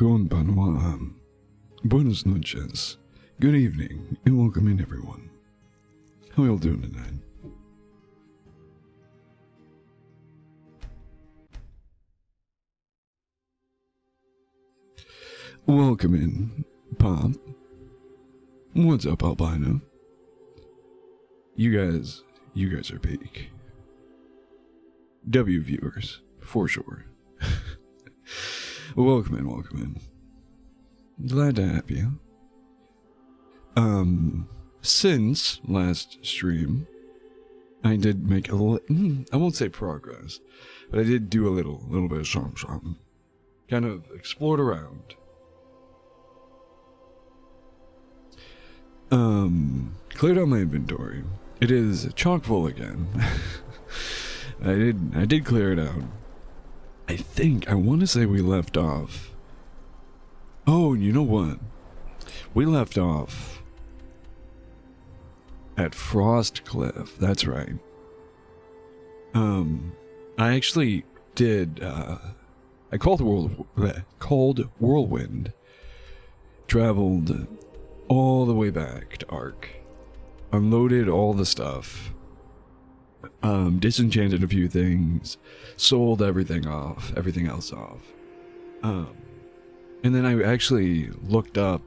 Konbanwa. Buenas noches. Good evening, and welcome in, everyone. How y'all doing tonight? Welcome in, Pop. What's up, Albino? You guys are peak. W viewers, for sure. Welcome in. Glad to have you. Since last stream, I did make a little, I won't say progress, but I did do a little bit of something. Kind of explored around. Cleared out my inventory. It is chock full again. I did clear it out. I want to say we left off. Oh, you know what? We left off at Frost Cliff. That's right. I actually did, I called Whirlwind. Traveled all the way back to Ark. Unloaded all the stuff. Disenchanted a few things. Sold everything else off. And then I actually looked up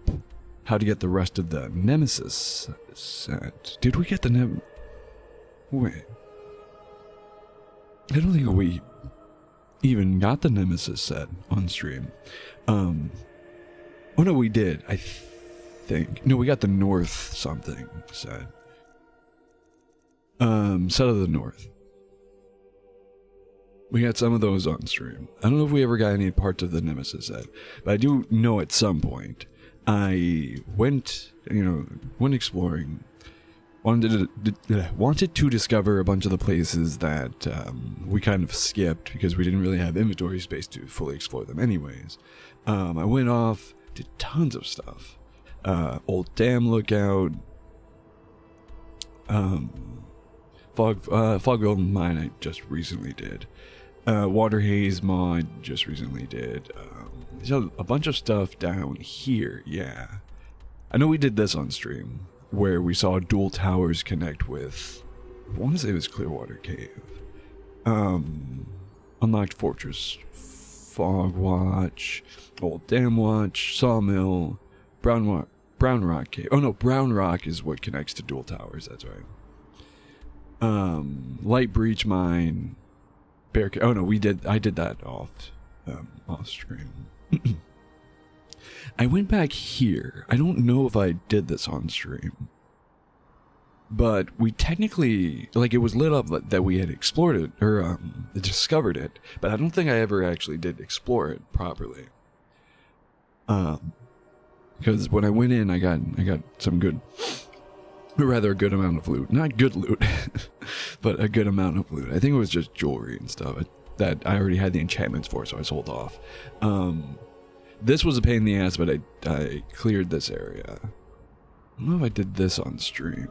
how to get the rest of the Nemesis set. Did we get the Wait. I don't think we even got the Nemesis set on stream. Oh no, we did, I think. No, we got the North something set. Set of the North. We got some of those on stream. I don't know if we ever got any parts of the Nemesis set, but I do know at some point I went exploring. Wanted to discover a bunch of the places that we kind of skipped because we didn't really have inventory space to fully explore them anyways. I went off, did tons of stuff. Old Dam Lookout, Fogville Mine I just recently did. Water Haze Mod just recently did. There's a bunch of stuff down here, yeah. I know we did this on stream, where we saw dual towers connect with, I want to say it was Clearwater Cave. Unlocked Fortress, Fog Watch, Old Dam Watch, Sawmill, Brown Rock Cave. Oh no, Brown Rock is what connects to dual towers, that's right. Light Breach Mine, Bear Cave. Oh no, I did that off stream. I went back here. I don't know if I did this on stream, but we technically, like, it was lit up that we had explored it, or discovered it, but I don't think I ever actually did explore it properly. Because when I went in, I got some good, rather a good amount of loot. Not good loot, but a good amount of loot. I think it was just jewelry and stuff that I already had the enchantments for, so I sold off. This was a pain in the ass, but I cleared this area. I don't know if I did this on stream.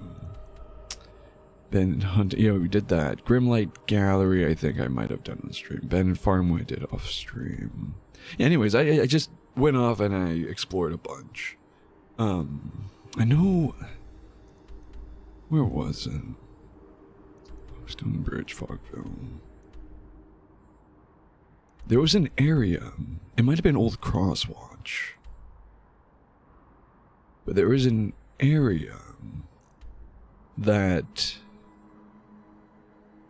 Ben Hunt, we did that. Grimlight Gallery, I think I might have done on stream. Ben and Farmway did off stream. Anyways, I just went off and I explored a bunch. I know. Where was it? Stonebridge, Fogville. There was an area. It might have been Old Crosswatch. But there was an area that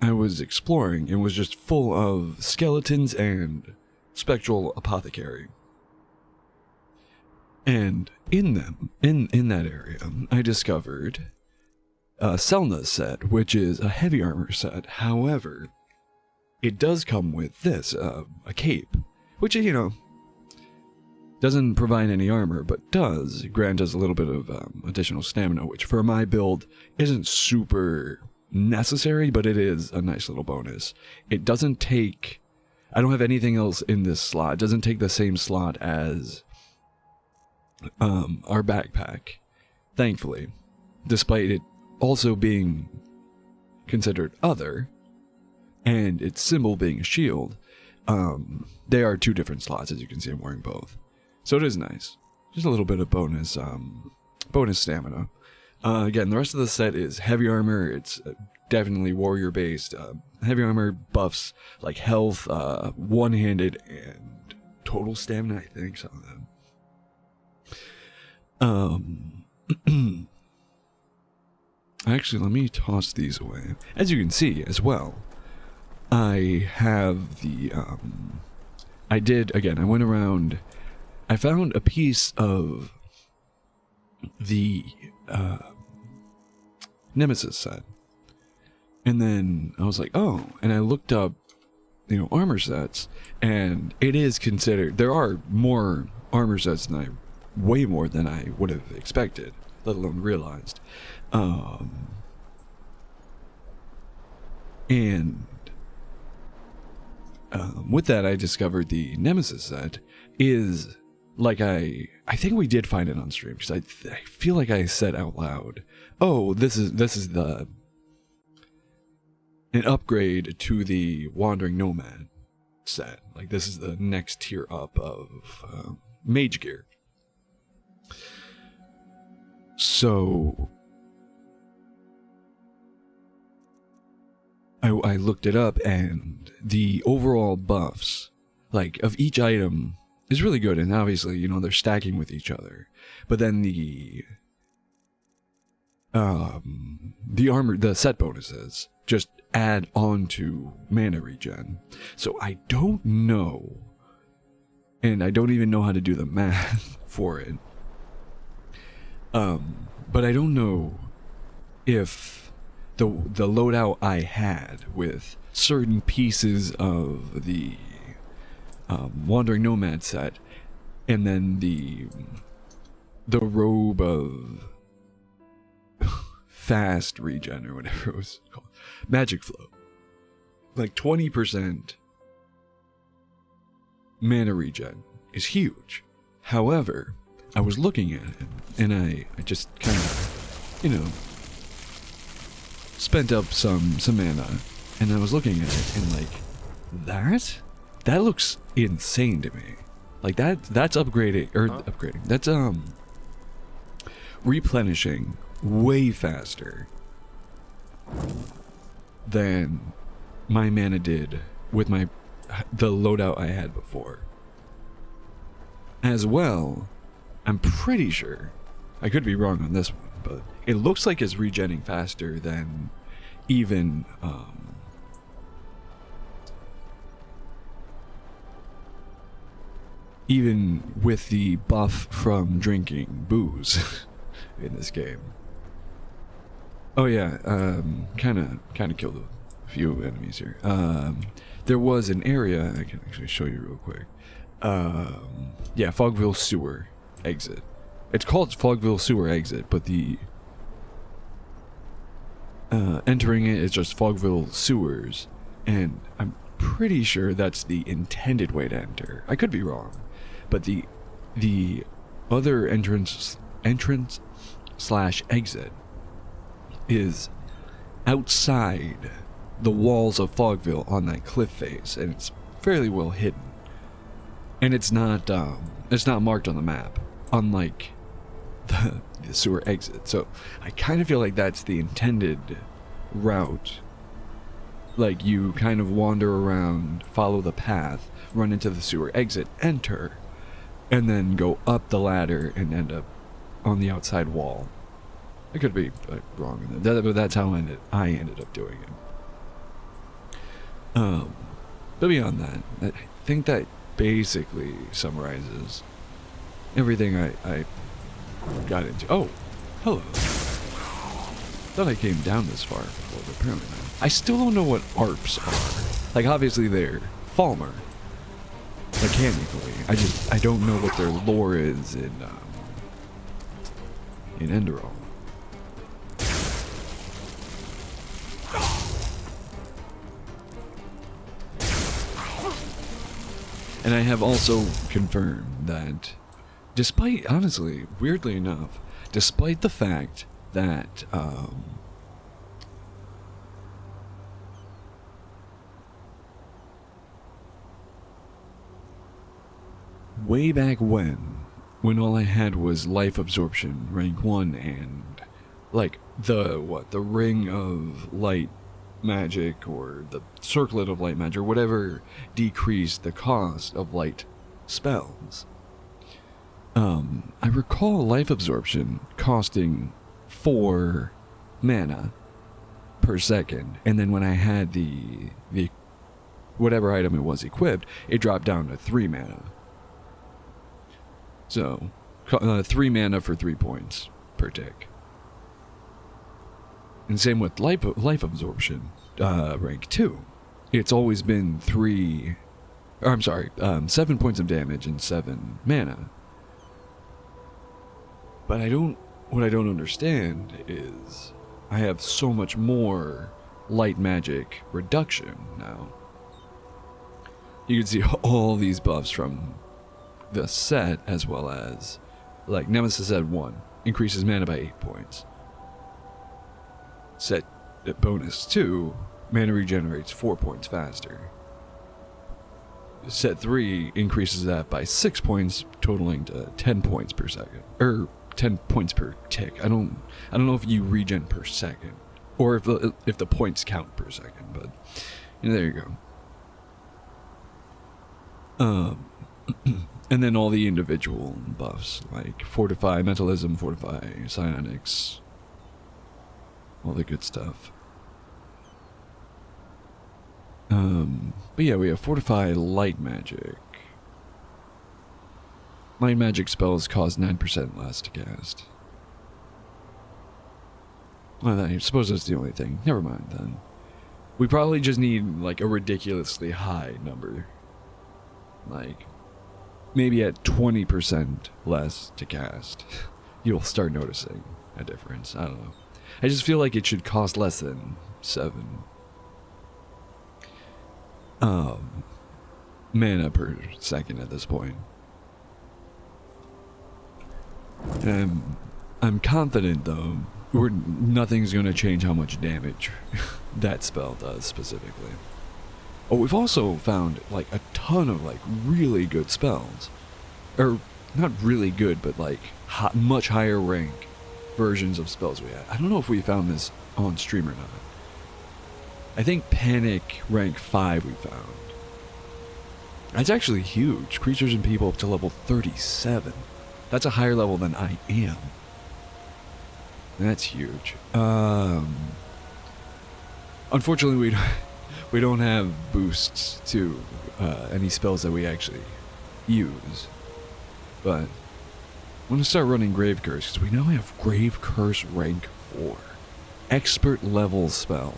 I was exploring and was just full of skeletons and spectral apothecary. And in that area, I discovered Selna's set, which is a heavy armor set. However, it does come with this, a cape, which, doesn't provide any armor, but does grant us a little bit of additional stamina, which for my build isn't super necessary, but it is a nice little bonus. It doesn't take, I don't have anything else in this slot. It doesn't take the same slot as our backpack, thankfully, despite it also being considered other, and its symbol being a shield. They are two different slots, as you can see. I'm wearing both. So it is nice. Just a little bit of bonus stamina. Again, the rest of the set is heavy armor. It's definitely warrior based. Heavy armor buffs like health, one-handed, and total stamina, I think, some of them. Actually, let me toss these away. As you can see as well, I have the, I went around, I found a piece of the, Nemesis set. And then I was like, oh, and I looked up, armor sets, and it is considered, there are more armor sets than way more than I would have expected, let alone realized. With that, I discovered the Nemesis set is like I think we did find it on stream because I feel like I said out loud, oh, this is an upgrade to the Wandering Nomad set. Like this is the next tier up of mage gear. So I looked it up, and the overall buffs, like, of each item is really good, and obviously, they're stacking with each other. But then the armor, the set bonuses just add on to mana regen. So I don't know, and I don't even know how to do the math for it. But I don't know if the loadout I had with certain pieces of the Wandering Nomad set, and then the robe of fast regen or whatever it was called, magic flow, like 20% mana regen is huge. However, I was looking at it, and I just kind of, spent up some mana, and I was looking at it, and like, that looks insane to me. Like that's upgrading, or upgrading. That's replenishing way faster than my mana did with the loadout I had before. As well, I'm pretty sure, I could be wrong on this one, but it looks like it's regenning faster than even with the buff from drinking booze in this game. Oh yeah, kind of killed a few enemies here. There was an area I can actually show you real quick. Yeah, Fogville Sewer exit. It's called Fogville Sewer exit, but the entering it is just Fogville Sewers, and I'm pretty sure that's the intended way to enter. I could be wrong, but the other entrance / exit is outside the walls of Fogville on that cliff face, and it's fairly well hidden, and it's not marked on the map, unlike the sewer exit. So I kind of feel like that's the intended route. Like, you kind of wander around, follow the path, run into the sewer exit, enter, and then go up the ladder and end up on the outside wall. I could be wrong in that, but that's how I ended up doing it. But beyond that, I think that basically summarizes everything I got into. Oh, hello. Thought I came down this far before, but apparently not. I still don't know what ARPs are. Like, obviously they're Falmer, mechanically. I don't know what their lore is in Enderal. And I have also confirmed that, despite, honestly, weirdly enough, despite the fact that way back when when all I had was life absorption, rank 1, and like the ring of light magic, or the circlet of light magic, or whatever decreased the cost of light spells. I recall life absorption costing 4 mana per second, and then when I had the whatever item it was equipped, it dropped down to 3 mana. So 3 mana for 3 points per tick. And same with life absorption, rank 2. It's always been 7 points of damage and 7 mana. But what I don't understand is I have so much more light magic reduction now. You can see all these buffs from the set, as well as, like, Nemesis at 1 increases mana by 8 points. Set bonus 2, mana regenerates 4 points faster. Set 3 increases that by 6 points, totaling to 10 points per second. 10 points per tick. I don't know if you regen per second, or if the points count per second, but there you go. And then all the individual buffs, like Fortify Mentalism, Fortify Psionics, all the good stuff. But yeah, we have Fortify Light Magic. Light magic spells cost 9% less to cast. Well, I suppose that's the only thing. Never mind then. We probably just need like a ridiculously high number. Like, maybe at 20% less to cast. You'll start noticing a difference. I don't know. I just feel like it should cost less than 7 mana per second at this point. I'm confident, though, nothing's going to change how much damage that spell does specifically. Oh, we've also found, like, a ton of, like, really good spells. Or, not really good, but, like, much higher rank versions of spells we had. I don't know if we found this on stream or not. I think Panic rank 5 we found. That's actually huge. Creatures and people up to level 37. That's a higher level than I am. That's huge. Unfortunately, we don't have boosts to any spells that we actually use. But I'm going to start running Grave Curse, because we now have Grave Curse rank 4. Expert level spell.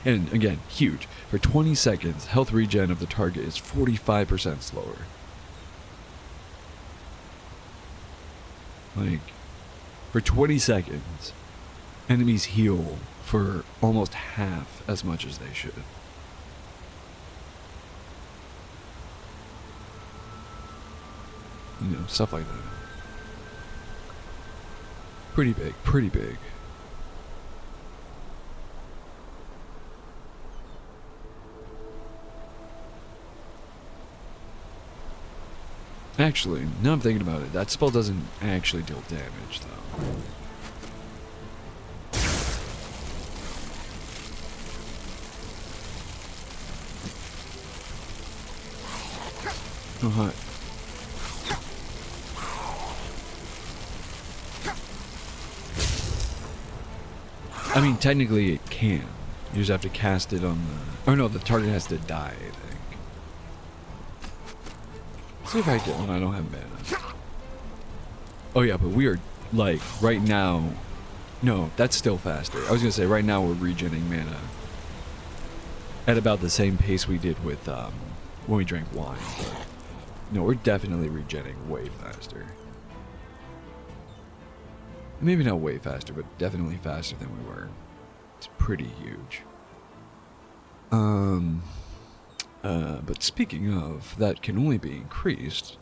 And again, huge. For 20 seconds, health regen of the target is 45% slower. Like, for 20 seconds, enemies heal for almost half as much as they should. You know, stuff like that. Pretty big, pretty big. Actually, now I'm thinking about it, that spell doesn't actually deal damage, though. Oh, hi. I mean, technically it can. You just have to cast it on the... Or no, the target has to die, I think. See if I get one. I don't have mana. Oh yeah, but we are, like, right now... No, that's still faster. I was gonna say, right now we're regenerating mana at about the same pace we did with, when we drank wine. No, we're definitely regenerating way faster. Maybe not way faster, but definitely faster than we were. It's pretty huge. But speaking of, that can only be increased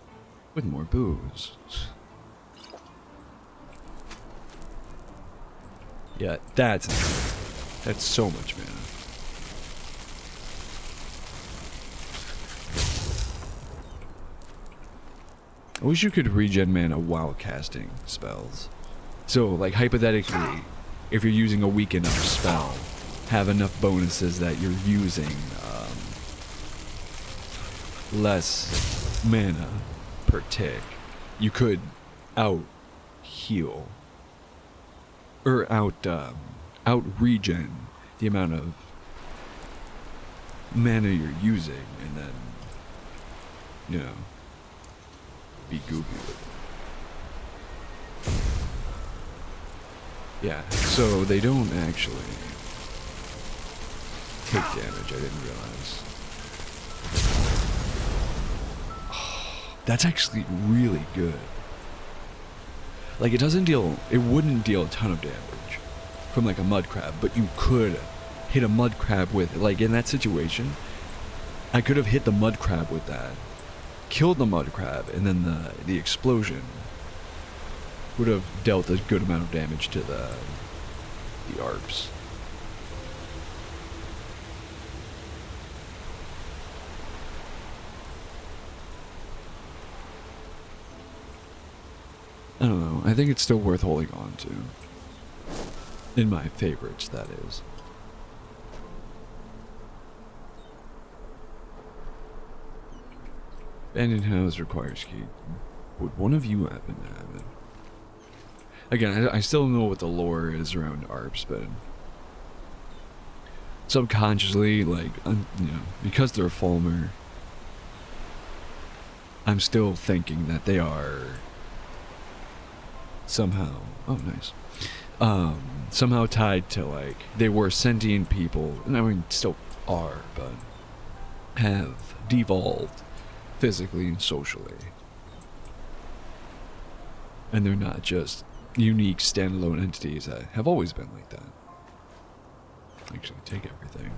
with more booze. Yeah, that's so much mana. I wish you could regen mana while casting spells. So, like, hypothetically, if you're using a weak enough spell, have enough bonuses that you're using less mana per tick, you could out heal or out regen the amount of mana you're using, and then, you know, be goopy with it. Yeah, so they don't actually take damage, I didn't realize. That's actually really good. Like, it wouldn't deal a ton of damage from like a mud crab, but you could hit a mud crab with, like in that situation, I could have hit the mud crab with that, killed the mud crab, and then the explosion would have dealt a good amount of damage to the ARPs. I don't know. I think it's still worth holding on to. In my favorites, that is. Abandoned house requires key. Would one of you happen to have it? Again, I still don't know what the lore is around ARPs, but subconsciously, like, you know, because they're Fulmer, I'm still thinking that they are somehow, oh nice, somehow tied to, like, they were sentient people, and I mean, still are, but have devolved physically and socially. And they're not just unique standalone entities that have always been like that. Actually, take everything.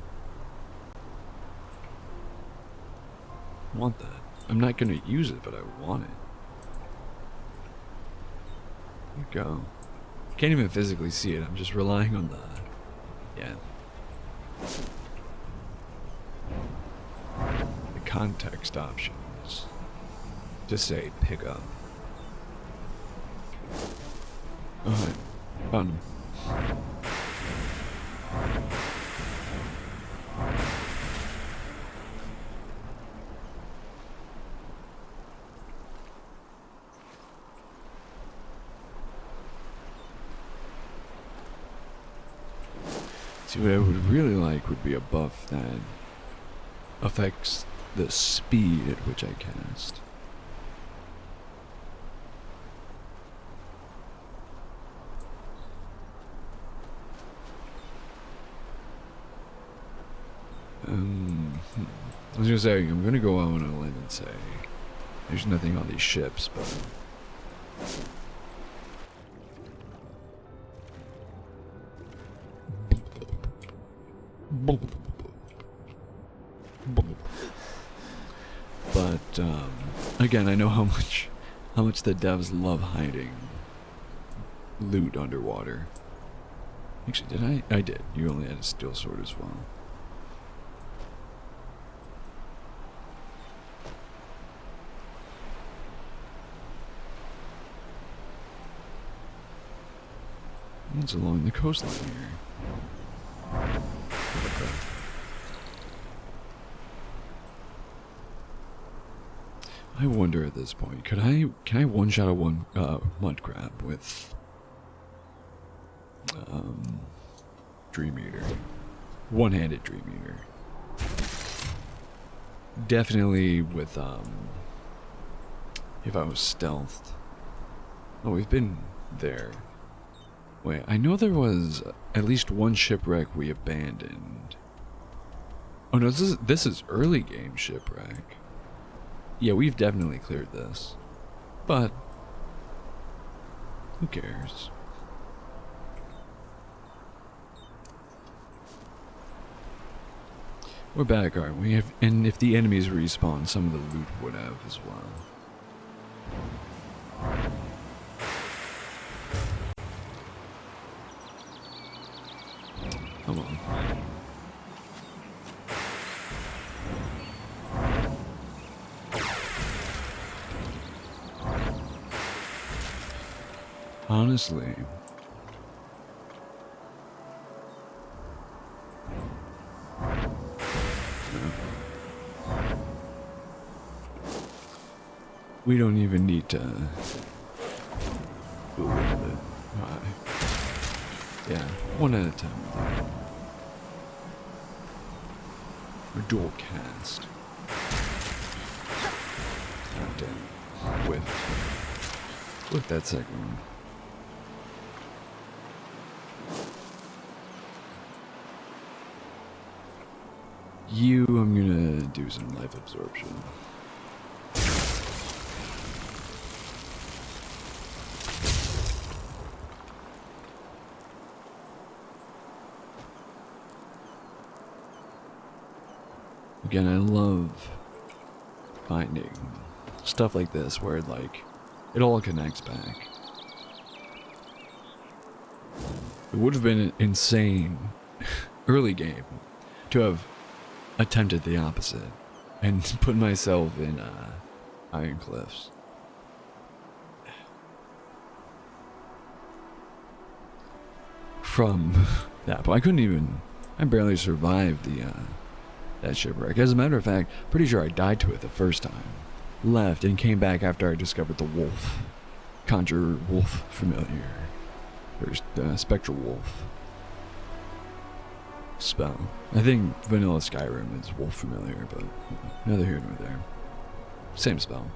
I want that. I'm not gonna use it, but I want it. There you go. Can't even physically see it, I'm just relying on the... yeah. The context options. Just say, pick up. Alright, found him. See, what I would really like would be a buff that affects the speed at which I cast. I was gonna say, I'm gonna go out on a limb and say there's nothing on these ships, but again, I know how much the devs love hiding loot underwater. Actually, did I? I did. You only had a steel sword as well. It's along the coastline here. Okay. I wonder at this point, can I one-shot a mud crab with Dream Eater? One-handed Dream Eater. Definitely with if I was stealthed. Oh, we've been there. Wait, I know there was at least one shipwreck we abandoned. Oh no, this is early game shipwreck. Yeah, we've definitely cleared this. But who cares? We're back, aren't we? And if the enemies respawn, some of the loot would have as well. Come on. Honestly, we don't even need to go with it. Yeah, one at a time. Or dual cast. Oh, damn. Whiff that second one. I'm gonna do some life absorption. Again, I love finding stuff like this where it all connects back. It would have been insane early game to have attempted the opposite and put myself in Iron Cliffs. From that point, I barely survived that shipwreck. As a matter of fact, pretty sure I died to it the first time. Left and came back after I discovered the wolf. Conjure wolf familiar. Or spectral wolf spell. I think vanilla Skyrim is wolf familiar, but neither here nor there. Same spell.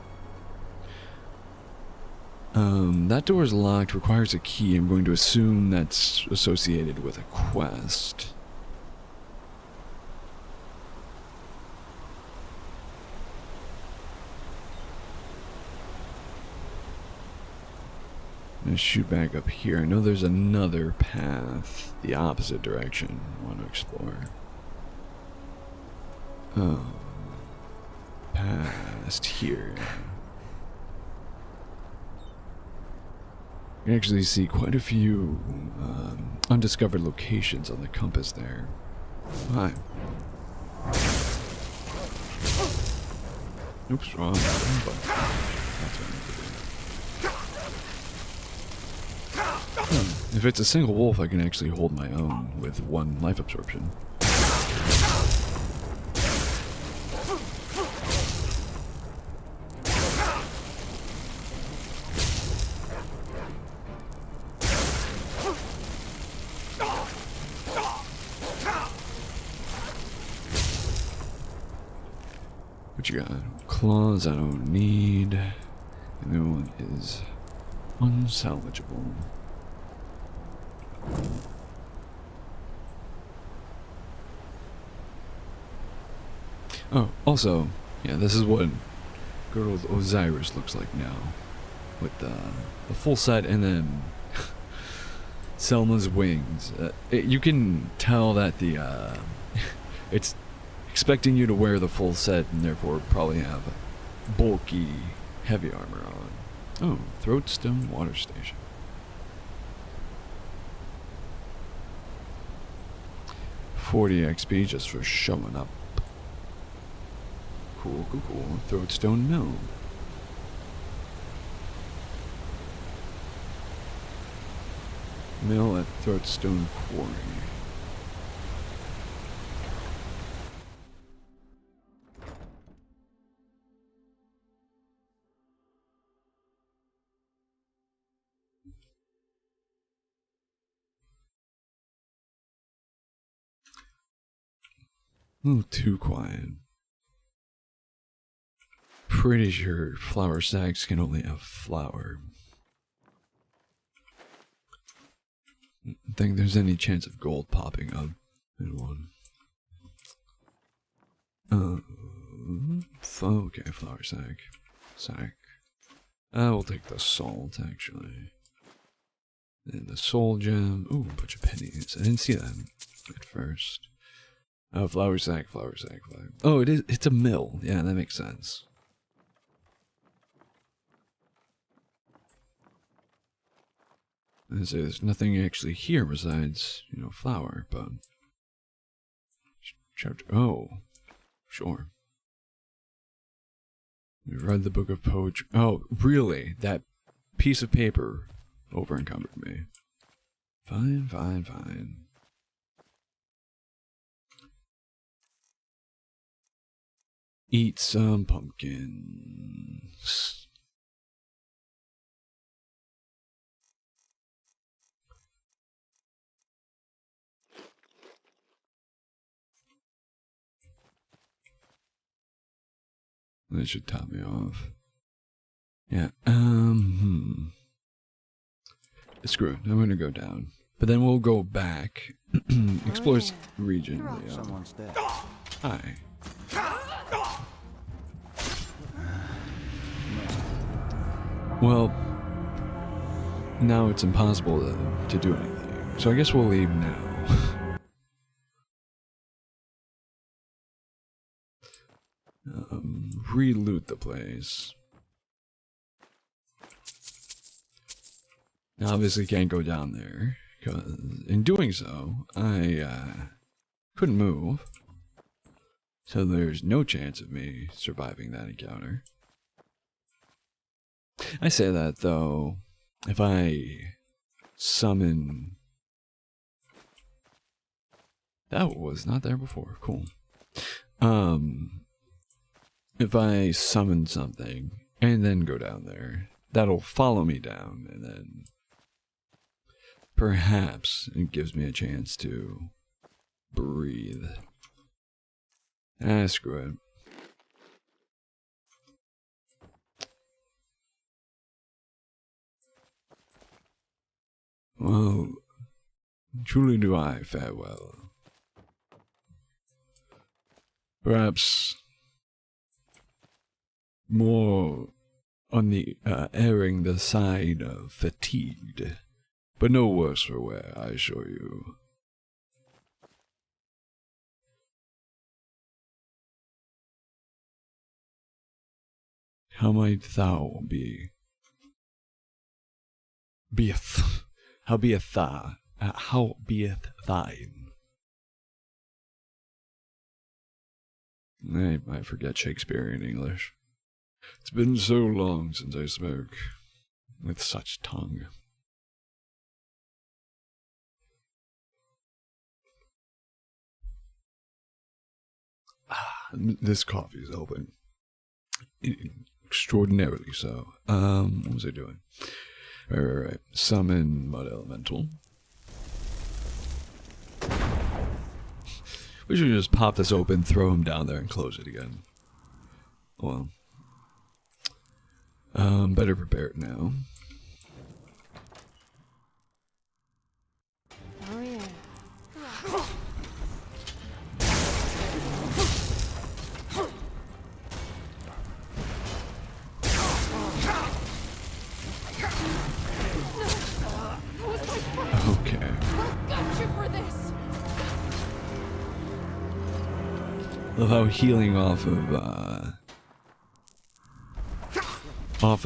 That door is locked, requires a key. I'm going to assume that's associated with a quest. I'm gonna shoot back up here. I know there's another path, the opposite direction I want to explore. Past here. You can actually see quite a few undiscovered locations on the compass there. Hi. Oops, wrong button. That's what I need to do. If it's a single wolf, I can actually hold my own with one life absorption. What you got? Claws I don't need. And the other one is unsalvageable. Oh, also, yeah, this is what good old Osiris looks like now. With the full set and then Selma's wings. You can tell that it's expecting you to wear the full set and therefore probably have bulky, heavy armor on. Oh, Throatstone Water Station. 40 XP just for showing up. Cool. Throatstone Mill. Mill at Throatstone Quarry. A little too quiet. Pretty sure flour sacks can only have flour. I don't think there's any chance of gold popping up in one. Okay, flour sack. We'll take the salt, actually. And the soul gem. Ooh, a bunch of pennies. I didn't see that at first. Oh, flour sack. Oh, it's a mill. Yeah, that makes sense. There's nothing actually here besides, flour, but... Oh, sure. We've read the book of poetry. Oh, really? That piece of paper over encumbered me. Fine, fine, fine. Eat some pumpkins. That should top me off. Yeah, Screw it, I'm gonna go down. But then we'll go back, explore region. Someone's dead. Hi. Well, now it's impossible to do anything. So I guess we'll leave now. Re-loot the place. Now, obviously can't go down there, because in doing so, I couldn't move. So there's no chance of me surviving that encounter. I say that, though, if I summon... That was not there before, cool. If I summon something, and then go down there, that'll follow me down, and then... Perhaps it gives me a chance to breathe. Ah, screw it. Well, truly do I fare well. Perhaps more on the erring the side of fatigued. But no worse for wear, I assure you. How might thou be? How beeth thine? I forget Shakespearean English. It's been so long since I spoke with such tongue. This coffee is helping. Extraordinarily so. What was I doing? Right. Summon Mud Elemental. We should just pop this open, throw him down there, and close it again. Well. Better prepared now. Oh yeah. Okay. Got you for this. Love how healing off of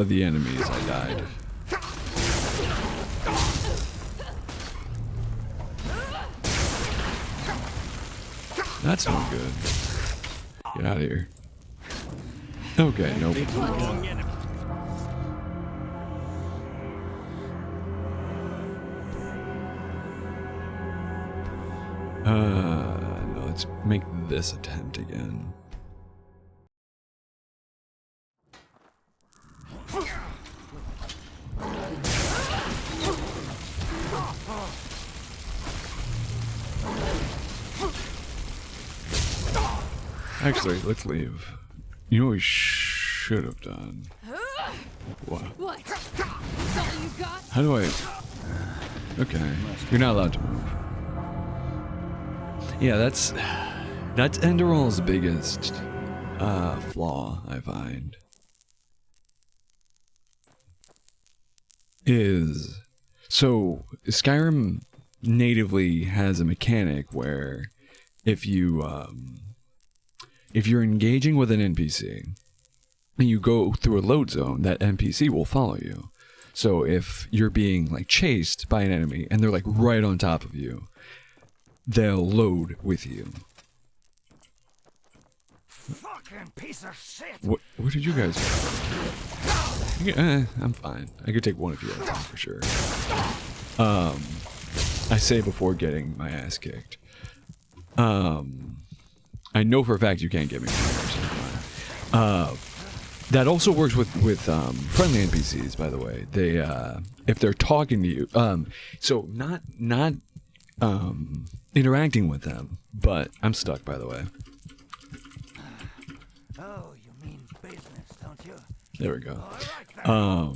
the enemies I died. That's no good. Get out of here. Okay, nope. No, let's make this attempt again. Actually, let's leave. You know what we should have done? What? What? That's all you got? How do I... Okay, you're not allowed to move. Yeah, that's Enderal's biggest flaw, I find. So Skyrim natively has a mechanic where if you're engaging with an NPC and you go through a load zone, that NPC will follow you. So if you're being like chased by an enemy and they're like right on top of you, they'll load with you. Fuck. fucking piece of shit. What did you guys do? Yeah, I'm fine. I could take one of you out for sure. I say before getting my ass kicked. I know for a fact you can't get me from here. That also works with friendly NPCs, by the way. They if they're talking to you, so not interacting with them, but I'm stuck, by the way. Oh, you mean business, don't you? There we go. All right,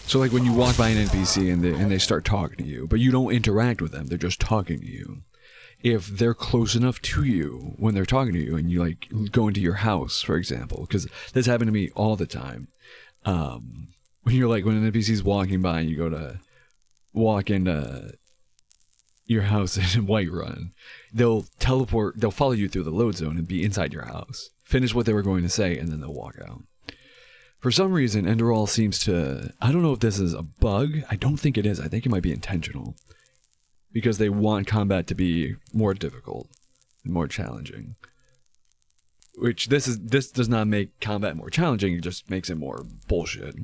So like when you walk by an NPC and they start talking to you, but you don't interact with them, they're just talking to you. If they're close enough to you when they're talking to you and you like go into your house, for example, because this happened to me all the time. When you're like, when an NPC's walking by and you go to walk into your house in Whiterun, they'll follow you through the load zone and be inside your house, finish what they were going to say, and then they'll walk out. For some reason, Enderal seems to, I don't know if this is a bug, I don't think it is, I think it might be intentional. Because they want combat to be more difficult and more challenging. Which this does not make combat more challenging, it just makes it more bullshit.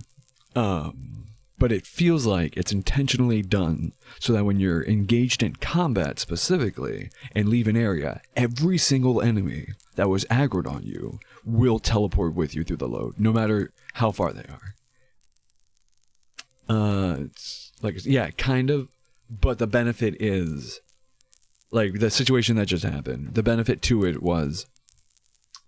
But it feels like it's intentionally done so that when you're engaged in combat specifically and leave an area, every single enemy that was aggroed on you will teleport with you through the load, no matter how far they are. It's like, yeah, kind of. But the benefit is, like, the situation that just happened, the benefit to it was,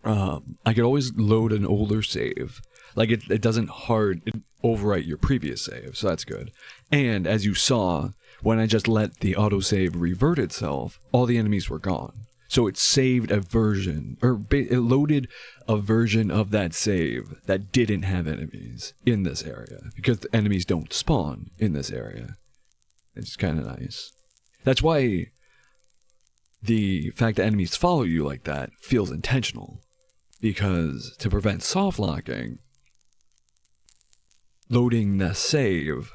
I could always load an older save. Like, it doesn't overwrite your previous save, so that's good. And, as you saw, when I just let the autosave revert itself, all the enemies were gone. So it saved a version, or it loaded a version of that save that didn't have enemies in this area, because the enemies don't spawn in this area. It's kind of nice. That's why the fact that enemies follow you like that feels intentional. Because to prevent soft locking, loading the save,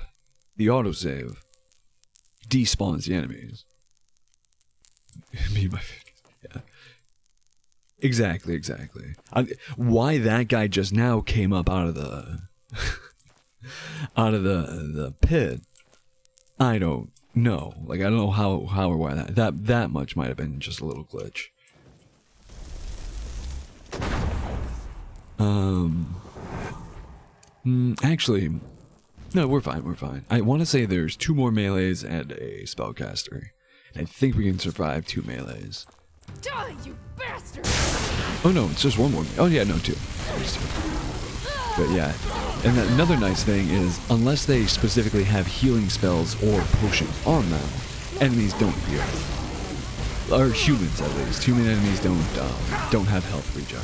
the autosave, despawns the enemies. Yeah. Exactly. Why that guy just now came up out of the the pit, I don't know. Like, I don't know how or why that much might have been just a little glitch. Actually, no, we're fine. I want to say there's 2 more melees and a spellcaster. I think we can survive 2 melees. Die, you bastard! Oh no, it's just 1 more. Oh yeah, no, 2. There's 2. But yeah, and another nice thing is, unless they specifically have healing spells or potions on them, enemies don't heal. Or humans, at least. Human enemies don't have health regen.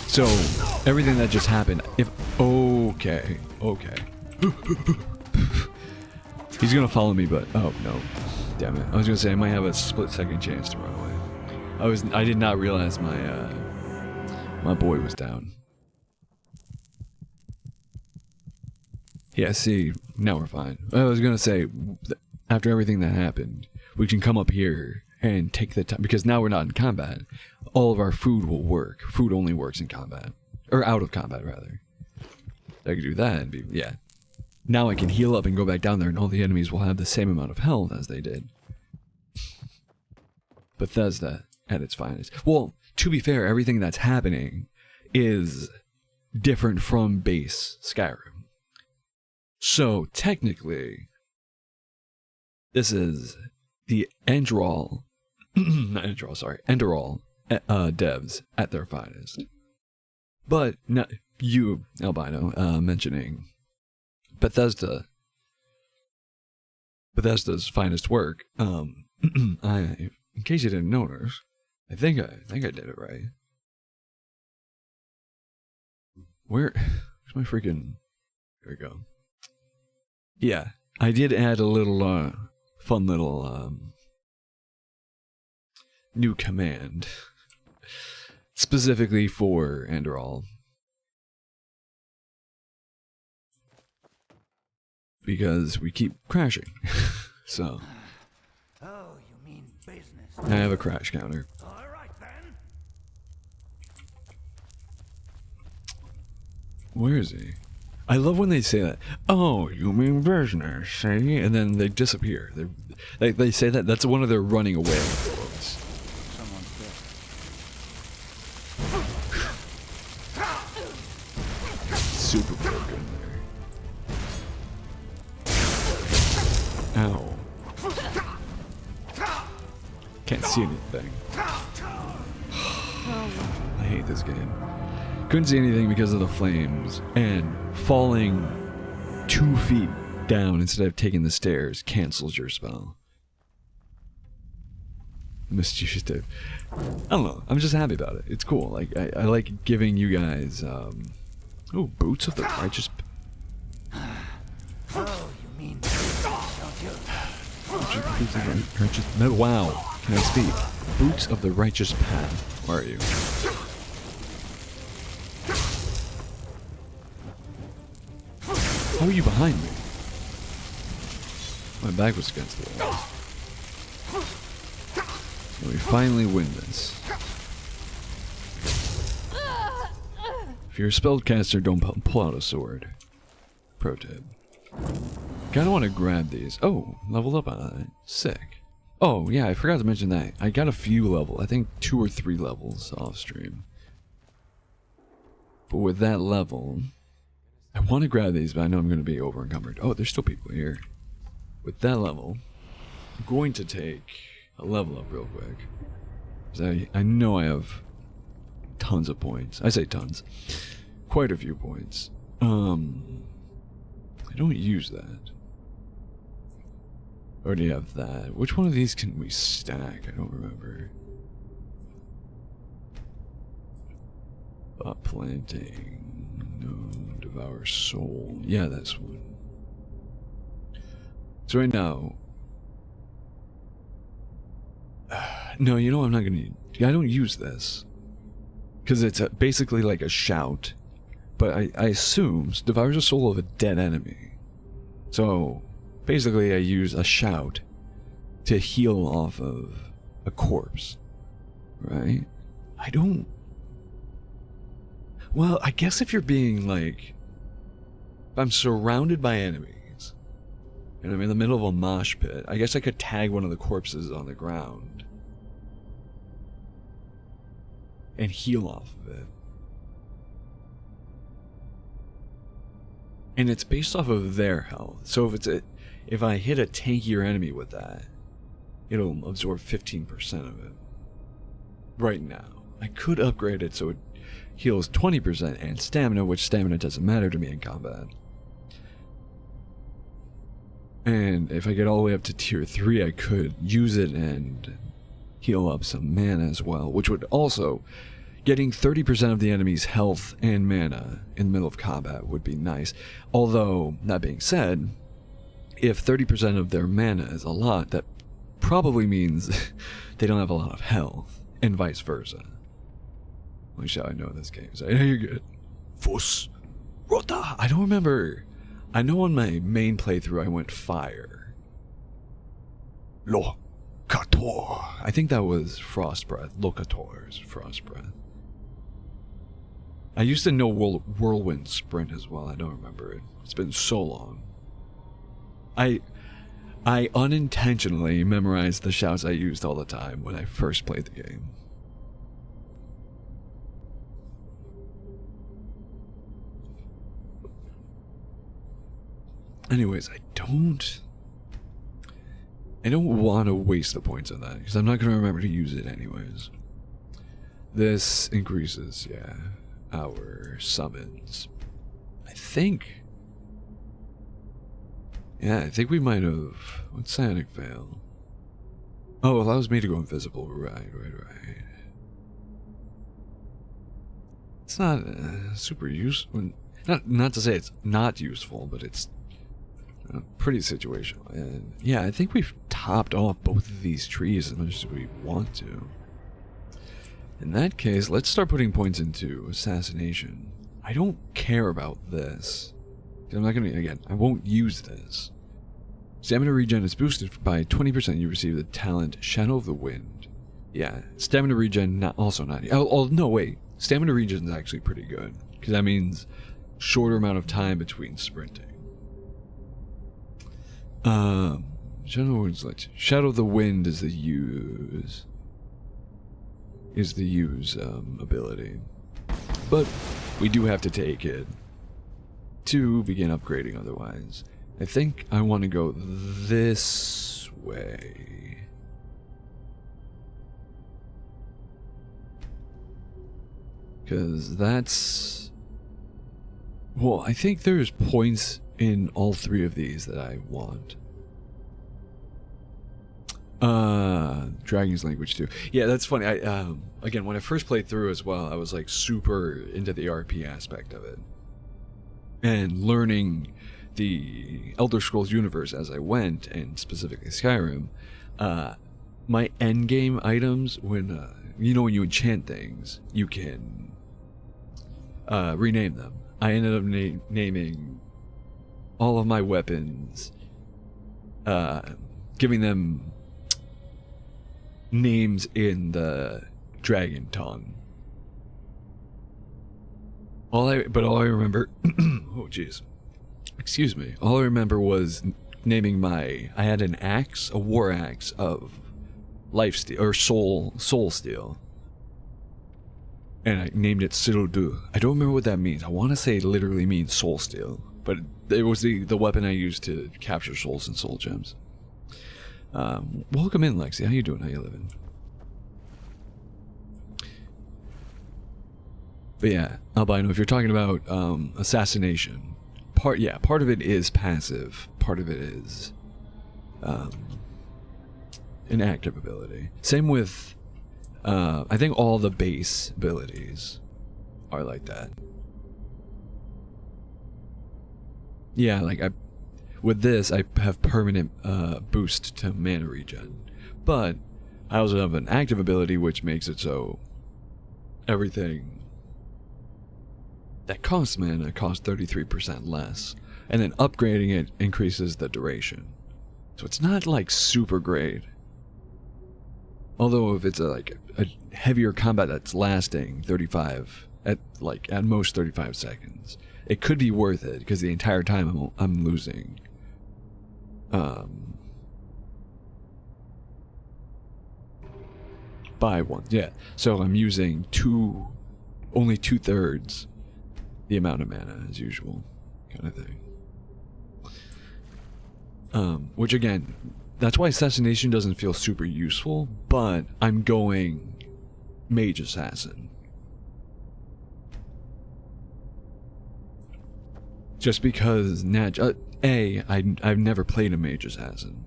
So everything that just happened, okay, he's gonna follow me, but oh no, damn it! I was gonna say I might have a split-second chance to run away. I did not realize my boy was down. Yeah, see, now we're fine. I was gonna say, after everything that happened, we can come up here and take the time, because now we're not in combat. All of our food will work. Food only works in combat. Or out of combat, rather. I could do that and be, yeah. Now I can heal up and go back down there, and all the enemies will have the same amount of health as they did. Bethesda at its finest. Well, to be fair, everything that's happening is different from base Skyrim. So, technically, this is the Enderal devs at their finest. But not you, Albino, mentioning Bethesda's finest work. In case you didn't notice, I think I did it right. Where's my freaking? There we go. Yeah, I did add a little fun little new command specifically for Enderal. because we keep crashing. So Oh, you mean business. I have a crash counter. All right then. Where is he? I love when they say that. Oh, you mean business, see? And then they disappear. They say that. That's one of their running away quotes. Someone's dead. Super broken there. Ow. Can't see anything. I hate this game. Couldn't see anything because of the flames, and falling 2 feet down instead of taking the stairs cancels your spell. Mischievous Dave. I don't know. I'm just happy about it. It's cool. Like I like giving you guys. Oh, boots of the righteous. Oh, you mean business, don't you? Boots of the righteous. No, wow. Can I speak? Boots of the righteous path. Where are you? How are you behind me? My back was against the wall. So we finally win this. If you're a spellcaster, don't pull out a sword. Pro tip. Kinda want to grab these. Oh, leveled up on it. Sick. Oh, yeah, I forgot to mention that. I got a few levels. I think 2 or 3 levels off stream. But with that level, I want to grab these, but I know I'm going to be over encumbered. Oh, there's still people here. With that level, I'm going to take a level up real quick. 'Cause I know I have tons of points. I say tons. Quite a few points. I don't use that. Already have that. Which one of these can we stack? I don't remember. Planting. No, devour soul. Yeah, that's one. So right now, no, you know I'm not gonna. I don't use this because it's basically like a shout. But I assume devours the soul of a dead enemy. So basically, I use a shout to heal off of a corpse, right? I don't. Well, I guess if you're being like, if I'm surrounded by enemies, and I'm in the middle of a mosh pit, I guess I could tag one of the corpses on the ground and heal off of it. And it's based off of their health. So if I hit a tankier enemy with that, it'll absorb 15% of it. Right now. I could upgrade it so it heals 20% and stamina, which stamina doesn't matter to me in combat. And if I get all the way up to tier 3, I could use it and heal up some mana as well, which would also, getting 30% of the enemy's health and mana in the middle of combat would be nice. Although, that being said, if 30% of their mana is a lot, that probably means they don't have a lot of health, and vice versa. At least I know this game, so I know you're good. Fuss. Rota! I don't remember. I know on my main playthrough I went fire. Locator. I think that was Frost Breath. Locator's Frost Breath. I used to know Whirlwind Sprint as well. I don't remember it. It's been so long. I unintentionally memorized the shouts I used all the time when I first played the game. Anyways, I don't want to waste the points on that, because I'm not going to remember to use it anyways. This increases, yeah, our summons. I think we might have... What's Psionic Veil? Oh, allows me to go invisible. Right. It's not super useful. Not to say it's not useful, but it's pretty situational. And yeah, I think we've topped off both of these trees as much as we want to. In that case, let's start putting points into assassination. I don't care about this. I'm not gonna, again, I won't use this. Stamina regen is boosted by 20%. You receive the talent Shadow of the Wind. Yeah, stamina regen also not. Oh, no, wait. Stamina regen is actually pretty good because that means shorter amount of time between sprinting. Shadow of the Wind is the use. Ability, but we do have to take it to begin upgrading. Otherwise, I think I want to go this way. Because that's... Well, I think there's points in all three of these that I want. Dragon's Language too. Yeah, that's funny. I again, when I first played through as well, I was like super into the RP aspect of it. And learning the Elder Scrolls universe as I went, and specifically Skyrim, my endgame items, when when you enchant things, you can rename them. I ended up naming all of my weapons, giving them names in the dragon tongue. All I remember, oh jeez, excuse me. All I remember was naming I had an axe, a war axe of life steel or soul steel, and I named it Sildu. I don't remember what that means. I want to say it literally means soul steel, but it was the weapon I used to capture souls and soul gems. Welcome in, Lexi. How you doing? How you living? But yeah, Albino, if you're talking about assassination, part of it is passive, part of it is an active ability. Same with I think all the base abilities are like that. Yeah, like with this, I have permanent boost to mana regen. But I also have an active ability which makes it so everything that costs mana costs 33% less. And then upgrading it increases the duration. So it's not like super great. Although if it's a heavier combat that's lasting 35, at most 35 seconds, it could be worth it because the entire time I'm losing. By one, yeah. So I'm using only 2/3 the amount of mana as usual, kind of thing. Which again, that's why assassination doesn't feel super useful, but I'm going mage assassin. Just because I've never played a mage assassin.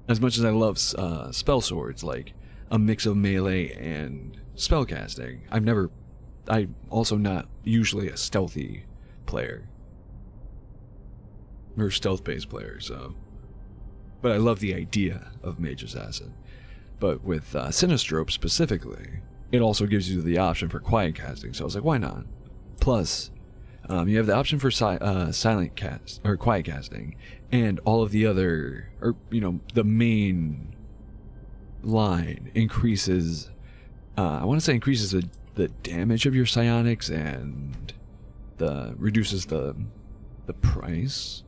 As much as I love spell swords, like a mix of melee and spellcasting, I'm also not usually a stealthy player. Or stealth-based player, so. But I love the idea of mage assassin. But with Sinistrope specifically, it also gives you the option for quiet casting, so I was like, why not? Plus, you have the option for silent cast or quiet casting, and all of the other, the main line increases. I want to say increases the damage of your psionics and reduces the price.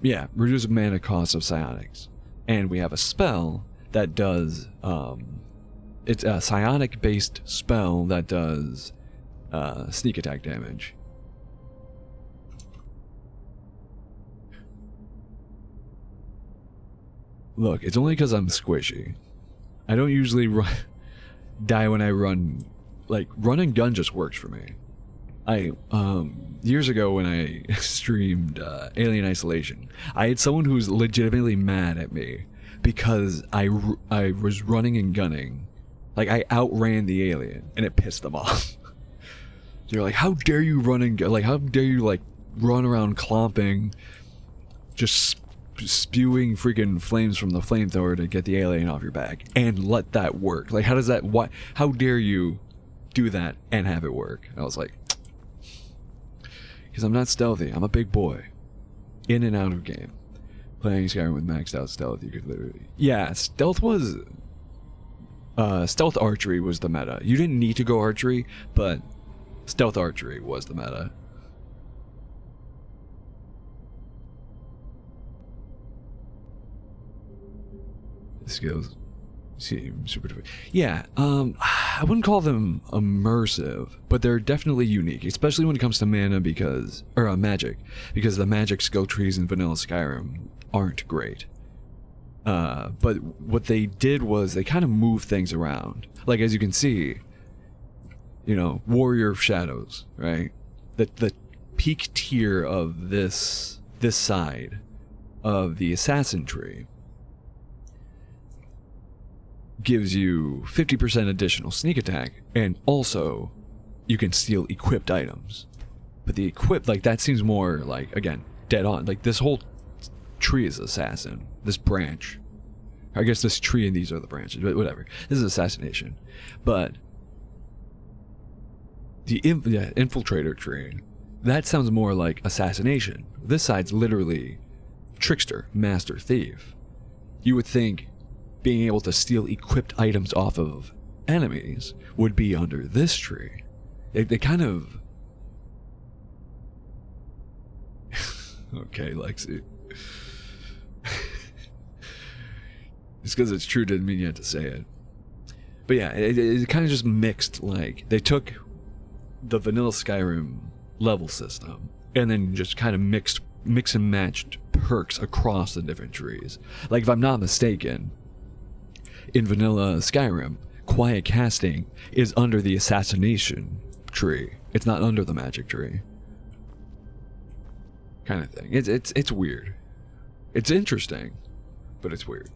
Yeah, reduces mana cost of psionics, and we have a spell that does. It's a psionic based spell that does sneak attack damage. Look, it's only because I'm squishy. I don't usually die when I run. Like, run and gun just works for me. Years ago when I streamed Alien Isolation, I had someone who was legitimately mad at me because I was running and gunning. Like, I outran the alien, and it pissed them off. They're like, how dare you run and gun? Like, how dare you, run around clomping, just spewing freaking flames from the flamethrower to get the alien off your back and let that work? Like, how dare you do that and have it work? And I was like, Because I'm not stealthy. I'm a big boy. In and out of game. Playing Skyrim with maxed out stealth, you could literally... Yeah, stealth was... stealth archery was the meta. You didn't need to go archery, but stealth archery was the meta. Skills seem super different. Yeah, I wouldn't call them immersive, but they're definitely unique, especially when it comes to mana magic, because the magic skill trees in vanilla Skyrim aren't great. But what they did was they kind of moved things around. Like, as you can see, you know, Warrior of Shadows, right? The peak tier of this side of the assassin tree gives you 50% additional sneak attack, and also you can steal equipped items. But the equipped, like, that seems more like, again, dead on. Like, this whole tree is assassin. This branch. I guess this tree and these are the branches, but whatever. This is assassination. But the infiltrator tree, that sounds more like assassination. This side's literally trickster, master thief. You would think being able to steal equipped items off of enemies would be under this tree. They kind of... Okay, Lexi. Just because it's true didn't mean you had to say it. But yeah, it kind of just mixed, like, they took the vanilla Skyrim level system and then just kind of mix and matched perks across the different trees. Like, if I'm not mistaken, in vanilla Skyrim, quiet casting is under the assassination tree. It's not under the magic tree. Kind of thing. It's weird. It's interesting, but it's weird.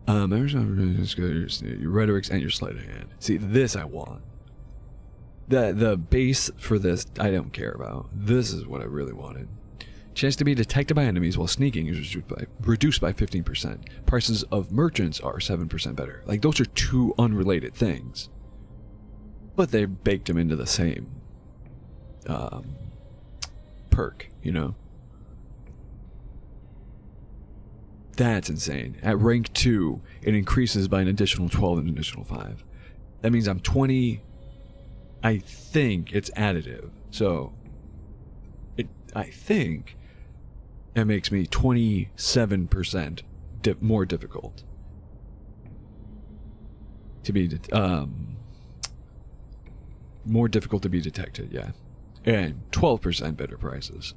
Your rhetorics and your sleight of hand. See, this I want. The base for this I don't care about. This is what I really wanted. Chance to be detected by enemies while sneaking is reduced by 15%. Prices of merchants are 7% better. Like, those are two unrelated things. But they baked them into the same perk, you know? That's insane. At rank 2, it increases by an additional 12 and an additional 5. That means I'm 20... I think it's additive. So, I think it makes me 27% more difficult to be more difficult to be detected, yeah. And 12% better prices.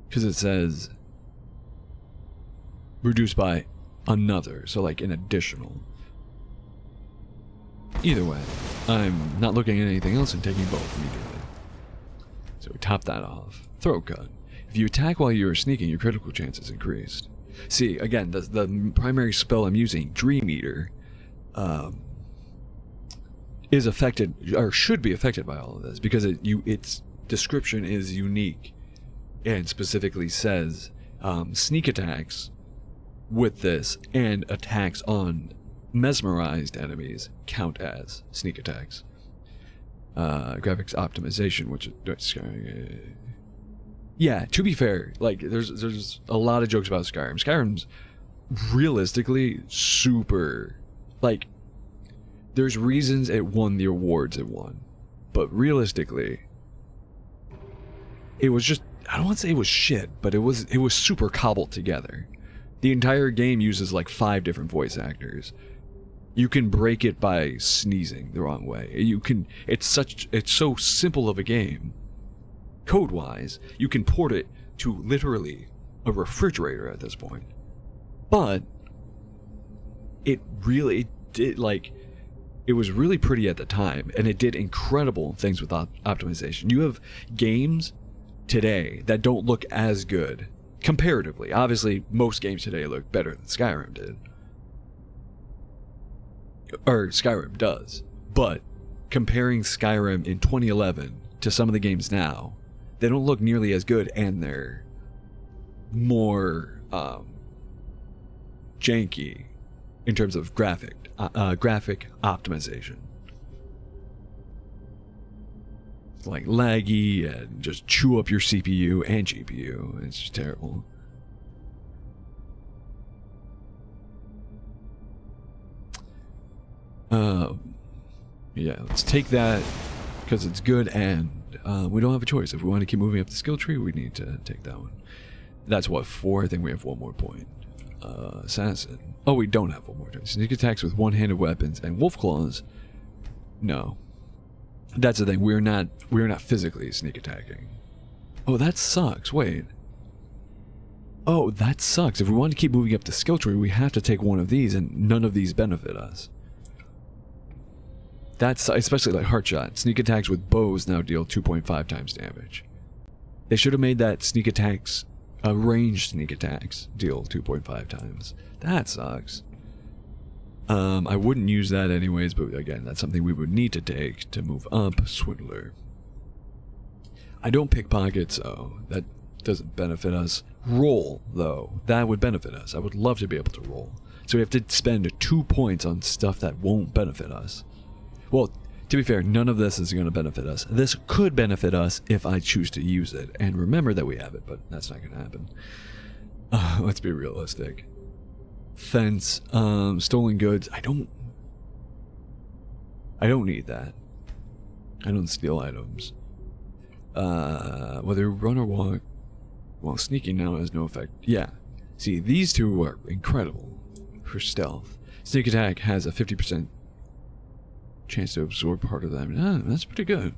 Because it says reduced by another, so like an additional. Either way, I'm not looking at anything else and taking both immediately. So we top that off. Throat cut. If you attack while you are sneaking, your critical chance is increased. See, again, the primary spell I'm using, Dream Eater, is affected, or should be affected by all of this, because its description is unique and specifically says sneak attacks with this and attacks on mesmerized enemies count as sneak attacks. Graphics optimization, which is yeah, to be fair, like there's a lot of jokes about Skyrim. Skyrim's realistically super, like, there's reasons it won the awards it won, but realistically it was just, I don't want to say it was shit, but it was super cobbled together. The entire game uses like 5 different voice actors. You can break it by sneezing the wrong way. It's so simple of a game. Code-wise, you can port it to literally a refrigerator at this point. But it really did, like, it was really pretty at the time, and it did incredible things with optimization. You have games today that don't look as good comparatively. Obviously, most games today look better than Skyrim did. Or Skyrim does. But comparing Skyrim in 2011 to some of the games now, they don't look nearly as good, and they're more janky in terms of graphic optimization. like laggy and just chew up your CPU and GPU. It's just terrible. Yeah, let's take that because it's good, and we don't have a choice. If we want to keep moving up the skill tree, we need to take that one. That's what, 4? I think we have one more point. Assassin. Oh, we don't have one more point. Sneak attacks with one-handed weapons and wolf claws. No. That's the thing. We're not physically sneak attacking. Oh, that sucks. Wait. Oh, that sucks. If we want to keep moving up the skill tree, we have to take one of these, and none of these benefit us. That's especially like heart shot. Sneak attacks with bows now deal 2.5 times damage. They should have made that sneak attacks, ranged sneak attacks, deal 2.5 times. That sucks. I wouldn't use that anyways, but again, that's something we would need to take to move up. Swindler. I don't pickpocket, so that doesn't benefit us. Roll, though. That would benefit us. I would love to be able to roll. So we have to spend 2 points on stuff that won't benefit us. Well, to be fair, none of this is going to benefit us. This could benefit us if I choose to use it and remember that we have it, but that's not going to happen. Let's be realistic. Fence, stolen goods. I don't need that. I don't steal items. Whether run or walk while sneaking now has no effect. Yeah. See, these two are incredible for stealth. Sneak attack has a 50% chance to absorb part of them. That's pretty good.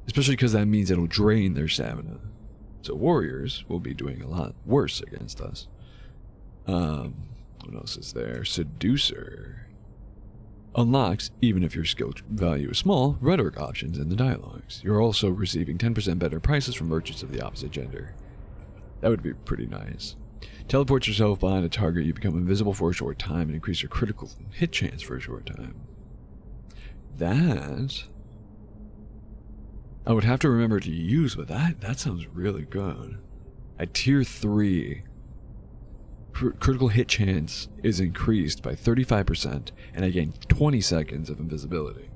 Especially because that means it'll drain their stamina. So warriors will be doing a lot worse against us. What else is there? Seducer. Unlocks, even if your skill value is small, rhetoric options in the dialogues. You're also receiving 10% better prices from merchants of the opposite gender. That would be pretty nice. Teleport yourself behind a target, you become invisible for a short time and increase your critical hit chance for a short time. That I would have to remember to use, but that sounds really good. At tier 3, critical hit chance is increased by 35%, and I gain 20 seconds of invisibility.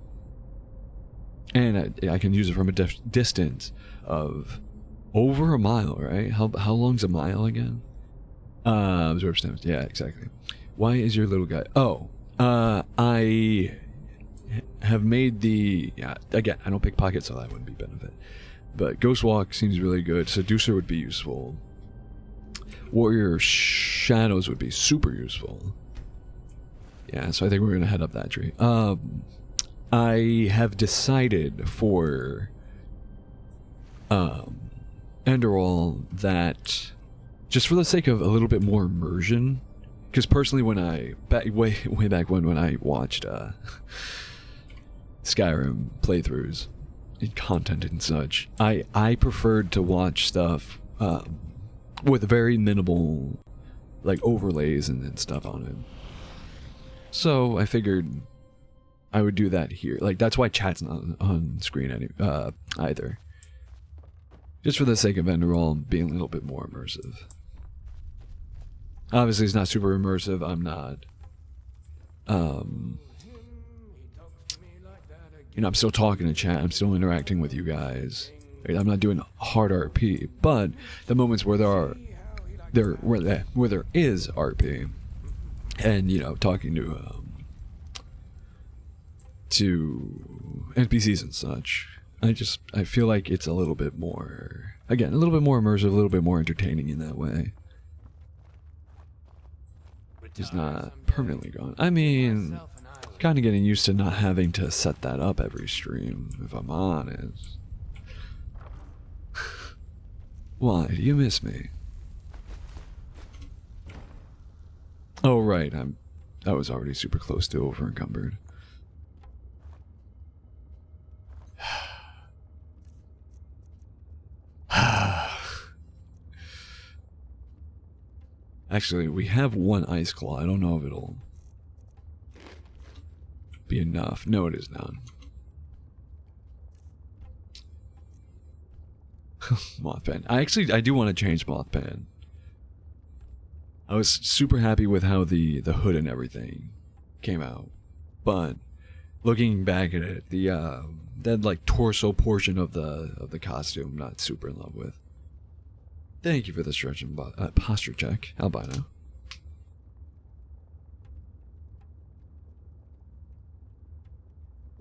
And I can use it from a distance of over a mile, right? How long's a mile again? Absorb stamina. Yeah, exactly. Why is your little guy? Oh, I have made the... Yeah, again, I don't pickpocket, so that wouldn't be benefit. But Ghost Walk seems really good. Seducer would be useful. Warrior Shadows would be super useful. Yeah, so I think we're going to head up that tree. I have decided for Enderal that, just for the sake of a little bit more immersion, because personally when I, way back when I watched Skyrim playthroughs and content and such, I preferred to watch stuff with very minimal like overlays and stuff on it. So I figured I would do that here. Like, that's why chat's not on screen either. Just for the sake of Enderal being a little bit more immersive. Obviously it's not super immersive. I'm not you know, I'm still talking to chat, I'm still interacting with you guys. I'm not doing hard RP, but the moments where there is RP, and you know, talking to NPCs and such, I feel like it's a little bit more, again, a little bit more immersive, a little bit more entertaining in that way. It's not permanently gone. I mean, kind of getting used to not having to set that up every stream, if I'm honest. Why? Do you miss me? Oh, right. I was already super close to over encumbered. Actually, we have one ice claw. I don't know if it'll be enough. No, it is not. Mothpan. I do want to change Mothpan. I was super happy with how the hood and everything came out, but Looking back at it, the that like torso portion of the costume, I'm not super in love with. Thank you for the stretch and posture check, albino.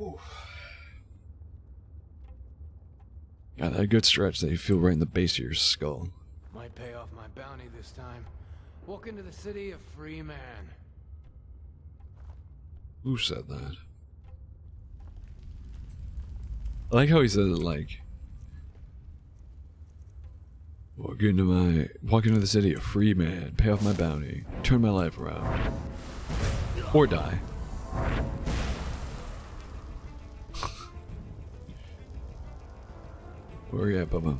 Oof. Got that good stretch that you feel right in the base of your skull. Might pay off my bounty this time. Walk into the city a free man. Who said that? I like how he says it like, walk into the city a free man, pay off my bounty, turn my life around, or die. Where are you at, Bubba?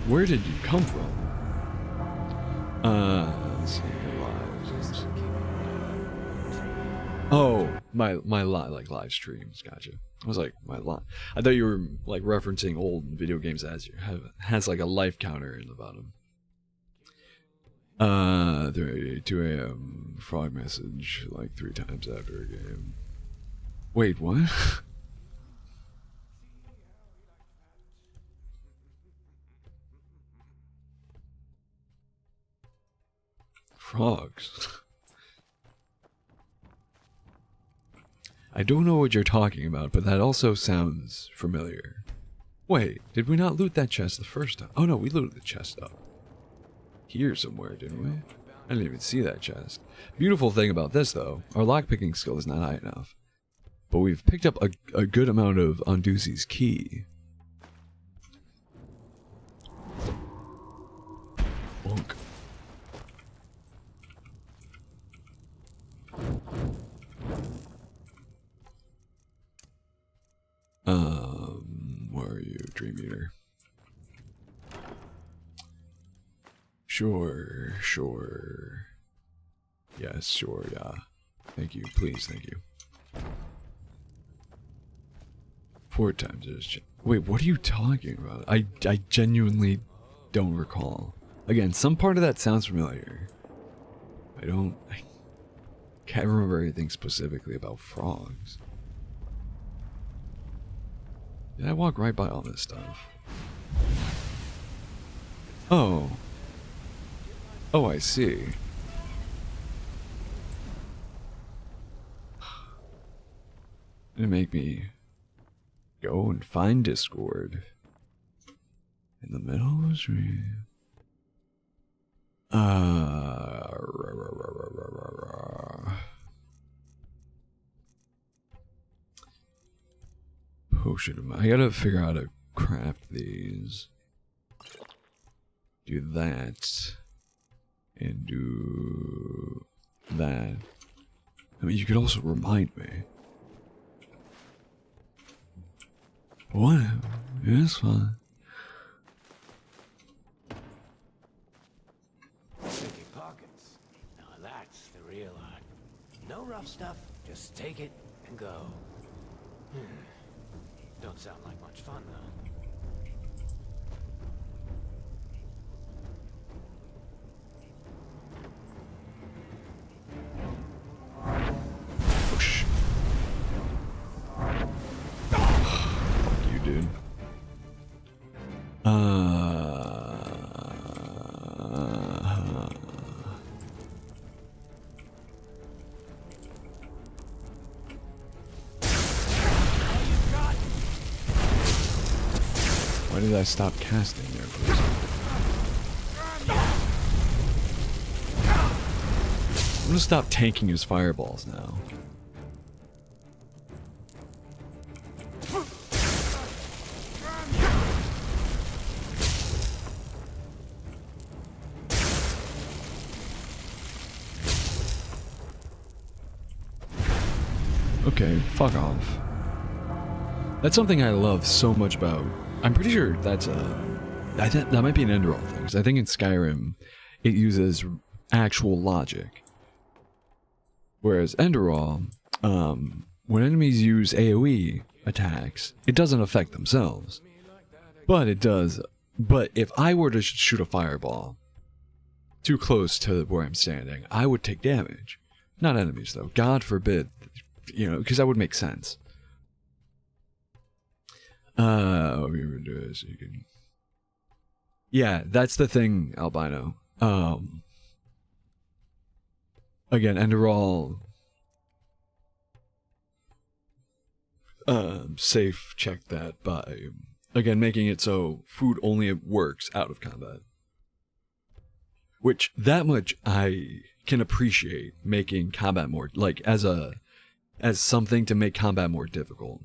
Where did you come from? Let's see, lives. Oh, my like live streams. Gotcha. I was like, my live. I thought you were like referencing old video games as you has like a life counter in the bottom. 2 a.m. frog message like 3 times after a game. Wait, what? Frogs. I don't know what you're talking about, but that also sounds familiar. Wait, did we not loot that chest the first time? Oh no, we looted the chest up here somewhere, didn't we? I didn't even see that chest. Beautiful thing about this, though, our lockpicking skill is not high enough. But we've picked up a good amount of Undusi's key. Bonk. Where are you, Dream Eater? Sure. Yes, sure, yeah. Thank you, please, thank you. 4 times as wait, what are you talking about? I genuinely don't recall. Again, some part of that sounds familiar. I can't remember anything specifically about frogs. Did I walk right by all this stuff? Oh, I see. It'll make me go and find Discord in the middle of the stream. Potion. I gotta figure out how to craft these. Do that. And do that. I mean, you could also remind me. Whatever. It's fine. Sticky pockets. Now that's the real art. No rough stuff. Just take it and go. Don't sound like much fun, though. Push. Fuck you, dude. Why did I stop casting there for a second? I'm gonna stop tanking his fireballs now. Okay, fuck off. That's something I love so much about. I'm pretty sure that's that might be an Enderal thing. 'Cause I think in Skyrim it uses actual logic. Whereas Enderal, when enemies use AoE attacks, it doesn't affect themselves. But it does But if I were to shoot a fireball too close to where I'm standing, I would take damage. Not enemies, though. God forbid. You know, because that would make sense. What we would do is you can... Yeah, that's the thing, Albino. Again, Enderal... safe check that by... Again, making it so food only works out of combat. Which, that much I can appreciate, making combat more, like, as something to make combat more difficult.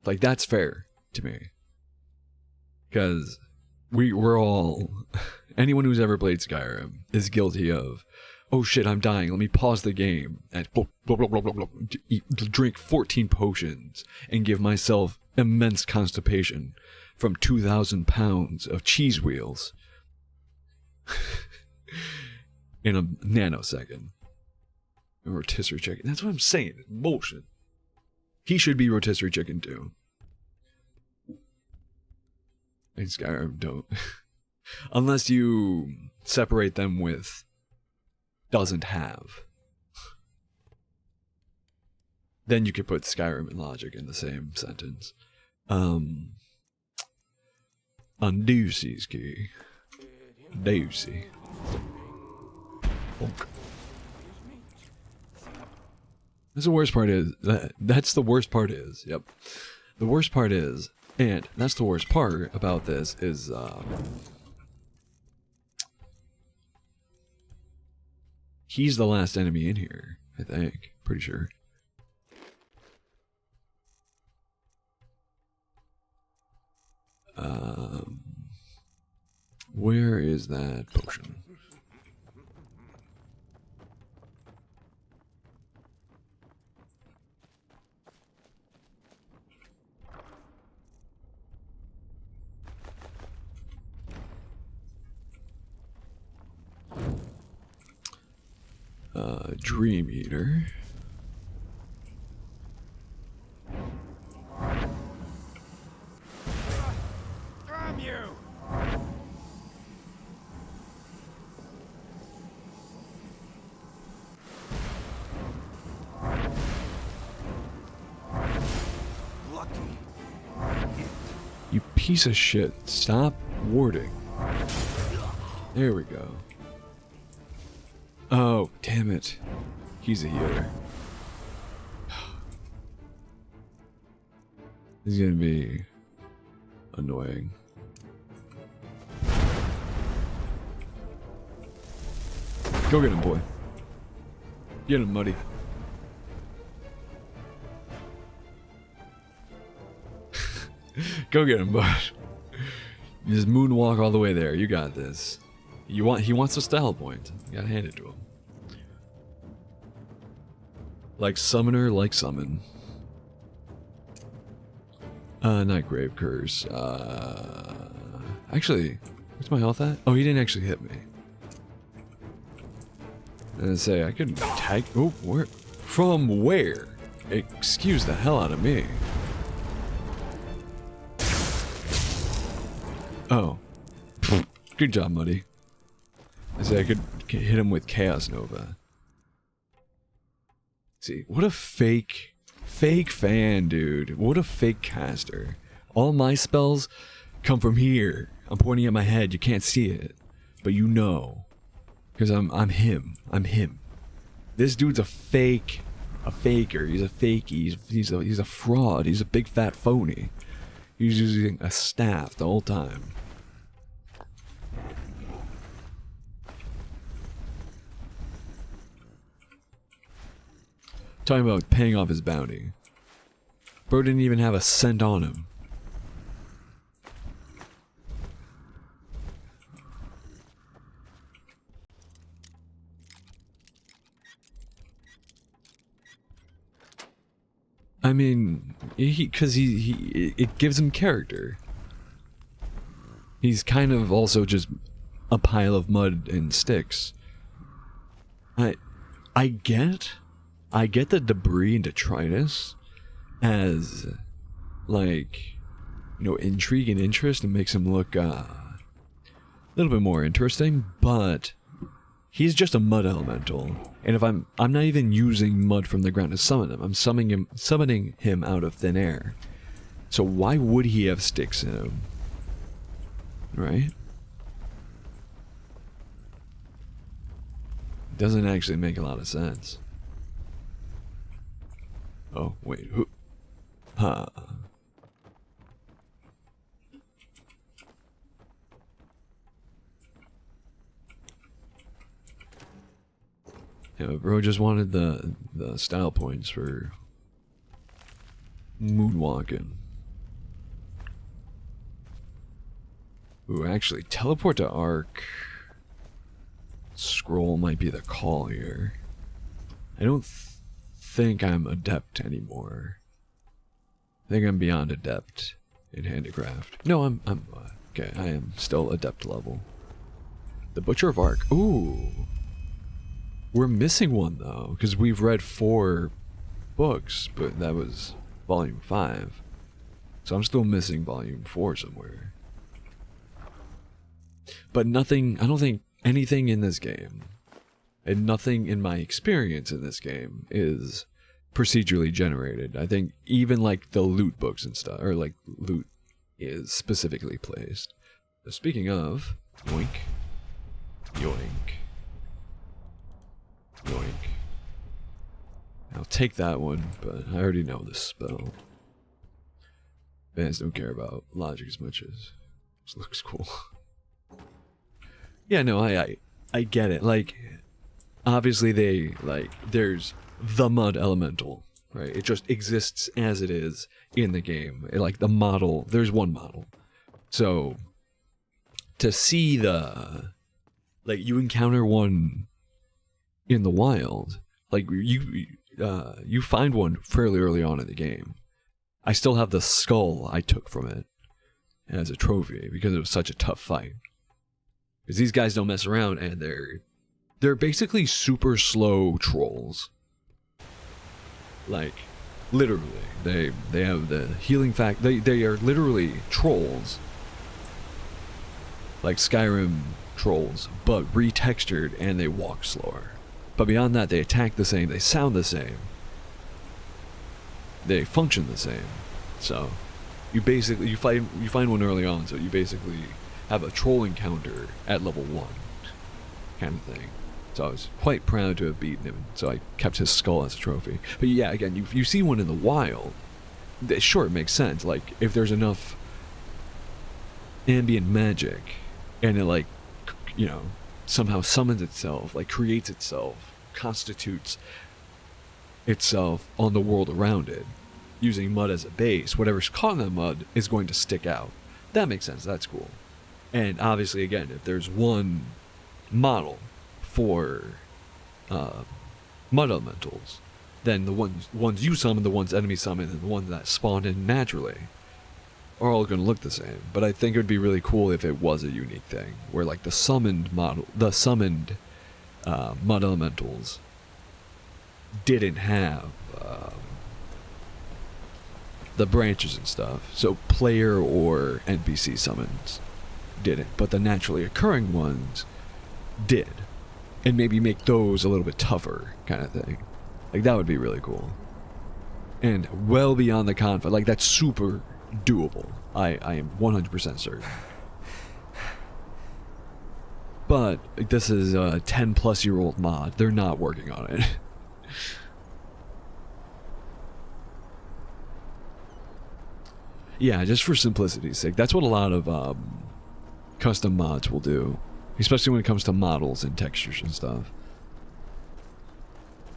Like, that's fair to me. Because we're all... Anyone who's ever played Skyrim is guilty of, oh shit, I'm dying, let me pause the game, and blah, blah, blah, blah, blah, blah, drink 14 potions, and give myself immense constipation from 2,000 pounds of cheese wheels in a nanosecond. A rotisserie chicken. That's what I'm saying. It's bullshit. He should be rotisserie chicken too. And Skyrim don't. Unless you separate them with doesn't have. Then you could put Skyrim and logic in the same sentence. Unducey's key. Deucey. Bonk. That's the worst part is, that's the worst part is, yep. The worst part is, and that's the worst part about this is, he's the last enemy in here, I think. Pretty sure. Where is that potion? Dream Eater. Damn you! Lucky. You piece of shit. Stop warding. There we go. Oh, damn it. He's a healer. He's gonna be annoying. Go get him, boy. Get him, Muddy. Go get him, bud. You just moonwalk all the way there. You got this. He wants a style point. You gotta hand it to him. Like summoner, like summon. Not grave curse. Actually, where's my health at? Oh, he didn't actually hit me. And say I couldn't tag. Oh, where? From where? Excuse the hell out of me. Oh, good job, Muddy. I say I could hit him with Chaos Nova. See, what a fake fan, dude. What a fake caster. All my spells come from here. I'm pointing at my head. You can't see it, but you know, because I'm him. I'm him. This dude's a faker. He's a fakey. He's a fraud. He's a big fat phony. He's using a staff the whole time. Talking about paying off his bounty. Bro didn't even have a cent on him. I mean, because it gives him character. He's kind of also just a pile of mud and sticks. I get the debris and detritus as, like, you know, intrigue and interest, and makes him look little bit more interesting, but he's just a mud elemental. And if I'm not even using mud from the ground to summon him. I'm summoning him out of thin air. So why would he have sticks in him? Right? Doesn't actually make a lot of sense. Oh, wait, who? Huh. Yeah, bro just wanted the style points for moonwalking. Ooh, actually, teleport to Arc. Scroll might be the call here. I don't think I'm adept anymore. I think I'm beyond adept in handicraft. No, I'm okay. I am still adept level. The Butcher of Arc. Ooh, we're missing one though, because we've read 4 books, but that was volume 5. So I'm still missing volume 4 somewhere. But nothing. I don't think anything in this game, and nothing in my experience in this game, is procedurally generated. I think even like the loot books and stuff, or like loot, is specifically placed. So speaking of, yoink, yoink, yoink. I'll take that one, but I already know this spell. Fans don't care about logic as much as this looks cool. Yeah, no, I get it. Like, obviously there's the mud elemental, right? It just exists as it is in the game. Like the model, there's one model. So to see you encounter one in the wild, like you find one fairly early on in the game. I still have the skull I took from it as a trophy because it was such a tough fight. Because these guys don't mess around, and they're basically super slow trolls. Like, literally, they have the healing fact. They are literally trolls, like Skyrim trolls, but retextured, and they walk slower. But beyond that, they attack the same, they sound the same, they function the same. So, you find one early on, so you basically have a troll encounter at level 1, kind of thing. So I was quite proud to have beaten him, so I kept his skull as a trophy. But yeah, again, you see one in the wild, sure, it makes sense. Like, if there's enough ambient magic, and it, like, you know, somehow summons itself, like, creates itself, constitutes itself on the world around it, using mud as a base, whatever's caught in that mud is going to stick out. That makes sense, that's cool. And obviously, again, if there's one model for mud elementals, then the ones you summon, the ones enemies summon, and the ones that spawn in naturally are all going to look the same. But I think it would be really cool if it was a unique thing, where like the summoned mud elementals didn't have the branches and stuff. So player or NPC summons didn't, but the naturally occurring ones did. And maybe make those a little bit tougher, kind of thing. Like, that would be really cool. And well beyond the conflict. Like, that's super doable. I am 100% certain. But this is a 10-plus-year-old mod. They're not working on it. Yeah, just for simplicity's sake. That's what a lot of custom mods will do. Especially when it comes to models and textures and stuff.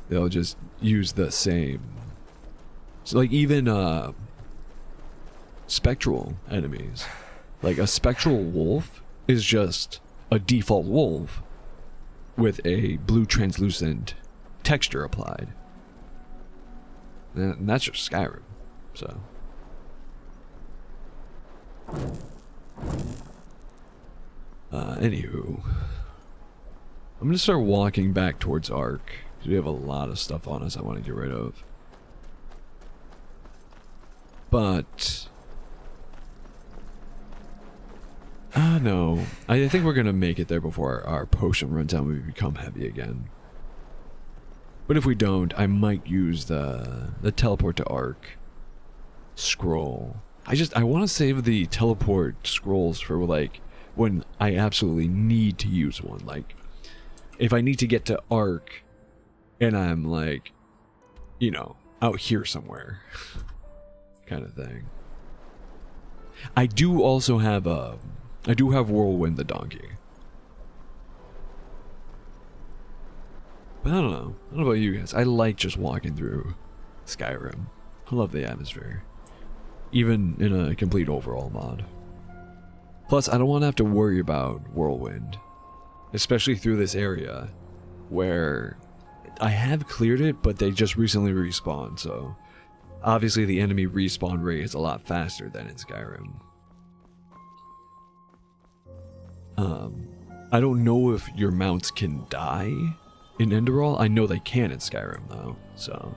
They'll just use the same. So, like, even spectral enemies. Like, a spectral wolf is just a default wolf with a blue translucent texture applied. And that's just Skyrim. So. Anywho, I'm gonna start walking back towards Ark, because we have a lot of stuff on us I want to get rid of. But No. I think we're gonna make it there before our potion runs out and we become heavy again. But if we don't, I might use the teleport to Ark scroll. I want to save the teleport scrolls for like when I absolutely need to use one. Like if I need to get to Ark and I'm like, you know, out here somewhere kind of thing. I do also have Whirlwind the donkey. But I don't know about you guys. I like just walking through Skyrim. I love the atmosphere. Even in a complete overall mod. Plus, I don't want to have to worry about Whirlwind. Especially through this area. Where I have cleared it, but they just recently respawned, so... Obviously the enemy respawn rate is a lot faster than in Skyrim. I don't know if your mounts can die in Enderal. I know they can in Skyrim though, so...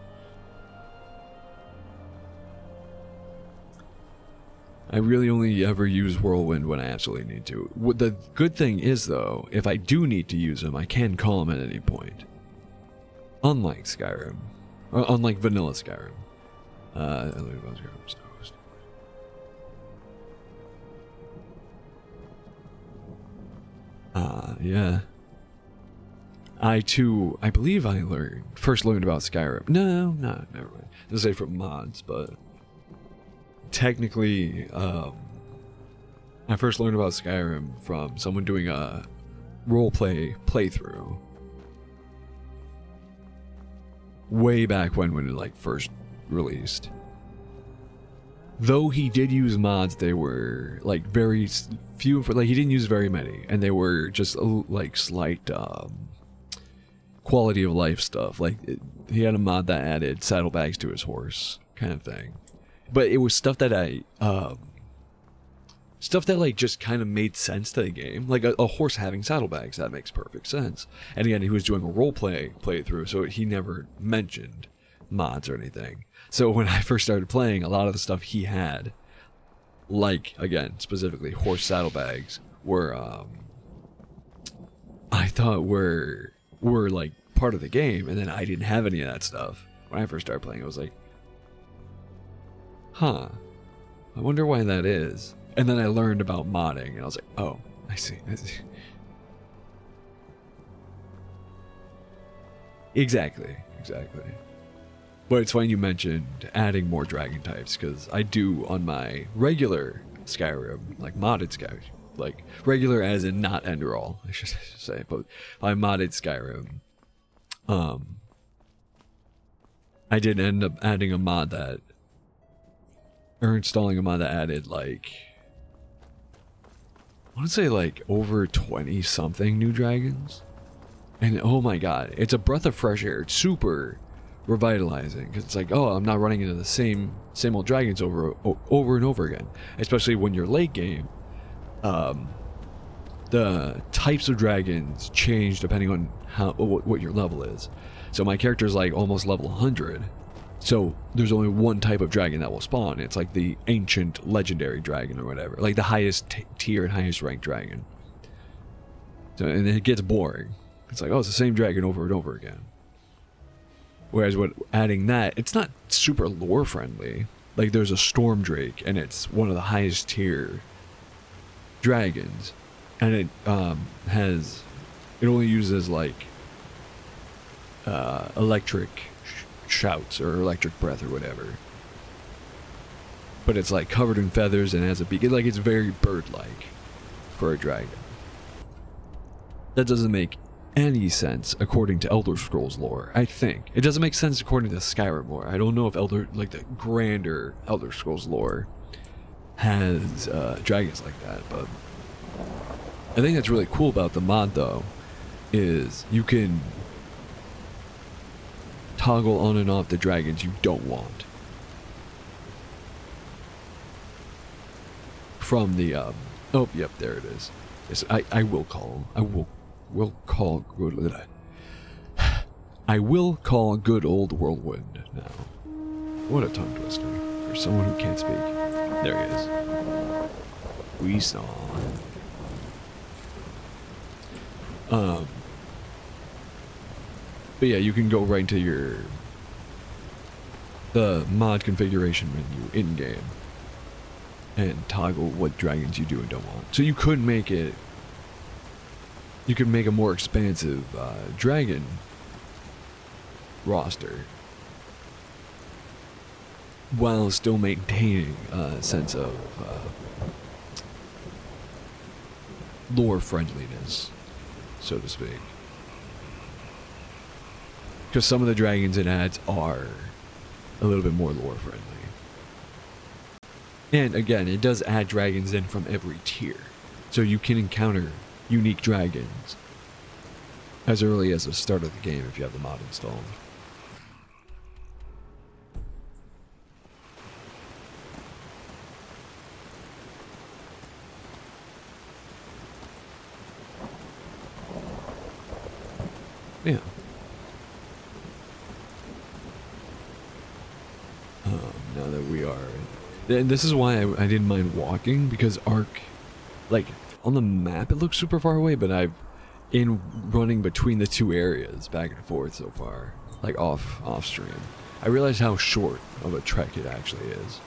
I really only ever use Whirlwind when I absolutely need to. The good thing is though, if I do need to use them, I can call them at any point. Unlike Skyrim. Or unlike vanilla Skyrim. Yeah. I believe I first learned about Skyrim. No, never mind. I'll say from mods, but technically, I first learned about Skyrim from someone doing a roleplay playthrough. Way back when it like first released. Though he did use mods, they were like very few, like he didn't use very many, and they were just like slight quality of life stuff. Like he had a mod that added saddlebags to his horse, kind of thing. But it was stuff that like just kind of made sense to the game. Like a horse having saddlebags, that makes perfect sense. And again, he was doing a roleplay playthrough, so he never mentioned mods or anything. So when I first started playing, a lot of the stuff he had, like again specifically horse saddlebags, were I thought were like part of the game, and then I didn't have any of that stuff when I first started playing. I was like, huh, I wonder why that is. And then I learned about modding, and I was like, oh, I see. Exactly. But it's funny you mentioned adding more dragon types, because I do on my regular Skyrim, like modded Skyrim, like regular as in not Enderal, I should say, but I modded Skyrim. I did end up adding a mod that, or installing a mod that added like, I want to say like over 20 something new dragons. And oh my god, it's a breath of fresh air. It's super revitalizing, because it's like, oh, I'm not running into the same old dragons over and over again. Especially when you're late game. The types of dragons change depending on what your level is. So my character is like almost level 100. So there's only one type of dragon that will spawn. It's like the ancient legendary dragon or whatever, like the highest tier and highest ranked dragon. So, and it gets boring. It's like, oh, it's the same dragon over and over again. Whereas adding that, it's not super lore friendly. Like there's a storm drake, and it's one of the highest tier dragons, and it only uses like electric shouts or electric breath or whatever. But it's like covered in feathers and has a beak. Like it's very bird-like for a dragon. That doesn't make any sense according to Elder Scrolls lore. I think it doesn't make sense according to Skyrim lore. I don't know if the grander Elder Scrolls lore has dragons like that, but I think that's really cool about the mod though, is you can toggle on and off the dragons you don't want from the oh yep, there it is. I will call good old Whirlwind now. What a tongue twister for someone who can't speak. There he is. We saw. But yeah, you can go right to the mod configuration menu in game and toggle what dragons you do and don't want. So you could make it. You could make a more expansive dragon roster while still maintaining a sense of lore friendliness, so to speak. Because some of the dragons it adds are a little bit more lore friendly. And again, it does add dragons in from every tier. So you can encounter unique dragons as early as the start of the game if you have the mod installed. Yeah. Now that we are... And this is why I didn't mind walking, because Ark, like, on the map it looks super far away, but in running between the two areas back and forth so far, like off stream, I realized how short of a trek it actually is.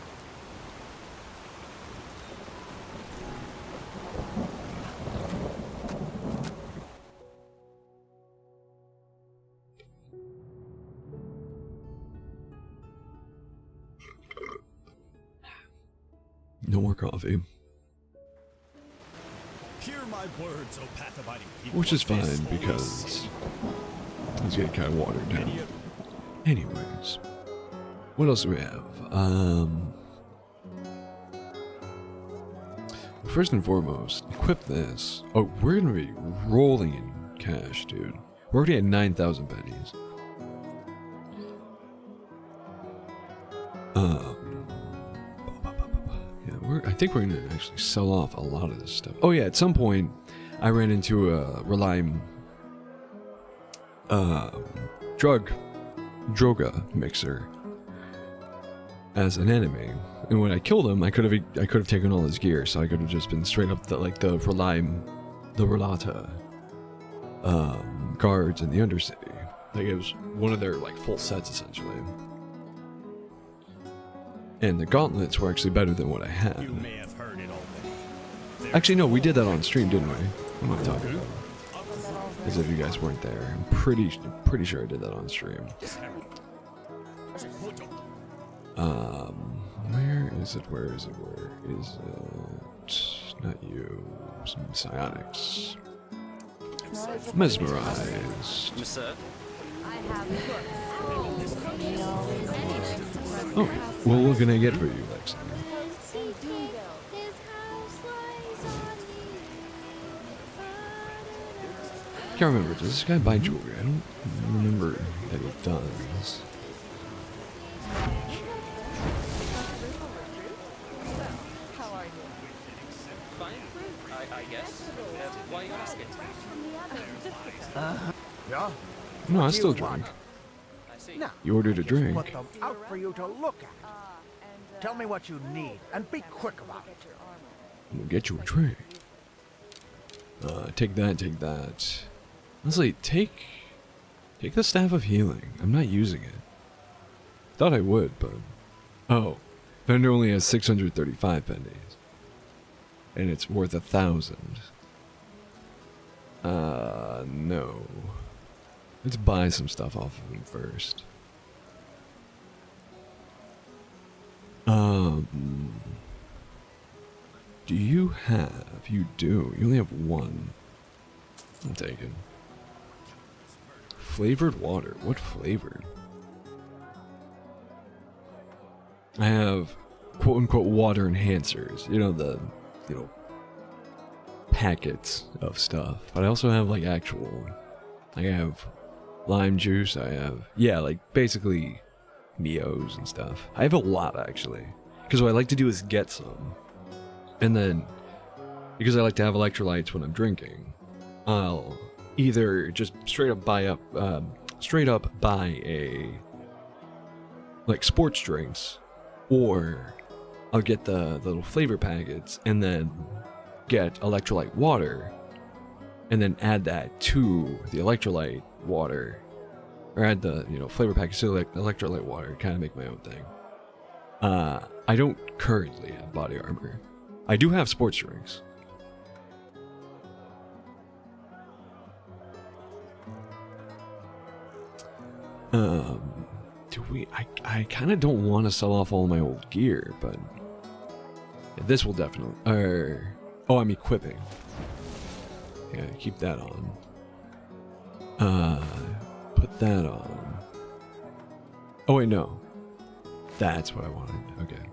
No more coffee. Hear my words, O path-abiding people. Which is of this fine holy because city. it's getting kind of watered down. Anyways, what else do we have? First and foremost, equip this. Oh, we're gonna be rolling in cash, dude. We're already at 9,000 pennies. Yeah, I think we're gonna actually sell off a lot of this stuff. Oh yeah, at some point, I ran into a Relime droga mixer as an enemy, and when I killed him, I could have taken all his gear, so I could have just been straight up the Relime, the Relata guards in the Undercity. Like it was one of their like full sets essentially. And the gauntlets were actually better than what I had. You may have heard it already. Actually, no, we did that on stream, didn't we? What am I talking about? As if you guys weren't there. I'm pretty sure I did that on stream. Where is it? Where is it? Where is it? Not you. Some psionics. Mesmerized. Oh, well, what can I get for you, Lexi? Can't remember. Does this guy buy jewelry? I don't remember that he does. How are you? Fine. I guess. Why are you asking? Yeah? No, I still drink. I see. Now, You ordered a just drink. put them out for you to look at. Tell me what you need, and be quick about it. We'll get you a drink. Take that, take that. Honestly, take the Staff of Healing. I'm not using it. Thought I would, but... Oh. Vendor only has 635 pennies. And it's worth 1,000. No. Let's buy some stuff off of him first. Do you have... You do. You only have one. I'm taking. Flavored water. What flavor? I have quote-unquote water enhancers. You know, packets of stuff. But I also have, like, actual... Like, I have lime juice. I have... Yeah, like, basically Neos and stuff. I have a lot, actually. Because what I like to do is get some. And then, because I like to have electrolytes when I'm drinking, I'll either just straight up buy a like sports drinks, or I'll get the little flavor packets and then get electrolyte water and then add that to the electrolyte water, or add the flavor package to the electrolyte water, kind of make my own thing. I don't currently have body armor. I do have sports drinks. Do we? I kind of don't want to sell off all my old gear, but this will definitely. Oh, I'm equipping. Yeah, keep that on. Put that on. Oh wait, no. That's what I wanted. Okay.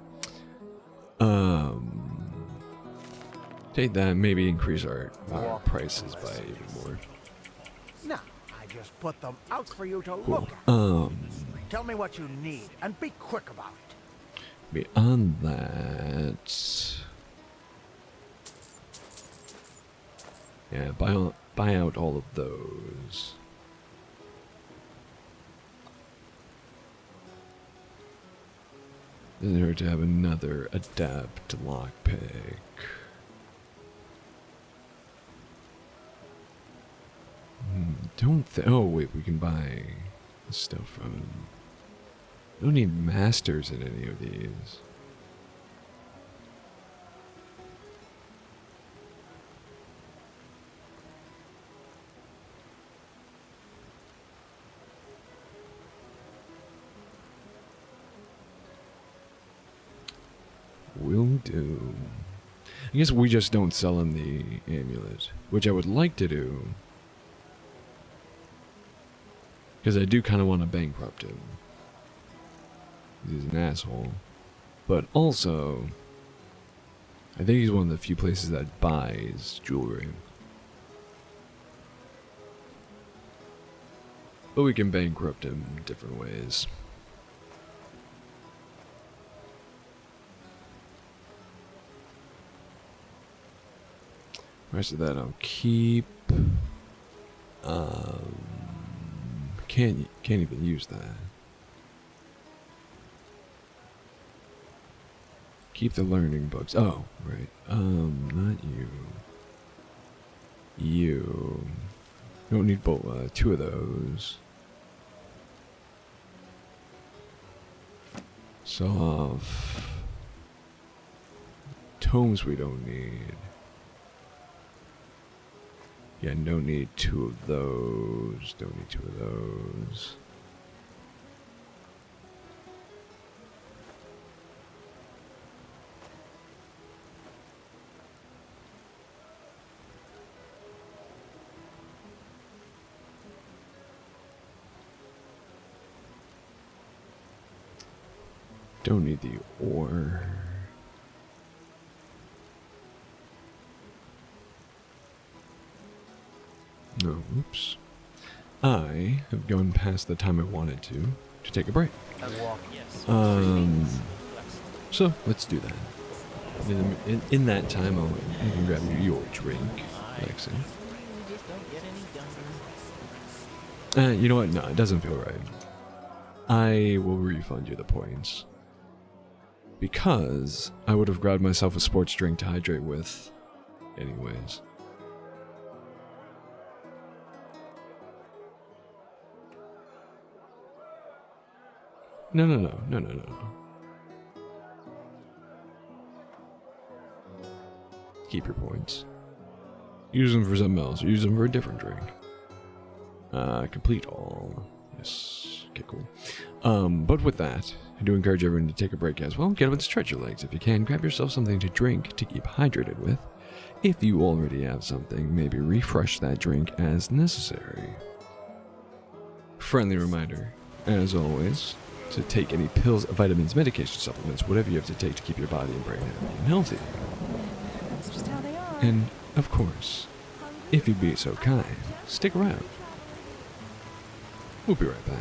Take that. Maybe increase our prices by even more. Now, I just put them out for you to look at. Tell me what you need, and be quick about it. Beyond that, yeah, buy out all of those. Doesn't hurt to have another adapt lockpick. Oh wait, we can buy stuff from. Don't need masters in any of these. Will do. I guess we just don't sell him the amulet, which I would like to do. Because I do kind of want to bankrupt him. He's an asshole. But also, I think he's one of the few places that buys jewelry. But we can bankrupt him different ways. The rest of that I'll keep. Can't even use that. Keep the learning books. Oh, right. Not you. You. Don't need both. Two of those. Off. Tomes we don't need. Yeah, don't need two of those. Don't need two of those. Don't need the ore. No, oops. I have gone past the time I wanted to take a break. So let's do that. In that time, I can grab your drink, Lexi. You know what? No, it doesn't feel right. I will refund you the points. Because I would have grabbed myself a sports drink to hydrate with anyways. No. Keep your points. Use them for something else. Use them for a different drink. Complete all. Yes. Okay, cool. But with that, I do encourage everyone to take a break as well. Get up and stretch your legs if you can. Grab yourself something to drink to keep hydrated with. If you already have something, maybe refresh that drink as necessary. Friendly reminder, as always, to take any pills, vitamins, medication, supplements, whatever you have to take to keep your body and brain happy and healthy. That's just how they are. And, of course, if you'd be so kind, stick around. We'll be right back.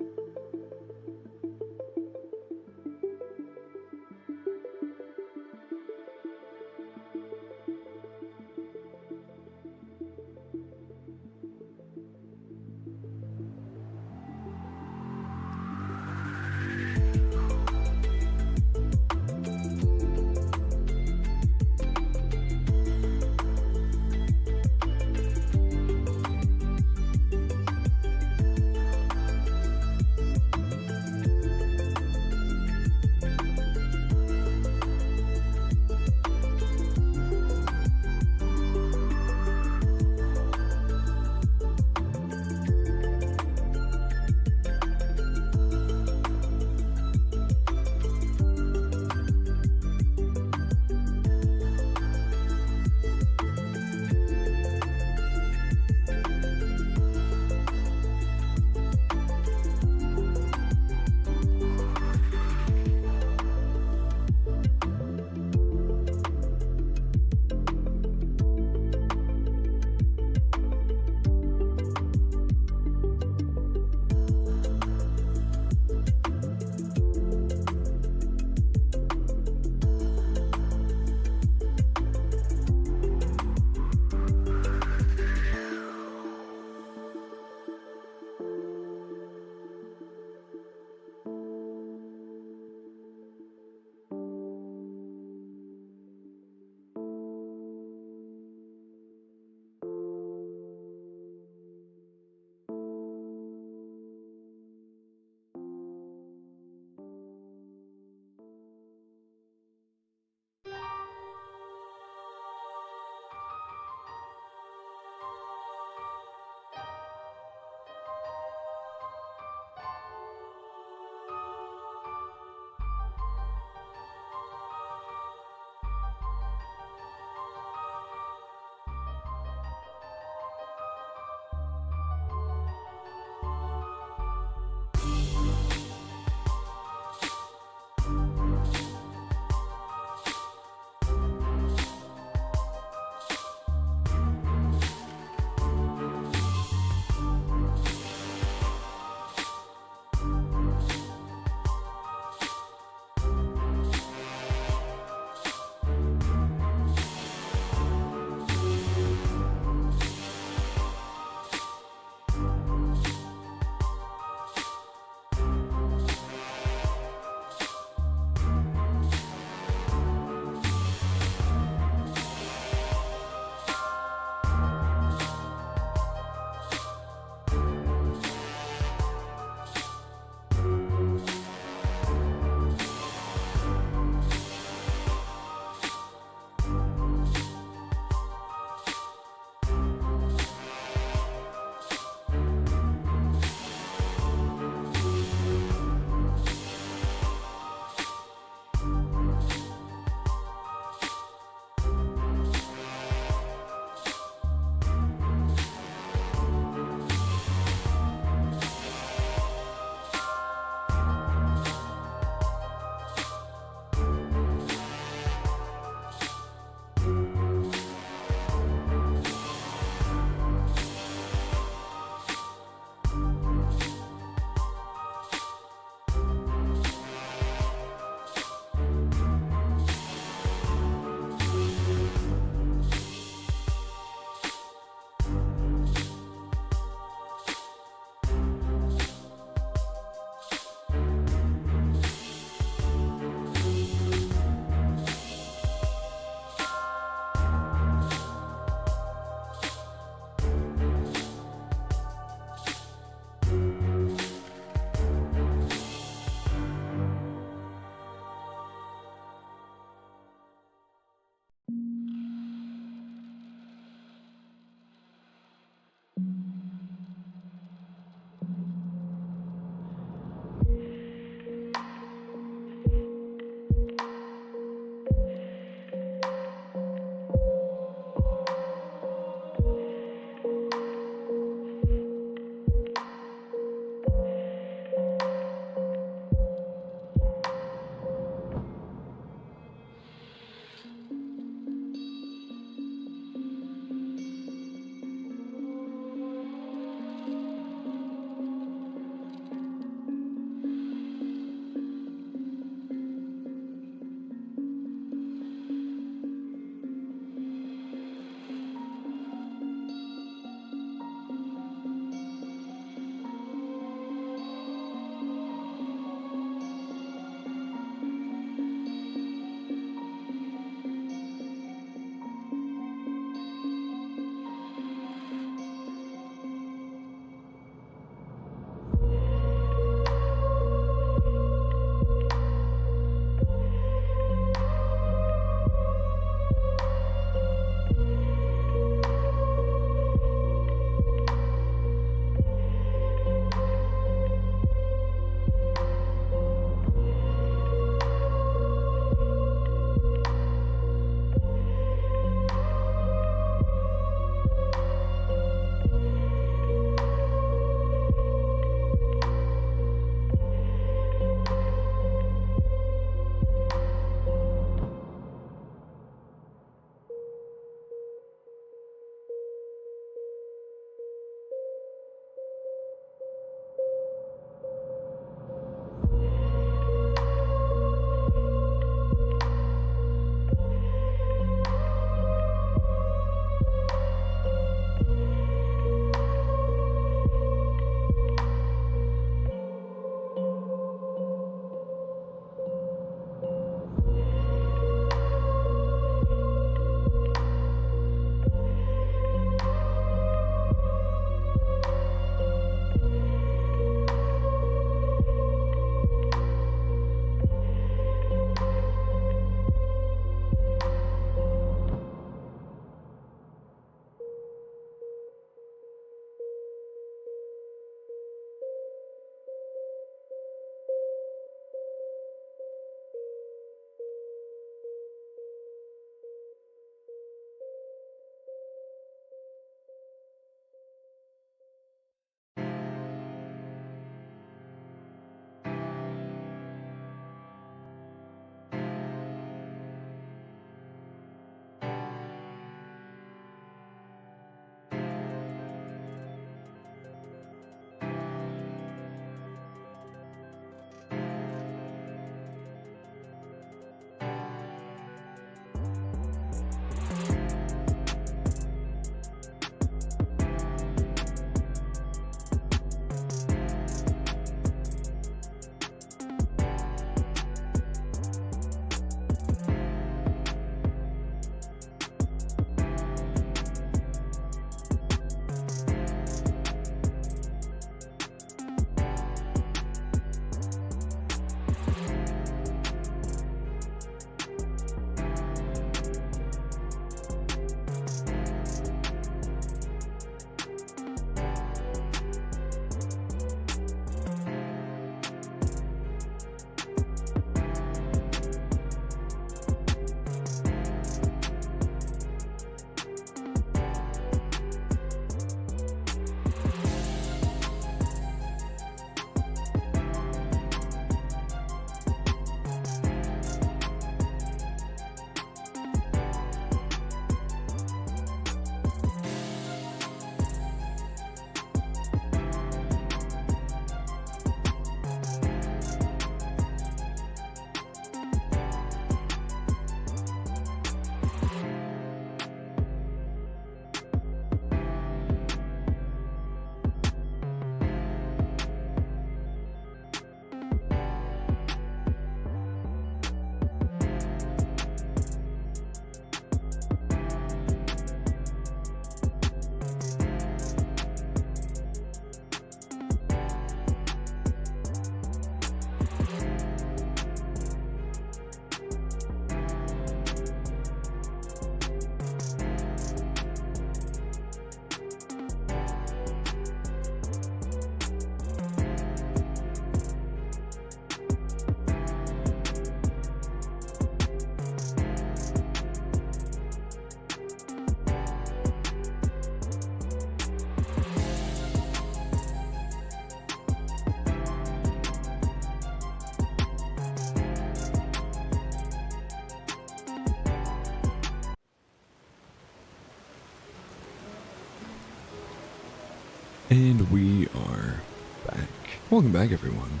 And we are back. Welcome back, everyone.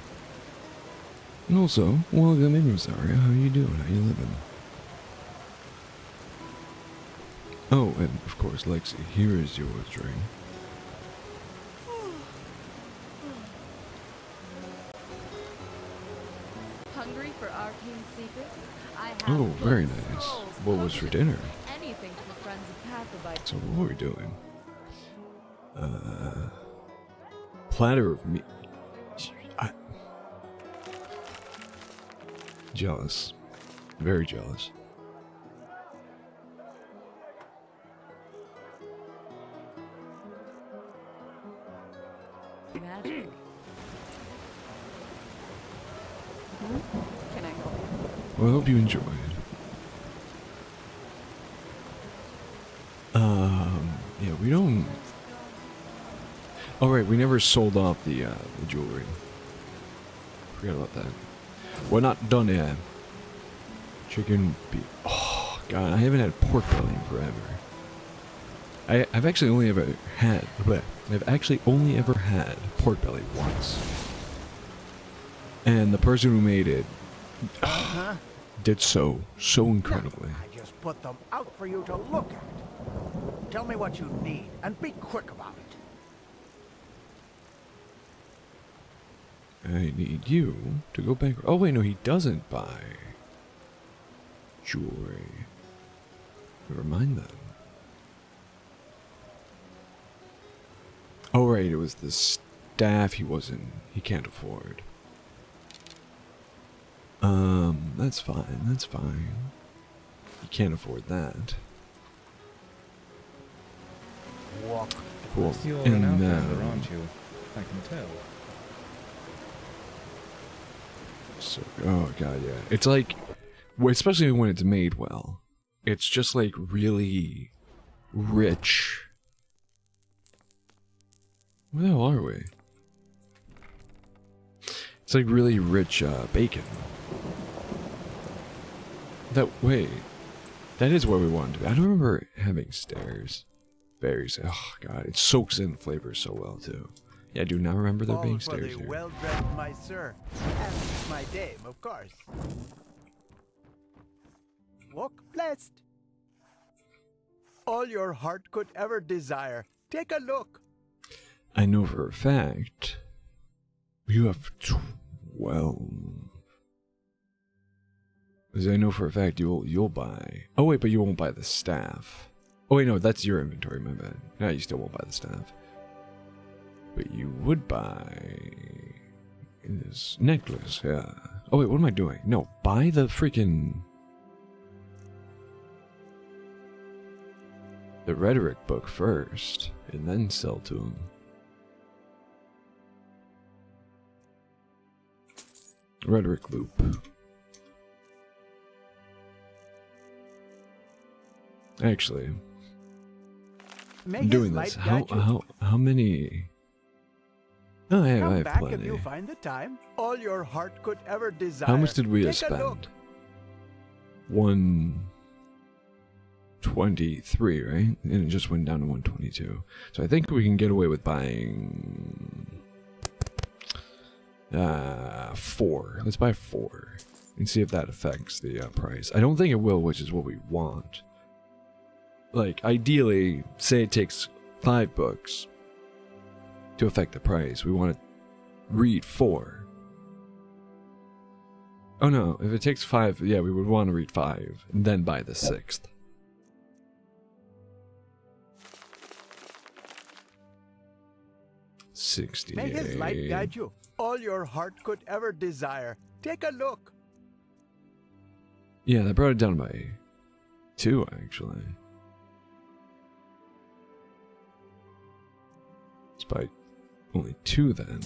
And also, welcome in, Rosario. How you doing? How you living? Oh, and of course, Lexi, here is your drink. Hungry for arcane secrets? I have Oh, very books, nice. scrolls, What was for potions, dinner? Anything for the friends of Pathobite. So what were we doing? Platter of meat. Jealous. Very jealous. Magic. Can I help you? Well, I hope you enjoyed. Yeah, we don't... Oh, right, we never sold off the jewelry. Forgot about that. We're not done yet. Chicken beef. Oh, God, I haven't had pork belly in forever. I've actually only ever had... I've actually only ever had pork belly once. And the person who made it did so incredibly. I just put them out for you to look at. Tell me what you need, and be quick about it. I need you to go back. Oh, wait, no, he doesn't buy jewelry. Never mind that. Oh, right, it was the staff he can't afford. That's fine, that's fine. He can't afford that. Walk. Cool. You're And an now, outlander, aren't you? I can tell. so, oh god, yeah. It's like, especially when it's made well, it's just like really rich. Where the hell are we? It's like really rich bacon. Wait, that is where we wanted to be. I don't remember having stairs. Berries. Oh god, it soaks in flavors so well too. Yeah, I do not remember there being All for stairs the here. well-dressed my sir, and my dame, of course. Walk blessed. All your heart could ever desire. Take a look. I know for a fact you have 12. Because I know for a fact you'll buy. Oh wait, but you won't buy the staff. Oh wait, no, that's your inventory. My bad. No, you still won't buy the staff. But you would buy this necklace. Yeah. Oh wait, what am I doing? No, buy the freaking the rhetoric book first, and then sell to him. Rhetoric loop. Actually, May I'm his doing light this. guide you. How many? Oh, I Come have back plenty. if you find the time. All your heart could ever desire. How much did we Take a look. spend? 123, right? And it just went down to 122. So I think we can get away with buying 4. Let's buy 4 and see if that affects the price. I don't think it will, which is what we want. Like, ideally, say it takes 5 books to affect the price. We want to read 4. Oh no, if it takes 5, yeah, we would want to read 5 and then buy the 6th. May his light 68. guide you. All your heart could ever desire. Take a look. Yeah, that brought it down by 2, actually. It's by only 2 then.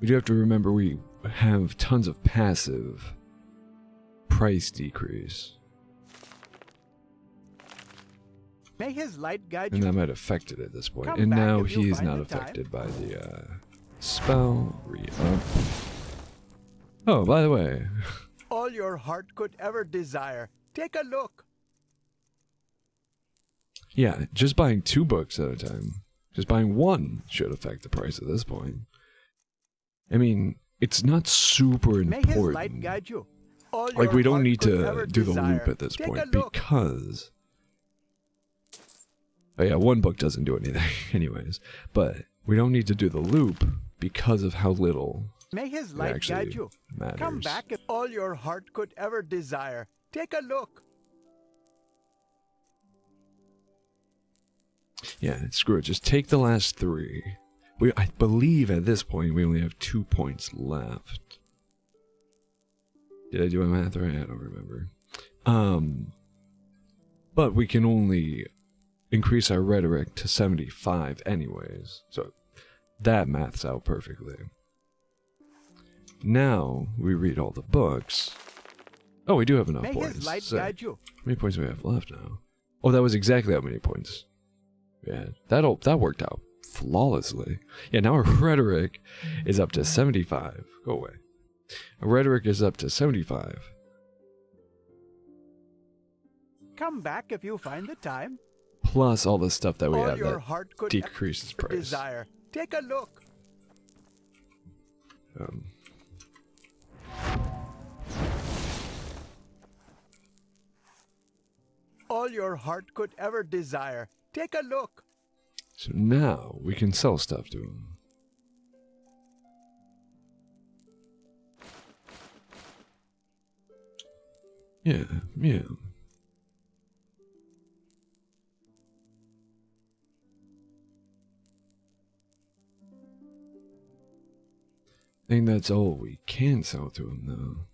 We do have to remember we have tons of passive price decrease. May his light guide And you. that might have affected it at this point. Come And back now if you he is find not the time. affected by the spell re-up. Oh, by the way, All your heart could ever desire. Take a look. Yeah, just buying 2 books at a time. Just buying 1 should affect the price at this point. I mean, it's not super May his light important. guide you. All Like, your we don't heart need could to ever do the desire. loop at this Take a point look. because... Oh yeah, 1 book doesn't do anything anyways. But we don't need to do the loop because of how little May his it light actually guide you. matters. Come back if all your heart could ever desire. Take a look. Yeah, screw it. Just take the last 3. I believe at this point we only have 2 points left. Did I do my math right? I don't remember. But we can only increase our rhetoric to 75 anyways. So that maths out perfectly. Now we read all the books. Oh, we do have enough May points. his light Sick. guide you. How many points do we have left now? Oh, that was exactly how many points. Yeah, that worked out flawlessly. Yeah, now our rhetoric is up to 75. Go away. Our rhetoric is up to 75. Come back if you find the time. Plus all the stuff that we all have your that heart could decreases ever price. desire. Take a look. All your heart could ever desire. Take a look. So now we can sell stuff to him. Yeah, yeah. I think that's all we can sell to him, though.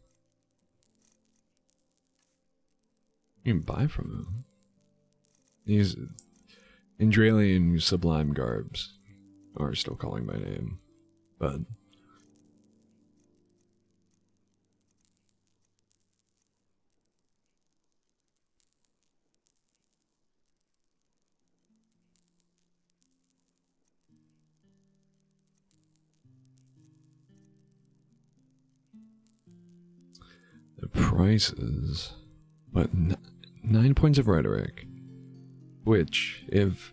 You can buy from him. These Enderalian sublime garbs are still calling my name, but the prices, but 9 points of rhetoric, which if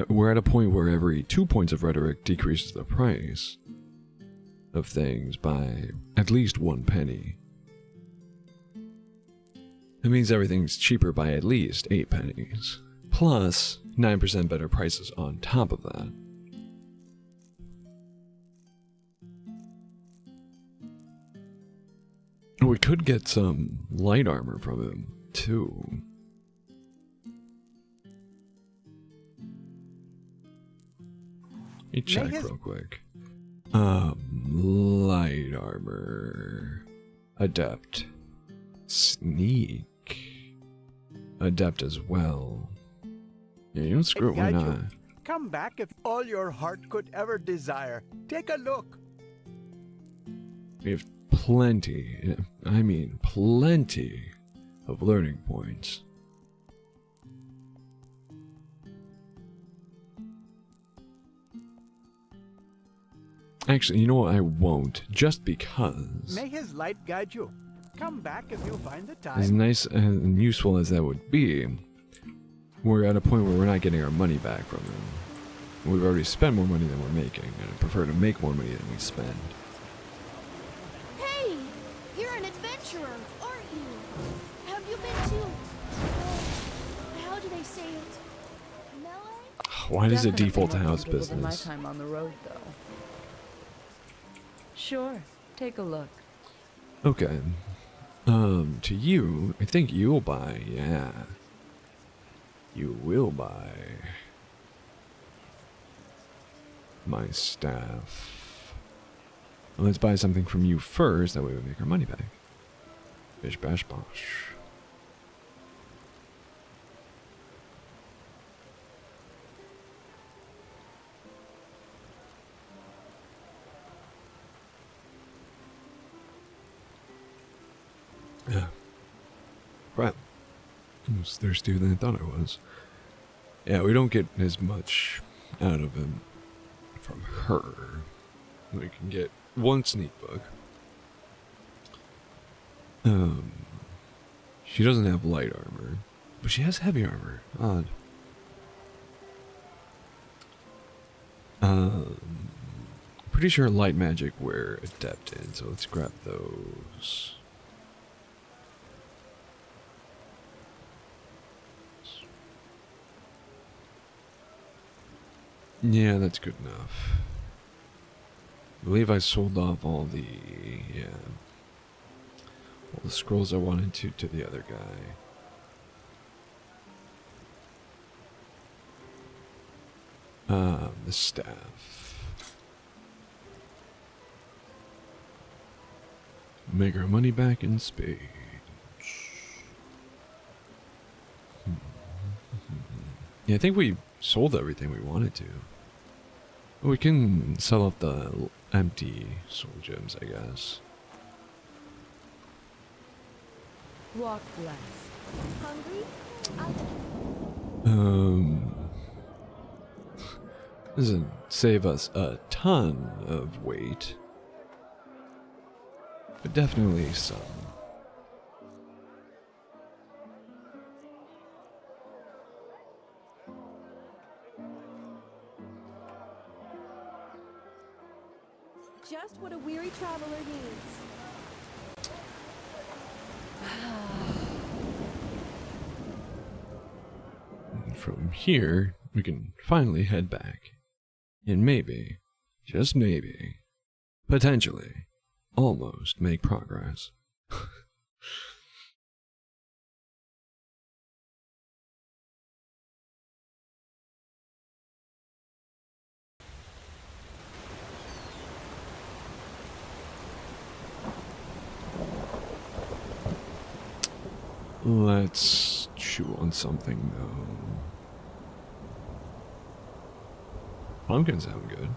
we're at a point where every 2 points of rhetoric decreases the price of things by at least 1 penny. It means everything's cheaper by at least 8 pennies, plus 9% better prices on top of that. We could get some light armor from him, too. Let me check real quick. Light armor. Adept. Sneak. Adept as well. Yeah, you don't screw it, why not? Come back if all your heart could ever desire. Take a look. We have plenty, I mean plenty of learning points. Actually, you know what? I won't, just because. May his light guide you. Come back if you find the time. As nice and useful as that would be, we're at a point where we're not getting our money back from them. We've already spent more money than we're making, and I prefer to make more money than we spend. Hey, you're an adventurer, aren't you? Have you been to... how do they say it? Melee? Why does it Definitely default to more house comfortable than my business? time on the road, though. Sure, take a look. Okay. To you, I think you'll buy, yeah. You will buy my staff. Well, let's buy something from you first, that way we make our money back. Bish bash bosh. Yeah. Crap. I was thirstier than I thought I was. Yeah, we don't get as much out of him from her. We can get 1 sneak book. She doesn't have light armor, but she has heavy armor. Odd. Pretty sure light magic we're adept in, so let's grab those. Yeah, that's good enough. I believe I sold off all the, all the scrolls I wanted to the other guy. The staff. Make our money back in spades. Yeah, I think we sold everything we wanted to. We can sell off the empty soul gems, I guess. Walk blessed. Hungry? Doesn't save us a ton of weight, but definitely some. Just what a weary traveler needs. And from here, we can finally head back. And maybe, just maybe, potentially, almost make progress. Let's chew on something though. Pumpkins sound good.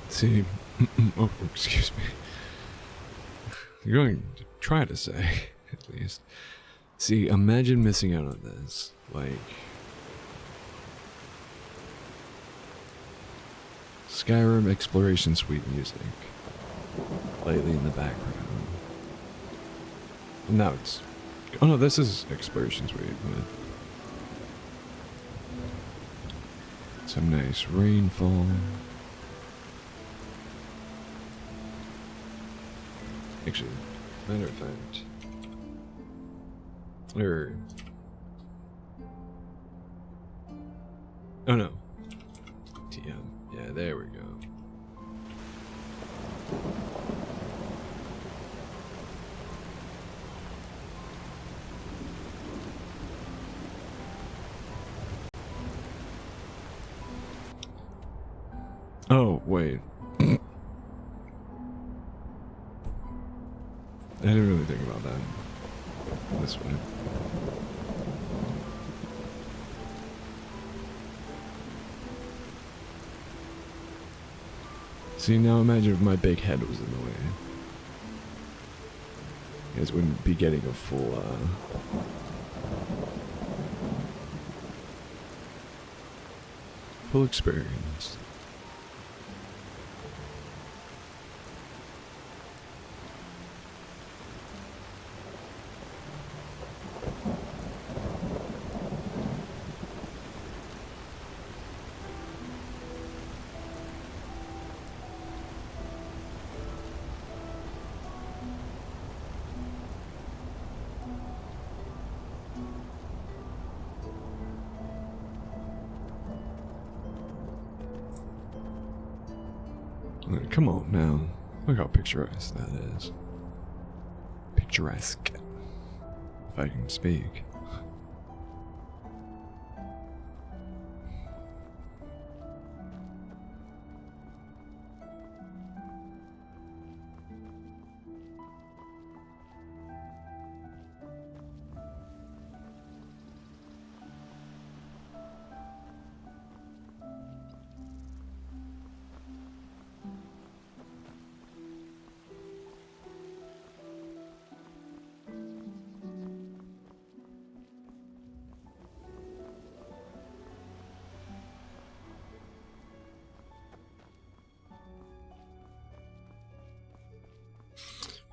See, oh, excuse me. You're going to try to say, at least. See, imagine missing out on this. Like, Skyrim Exploration Suite music. Lightly in the background. And now it's, oh no, this is Exploration Suite, but some nice rainfall. Actually, matter of fact, oh no, TM, yeah, there we go. Oh, wait. I didn't really think about that this way. See, now imagine if my big head was in the way. You guys wouldn't be getting a full, full experience. Come on now. Look how picturesque that is. Picturesque. If I can speak.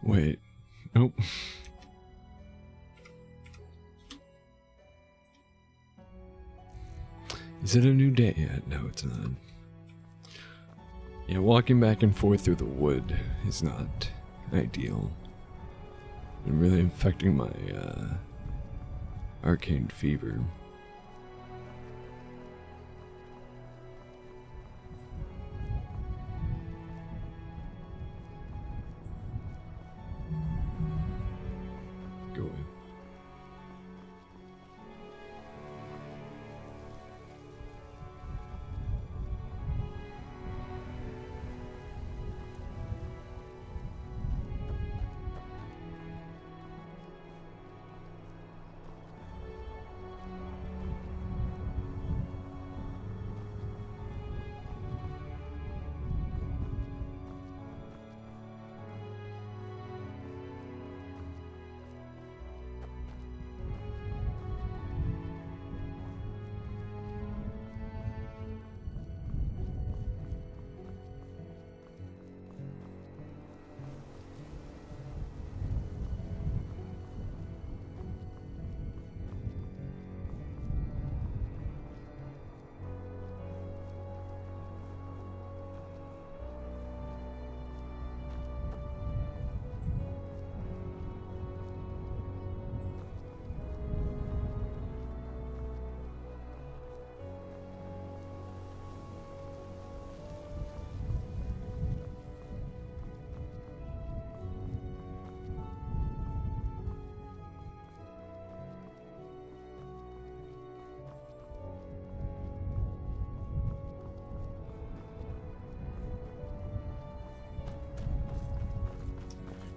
Wait. Nope. Is it a new day yet? No, it's not. Yeah, walking back and forth through the wood is not ideal. And really affecting my arcane fever. Go away.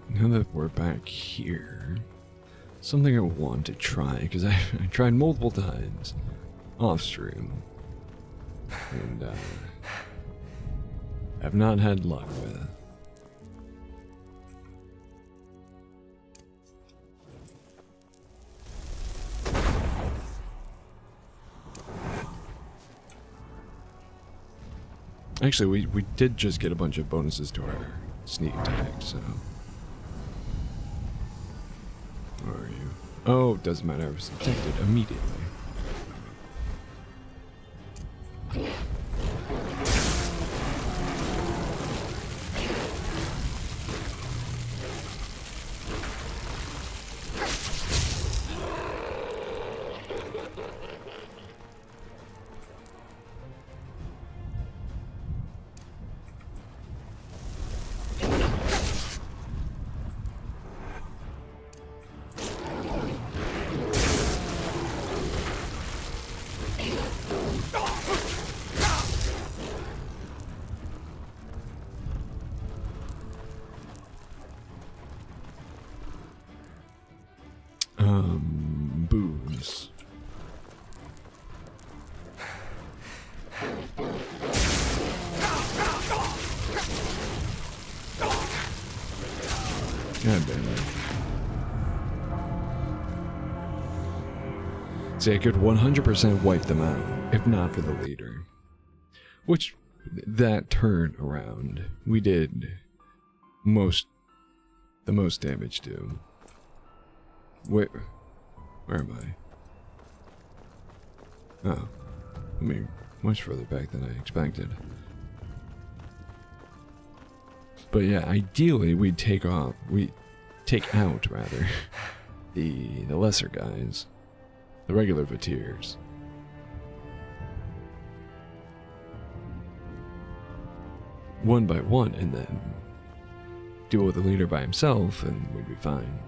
Now that we're back here, something I want to try, because I tried multiple times off stream, and I've not had luck with it. Actually, we did just get a bunch of bonuses to our sneak attack, so... Where are you? Oh, doesn't matter, I was detected immediately. Booze. God damn it. See, I could 100% wipe them out, if not for the leader. Which, that turn around, we did the most damage to. Where am I? Oh, I mean, much further back than I expected. But yeah, ideally we'd take out rather the lesser guys, the regular Vatyrs. one by one and then deal with the leader by himself and we'd be fine.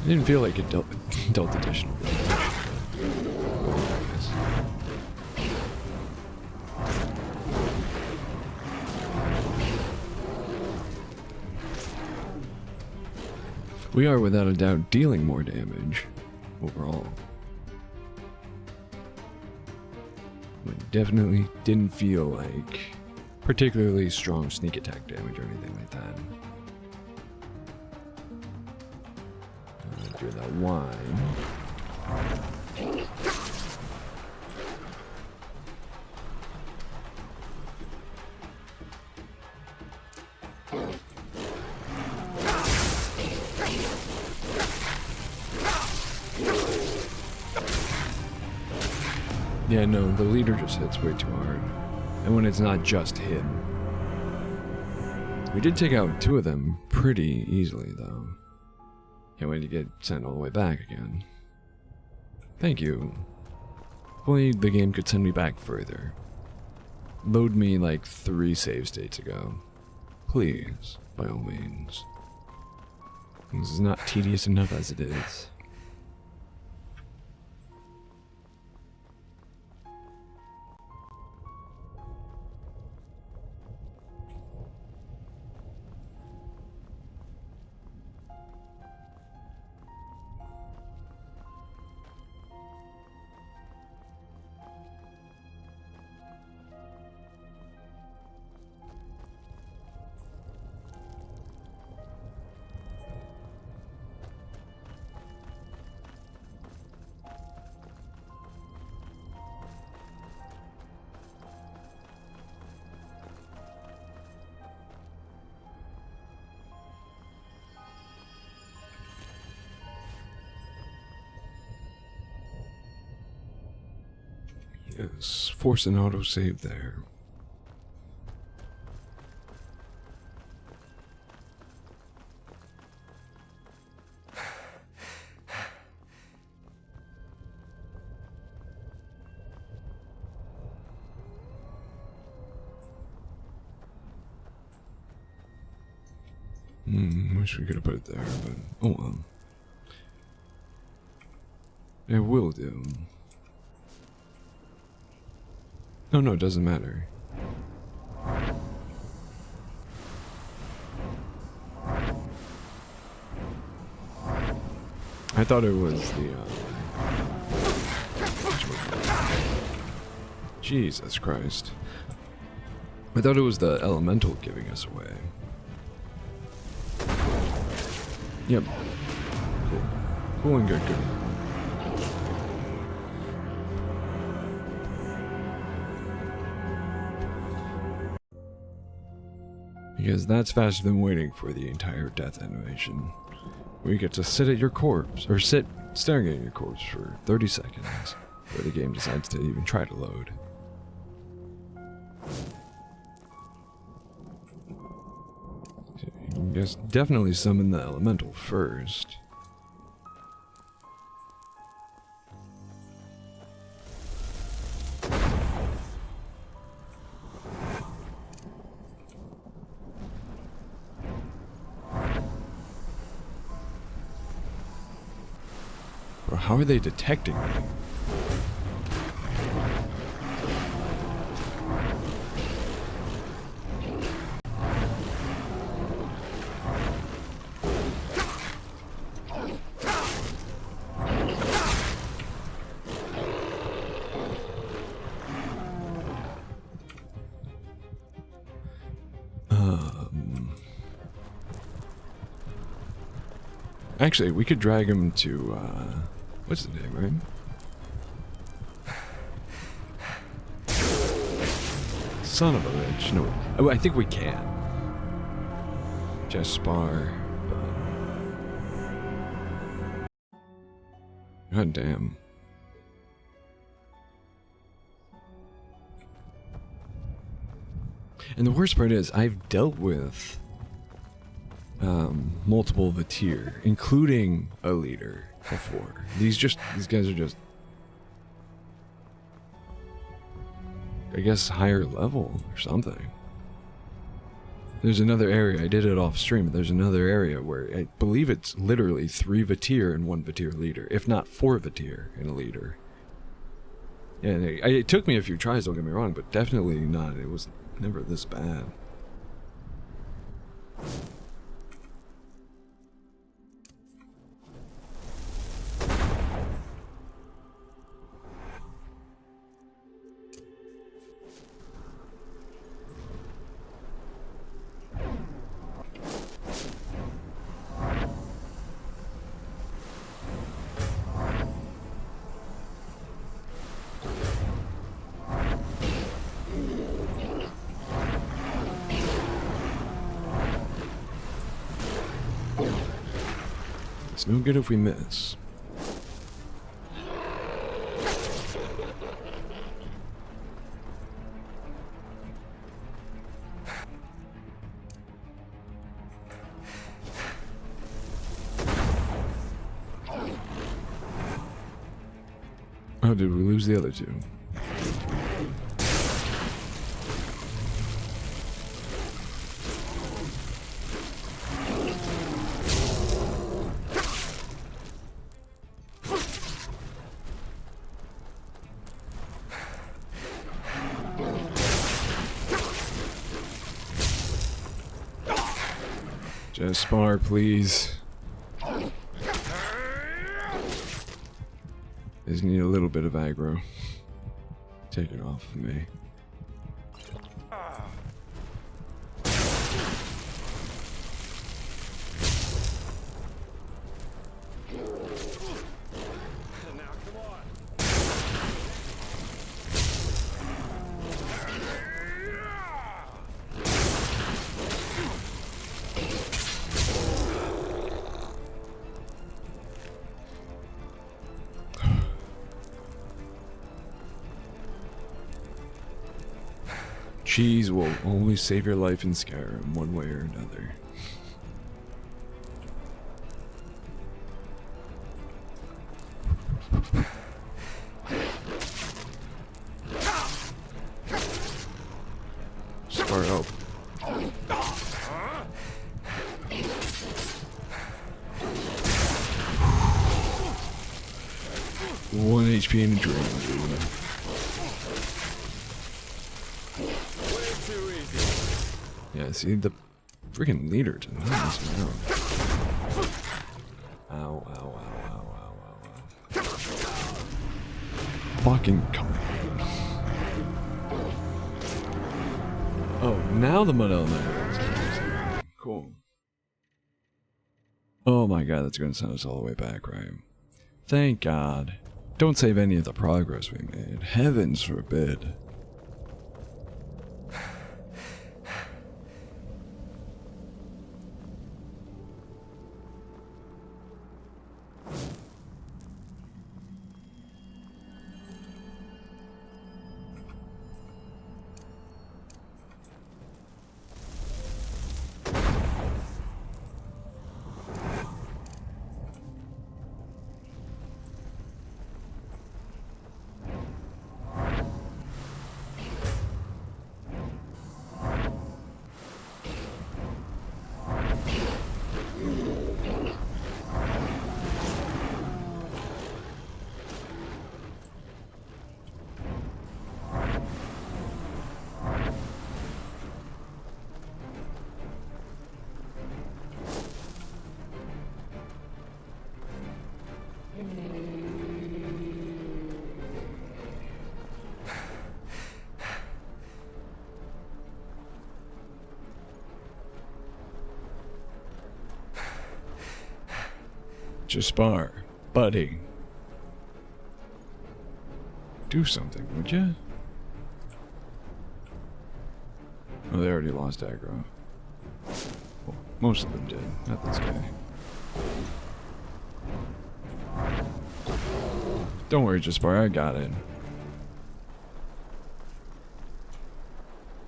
I didn't feel like it dealt additional damage. We are without a doubt dealing more damage overall. But definitely didn't feel like particularly strong sneak attack damage or anything like that. Through that wine. Yeah, no, the leader just hits way too hard. And when it's not just him. We did take out 2 of them pretty easily, though. Can't wait to get sent all the way back again. Thank you. Hopefully the game could send me back further. Load me like 3 save states ago. Please, by all means. This is not tedious enough as it is. Yes, force an autosave there. Wish we could have put it there, but oh well. It will do. No, no, it doesn't matter. I thought it was the, Jesus Christ. I thought it was the elemental giving us away. Yep. Cool. Cool and good, good. Because that's faster than waiting for the entire death animation. Where you get to sit at your corpse, or sit staring at your corpse for 30 seconds, where the game decides to even try to load. So you can just definitely summon the elemental first. How are they detecting me? Actually, we could drag him to, what's his name, right? Son of a bitch. No, oh, I think we can. Jaspar. God damn. And the worst part is, I've dealt with multiple Vatyr, including a leader before. These guys are just, I guess, higher level or something. There's another area, I did it off stream, but there's another area where I believe it's literally 3 Vatyr and 1 Vatyr leader, if not 4 Vatyr and a leader. And it took me a few tries, don't get me wrong, but definitely not, it was never this bad. It's no good if we miss. Oh, did we lose the other two? Jaspar, please. I just need a little bit of aggro. Take it off of me. Cheese will always save your life in Skyrim, one way or another. Spar help. 1 HP in a drain, dude. Yeah, see, the freaking leader to not mess me up. Ow, ow, ow, ow, ow, ow, ow. Fucking come on. Oh, now the mud element is cool. Oh my god, that's gonna send us all the way back, right? Thank God. Don't save any of the progress we made. Heavens forbid. Jaspar, buddy. Do something, would you? Oh, they already lost aggro. Well, most of them did, not this guy. Don't worry, Jaspar, I got it.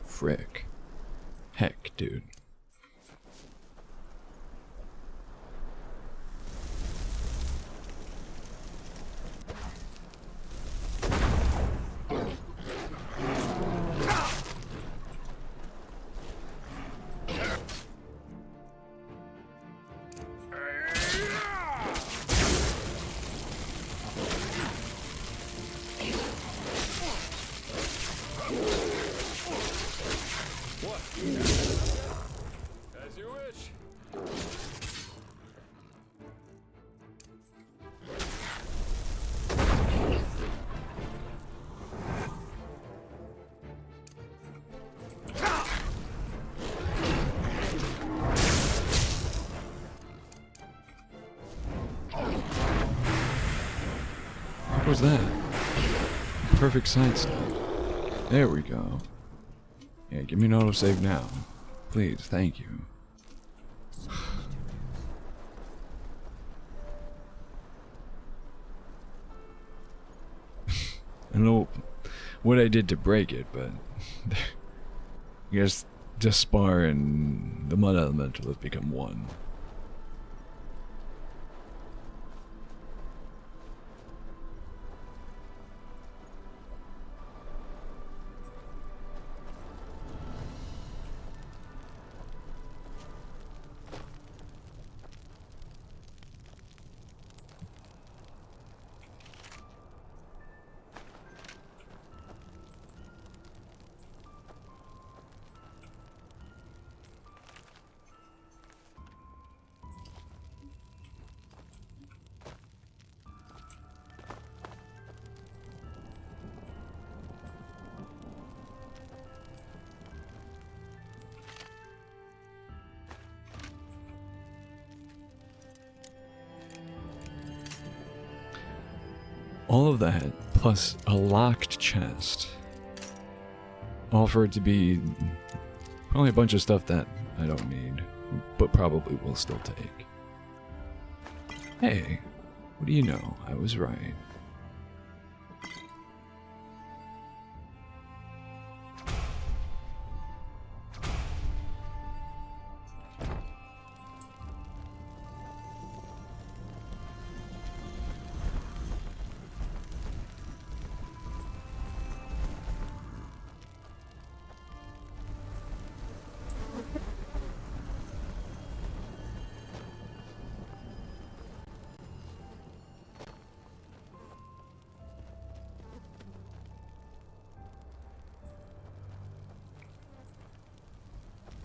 Frick. Heck, dude. As you wish. What was that? Perfect sidestep. There we go. Yeah, give me an autosave now. Please, thank you. I don't know what I did to break it, but I guess Jaspar and the Mud Elemental have become one. All of that, plus a locked chest. All for it to be probably a bunch of stuff that I don't need, but probably will still take. Hey, what do you know? I was right.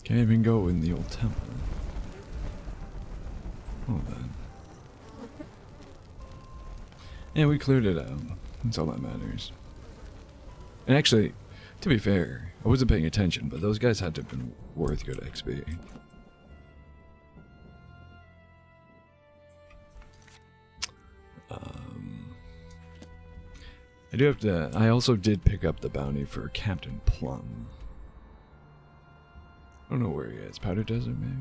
Can't even go in the old temple. Oh, then. Yeah, we cleared it out. That's all that matters. And actually, to be fair, I wasn't paying attention, but those guys had to have been worth good XP. I do have to... I also did pick up the bounty for Captain Plum. I don't know where he is. Powder Desert, maybe?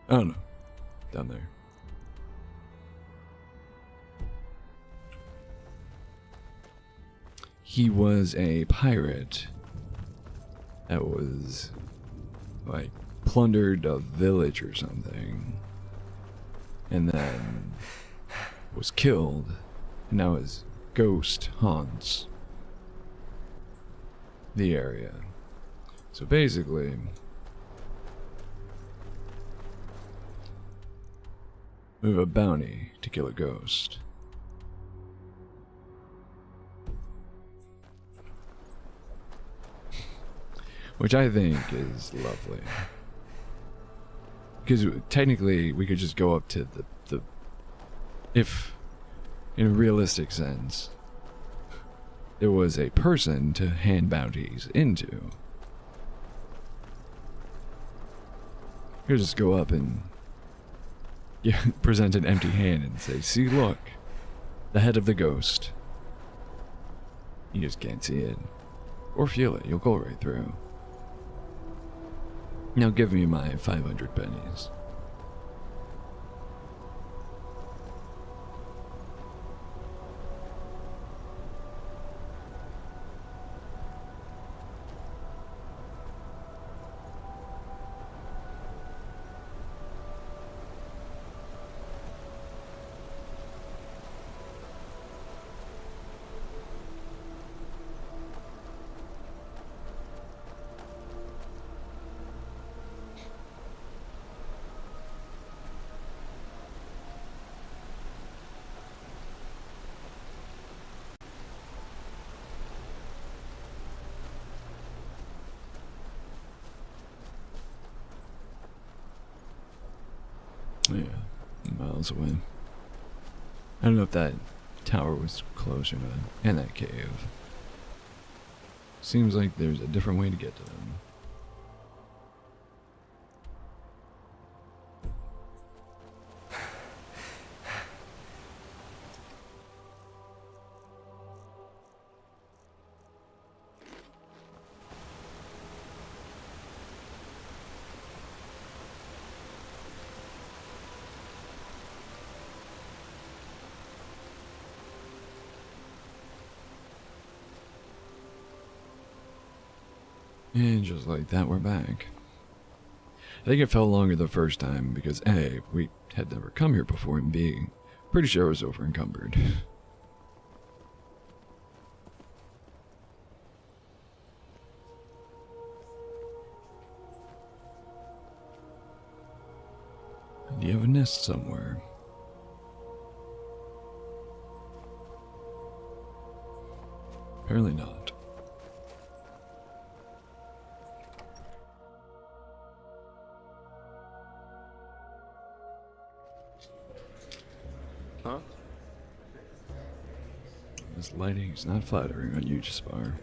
I don't know. Down there. He was a pirate that was, like, plundered a village or something. And then was killed. And now his ghost haunts the area. So basically, we have a bounty to kill a ghost. Which I think is lovely. Because technically we could just go up to the if, in a realistic sense, there was a person to hand bounties into. You could just go up and Yeah, present an empty hand and say, see, look, the head of the ghost. You just can't see it. Or feel it, you'll go right through. Now give me my 500 pennies. Yeah, miles away. I don't know if that tower was close or not. And that cave. Seems like there's a different way to get to them. And just like that, we're back. I think it felt longer the first time because A, we had never come here before, and B, pretty sure it was over encumbered. Do you have a nest somewhere? Apparently not. Huh? This lighting is not flattering on you, Jaspar.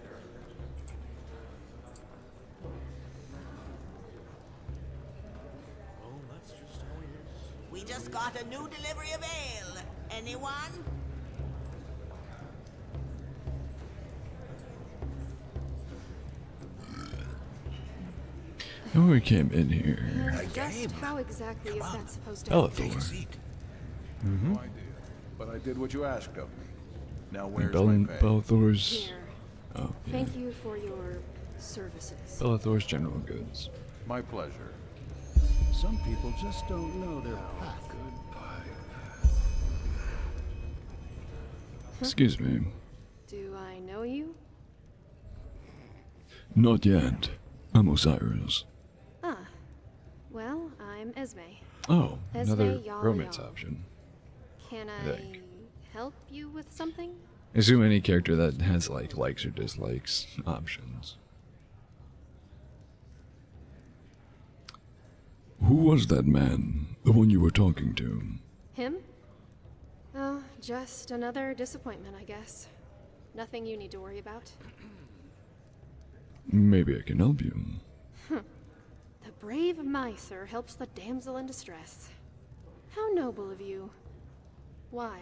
We just got a new delivery of ale. Anyone? When we came in here, Just how exactly is that supposed to Vatyr. No idea. But I did what you asked of me. Now where's my pay? Belthor's. Here. Oh, yeah. Thank you for your services. Belthor's general goods. My pleasure. Some people just don't know their path. Excuse me. Do I know you? Not yet. I'm Osiris. Ah. Well, I'm Esme. Oh, Esme another Yal romance Yal. option. Can I I think. help you with something? I assume any character that has like likes or dislikes options. Who was that man? The one you were talking to? Him? Oh, just another disappointment, I guess. Nothing you need to worry about. Maybe I can help you. The brave miser helps the damsel in distress. How noble of you. Why?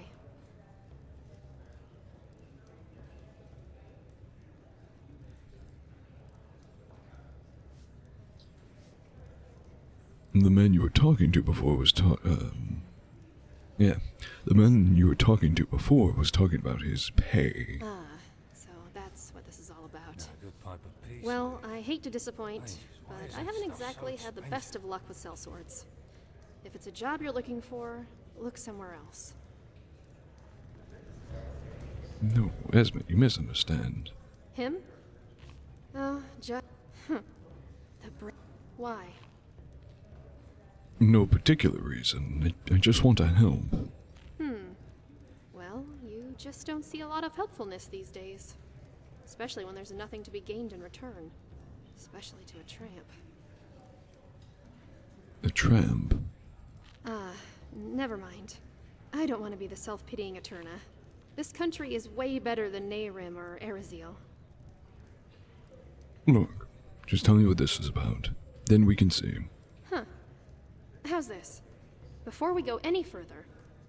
The man you were talking to before was yeah. The man you were talking to before was talking about his pay. Ah, so that's what this is all about. Well, I hate to disappoint, but I haven't exactly had the best of luck with sellswords. If it's a job you're looking for, look somewhere else. No, Esme, you misunderstand. Him? Oh, Why? No particular reason. I just want to help. Well, you just don't see a lot of helpfulness these days. Especially when there's nothing to be gained in return. Especially to a tramp. A tramp? Ah, never mind. I don't want to be the self-pitying Eterna. This country is way better than Nehrim or Ereziel. Look, just tell me what this is about. Then we can see. How's this? before we go any further,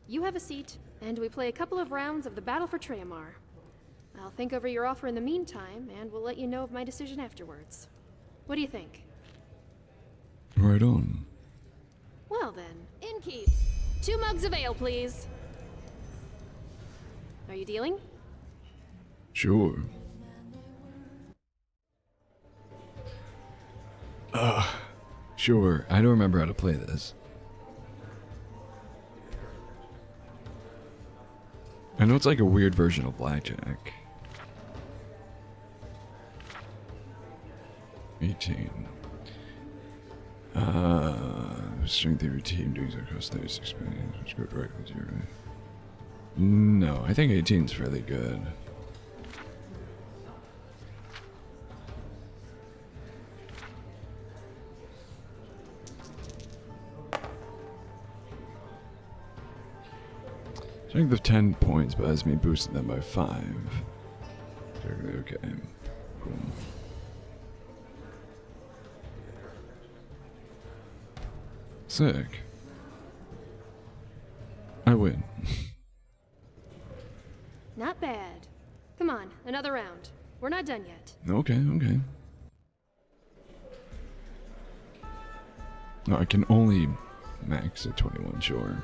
you have a seat, and we play a couple of rounds of the Battle for Treyamar. I'll think over your offer in the meantime, and we'll let you know of my decision afterwards. What do you think? Right on. Well then, innkeep, 2 mugs of ale, please. Are you dealing? Sure. Sure. I don't remember how to play this. I know it's like a weird version of blackjack. 18. Strength of your team doing so across those experience. Which goes right with your. No, I think 18's fairly good. Strength of 10 points, but has me boosted them by 5. Okay. Cool. Sick. I win. Not bad. Come on, another round. We're not done yet. Okay. No, I can only max at 21, sure.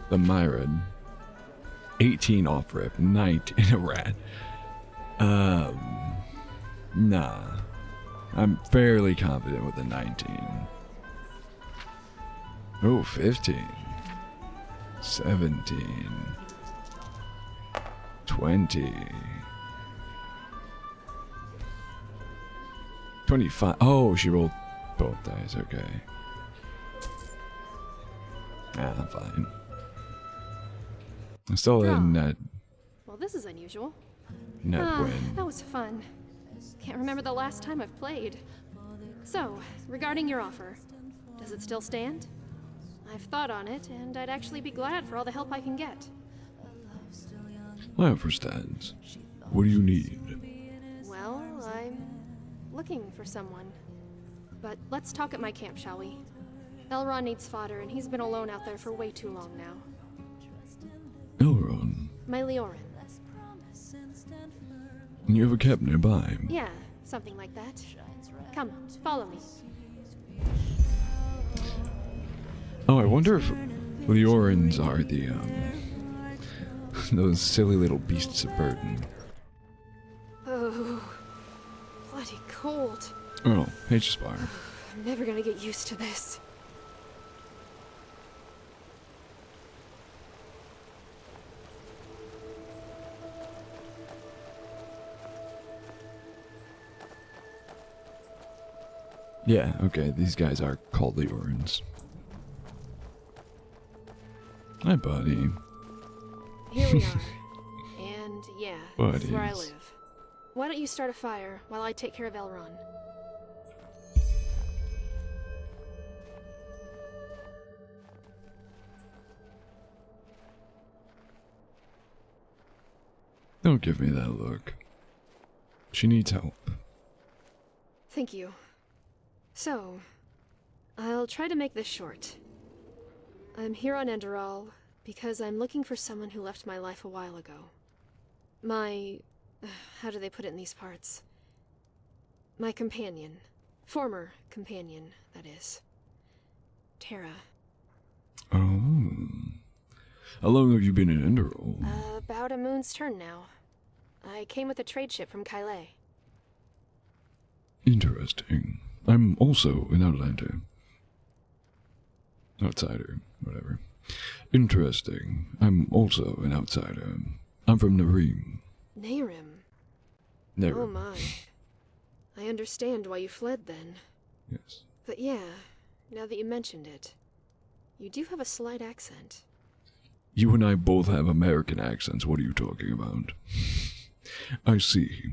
The Myrid. 18 off rip, 19 a rat. Nah. I'm fairly confident with a 19. Oh, 15. 17. 20. 25. Oh, she rolled both dice, okay. I'm fine. I still had a net Well, this is unusual. win. That was fun. Can't remember the last time I've played. So, regarding your offer, does it still stand? I've thought on it, and I'd actually be glad for all the help I can get. My offer stands. What do you need? Well, I'm looking for someone. But let's talk at my camp, shall we? Elrond needs fodder, and he's been alone out there for way too long now. Elrond. My Leorin. You have a camp nearby. Yeah, something like that. Come, follow me. Oh, I wonder if the Orins are the, those silly little beasts of burden. Oh, bloody cold. Oh, H-Spire. I'm never gonna get used to this. Yeah, okay, these guys are called the Orins. Hi, buddy. Here we are. And yeah, this is where I Buddies. live. Why don't you start a fire while I take care of Elrond? Don't give me that look. She needs help. Thank you. So, I'll try to make this short. I'm here on Enderal because I'm looking for someone who left my life a while ago. My... how do they put it in these parts? My companion. Former companion, that is. Terra. Oh. How long have you been in Enderal? About a moon's turn now. I came with a trade ship from Kylé. Interesting. I'm also an outlander. Outsider, whatever. Interesting. I'm also an outsider. I'm from Narim. Nehrim. Never. Oh my. I understand why you fled then. Yes. But yeah, now that you mentioned it, you do have a slight accent. You and I both have American accents. What are you talking about? I see.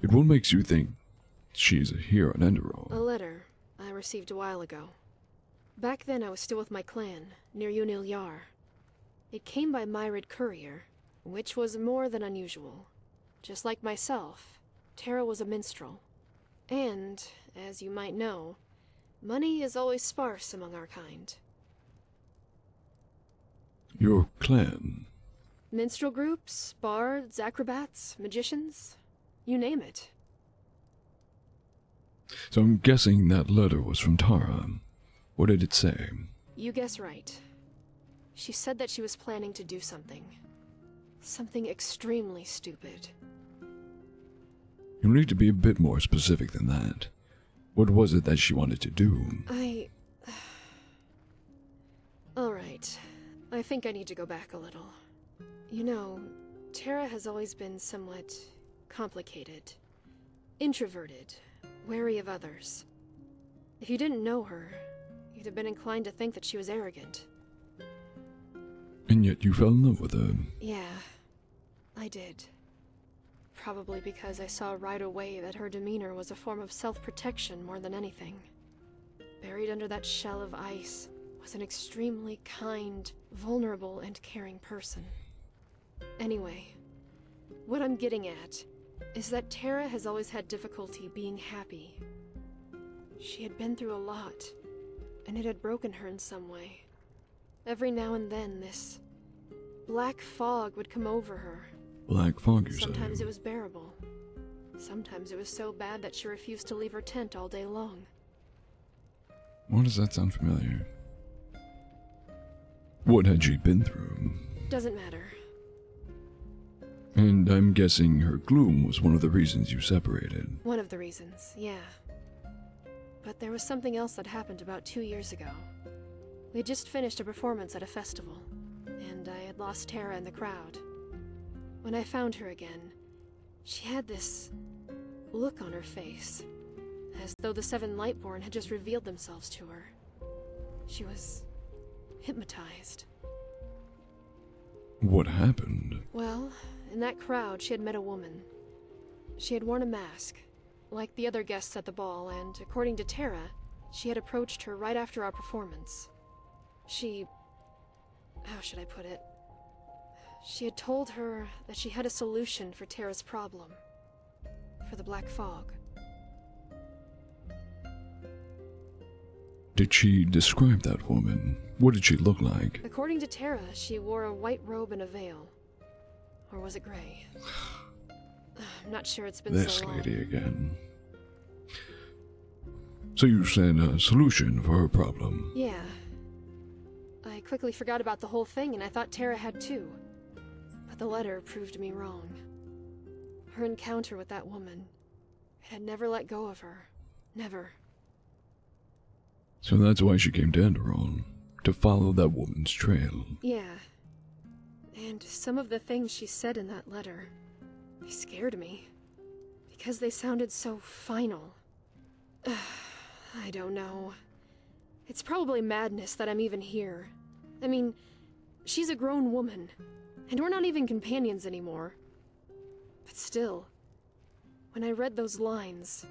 And what makes you think she's here on Enderal? A letter I received a while ago. Back then I was still with my clan, near Unil Yar. It came by Myrid courier, which was more than unusual. Just like myself, Terra was a minstrel. And, as you might know, money is always sparse among our kind. Your clan? Minstrel groups, bards, acrobats, magicians, you name it. So I'm guessing that letter was from Tara. What did it say? You guess right. She said that she was planning to do something. Something extremely stupid. You need to be a bit more specific than that. What was it that she wanted to do? Alright. I think I need to go back a little. You know, Tara has always been somewhat complicated. Introverted. Wary of others. If you didn't know her, you'd have been inclined to think that she was arrogant. And yet you fell in love with her. Yeah, I did. Probably because I saw right away that her demeanor was a form of self-protection more than anything. Buried under that shell of ice was an extremely kind, vulnerable, and caring person. Anyway, what I'm getting at is that Tara has always had difficulty being happy. She had been through a lot, and it had broken her in some way. Every now and then, this black fog would come over her. Black fog, you say? Sometimes it was bearable. Sometimes it was so bad that she refused to leave her tent all day long. Why does that sound familiar? What had she been through? Doesn't matter. And I'm guessing her gloom was one of the reasons you separated. One of the reasons, yeah. But there was something else that happened about 2 years ago. We had just finished a performance at a festival, and I had lost Tara in the crowd. When I found her again, she had this look on her face, as though the Seven Lightborn had just revealed themselves to her. She was hypnotized. What happened? Well, in that crowd, she had met a woman. She had worn a mask, like the other guests at the ball, and according to Tara, she had approached her right after our performance. How should I put it? She had told her that she had a solution for Tara's problem. For the Black Fog. Did she describe that woman? What did she look like? According to Tara, she wore a white robe and a veil. Or was it gray? I'm not sure, it's been This so long. lady again. So you said a solution for her problem? Yeah. I quickly forgot about the whole thing, and I thought Tara had too. But the letter proved me wrong. Her encounter with that woman, it had never let go of her. Never. So that's why she came to Enderal, to follow that woman's trail. Yeah. And some of the things she said in that letter, they scared me. Because they sounded so final. I don't know. It's probably madness that I'm even here. I mean, she's a grown woman, and we're not even companions anymore. But still, when I read those lines,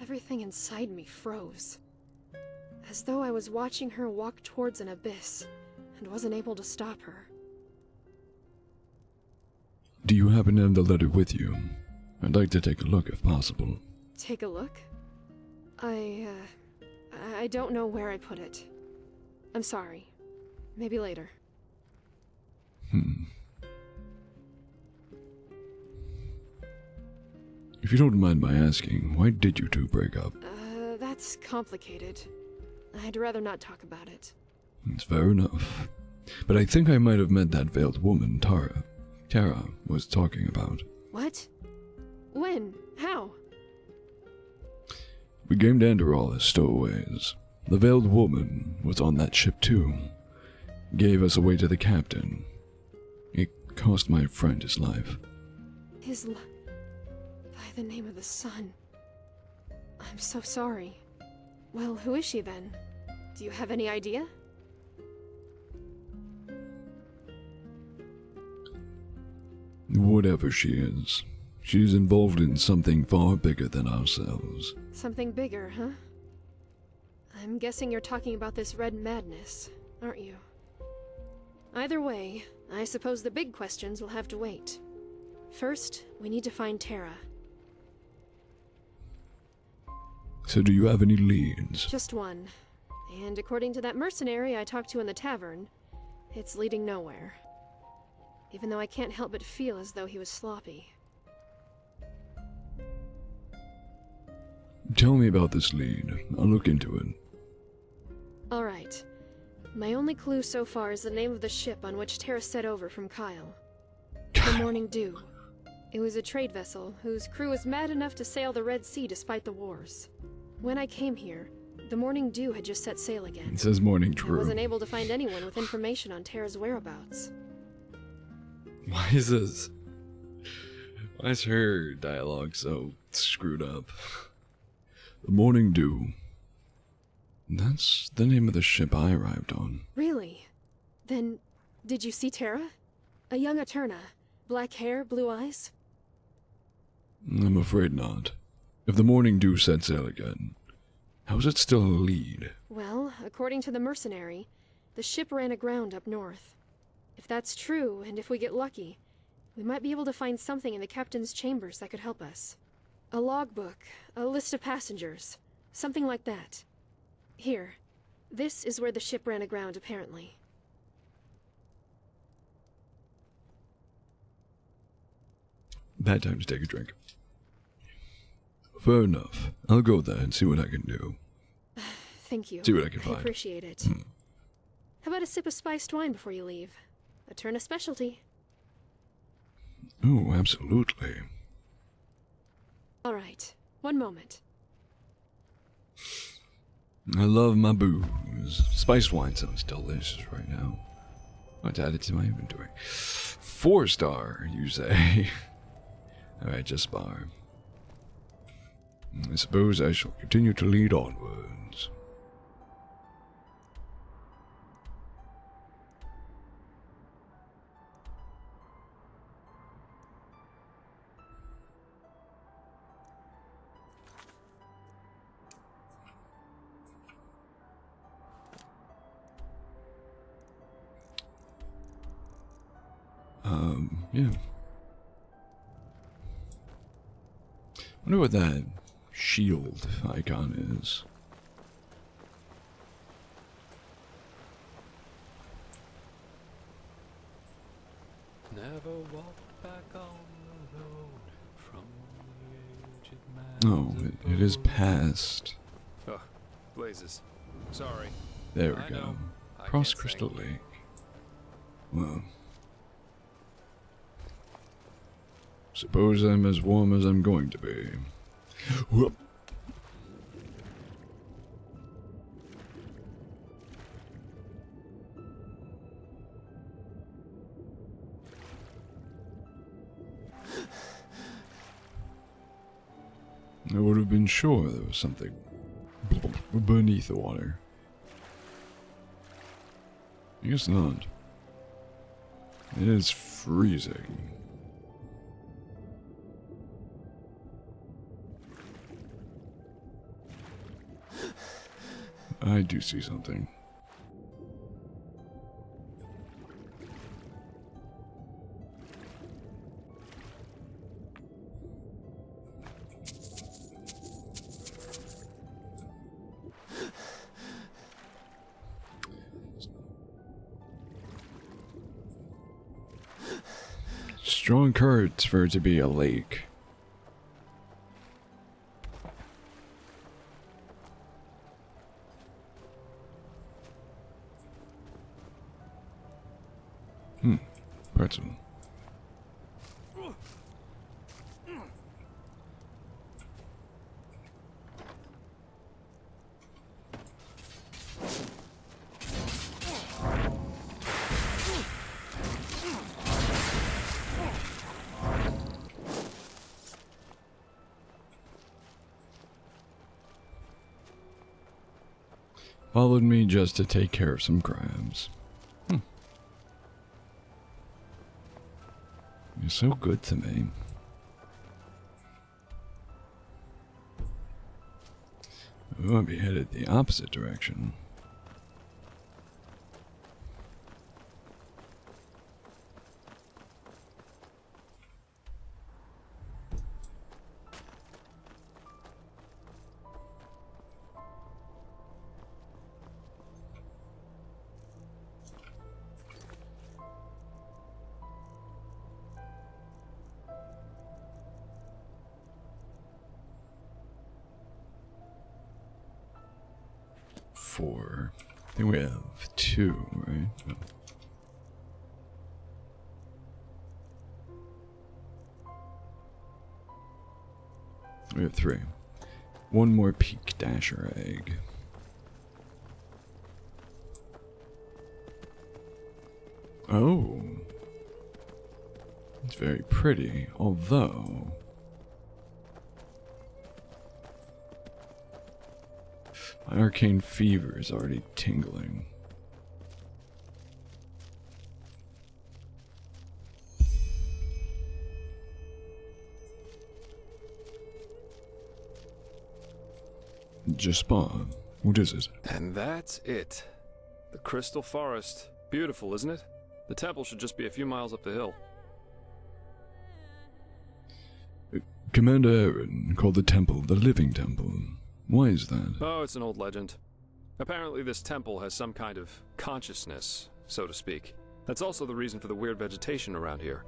everything inside me froze. As though I was watching her walk towards an abyss, and wasn't able to stop her. Do you happen to have the letter with you? I'd like to take a look if possible. Take a look? I don't know where I put it. I'm sorry. Maybe later. If you don't mind my asking, why did you two break up? That's complicated. I'd rather not talk about it. It's fair enough. But I think I might have met that veiled woman Tara was talking about. What? When? How? We came to Enderal as stowaways. The veiled woman was on that ship too. Gave us away to the captain. It cost my friend his life. By the name of the sun. I'm so sorry. Well, who is she then? Do you have any idea? Whatever she is, she's involved in something far bigger than ourselves. Something bigger, huh? I'm guessing you're talking about this red madness, aren't you? Either way, I suppose the big questions will have to wait. First, we need to find Tara. So do you have any leads? Just one. And according to that mercenary I talked to in the tavern, it's leading nowhere. Even though I can't help but feel as though he was sloppy. Tell me about this lead. I'll look into it. Alright. My only clue so far is the name of the ship on which Terra set over from Kyle. The Morning Dew. It was a trade vessel whose crew was mad enough to sail the Red Sea despite the wars. When I came here, the Morning Dew had just set sail again. It says Morning I True. wasn't able to find anyone with information on Terra's whereabouts. Why is this? Why is her dialogue so screwed up? The Morning Dew. That's the name of the ship I arrived on. Really? Then, did you see Terra? A young Eterna. Black hair, blue eyes? I'm afraid not. If the Morning Dew set sail again, how is it still a lead? Well, according to the mercenary, the ship ran aground up north. If that's true, and if we get lucky, we might be able to find something in the captain's chambers that could help us. A logbook, a list of passengers, something like that. Here, this is where the ship ran aground, apparently. Bad time to take a drink. Fair enough. I'll go there and see what I can do. Thank you. See what I can I find. appreciate it. How about a sip of spiced wine before you leave? Eterna specialty. Oh, absolutely. All right, one moment. I love my booze. Spiced wine sounds delicious right now. Let's add it to my inventory. 4-star, you say? Alright, just bar. I suppose I shall continue to lead onwards. Yeah. Wonder what that shield icon is. Never walk back on the road from the aged man. Oh, it is past. Oh, blazes. Sorry. There we I go. know. I Cross can't Crystal sing. Lake. Well. Suppose I'm as warm as I'm going to be. Whoop. I would have been sure there was something beneath the water. I guess not. It is freezing. I do see something. Strong currents for it to be a lake. Pretzel. Followed me just to take care of some crabs. You're so good to me. We might be headed the opposite direction. 4. I think we have 2, right? No. We have 3. One more peak dasher egg. Oh. It's very pretty, although... my arcane fever is already tingling. Just spawn. What is it? And that's it. The Crystal Forest. Beautiful, isn't it? The temple should just be a few miles up the hill. Commander Aaron called the temple the Living Temple. Why is that? Oh, it's an old legend. Apparently this temple has some kind of consciousness, so to speak. That's also the reason for the weird vegetation around here.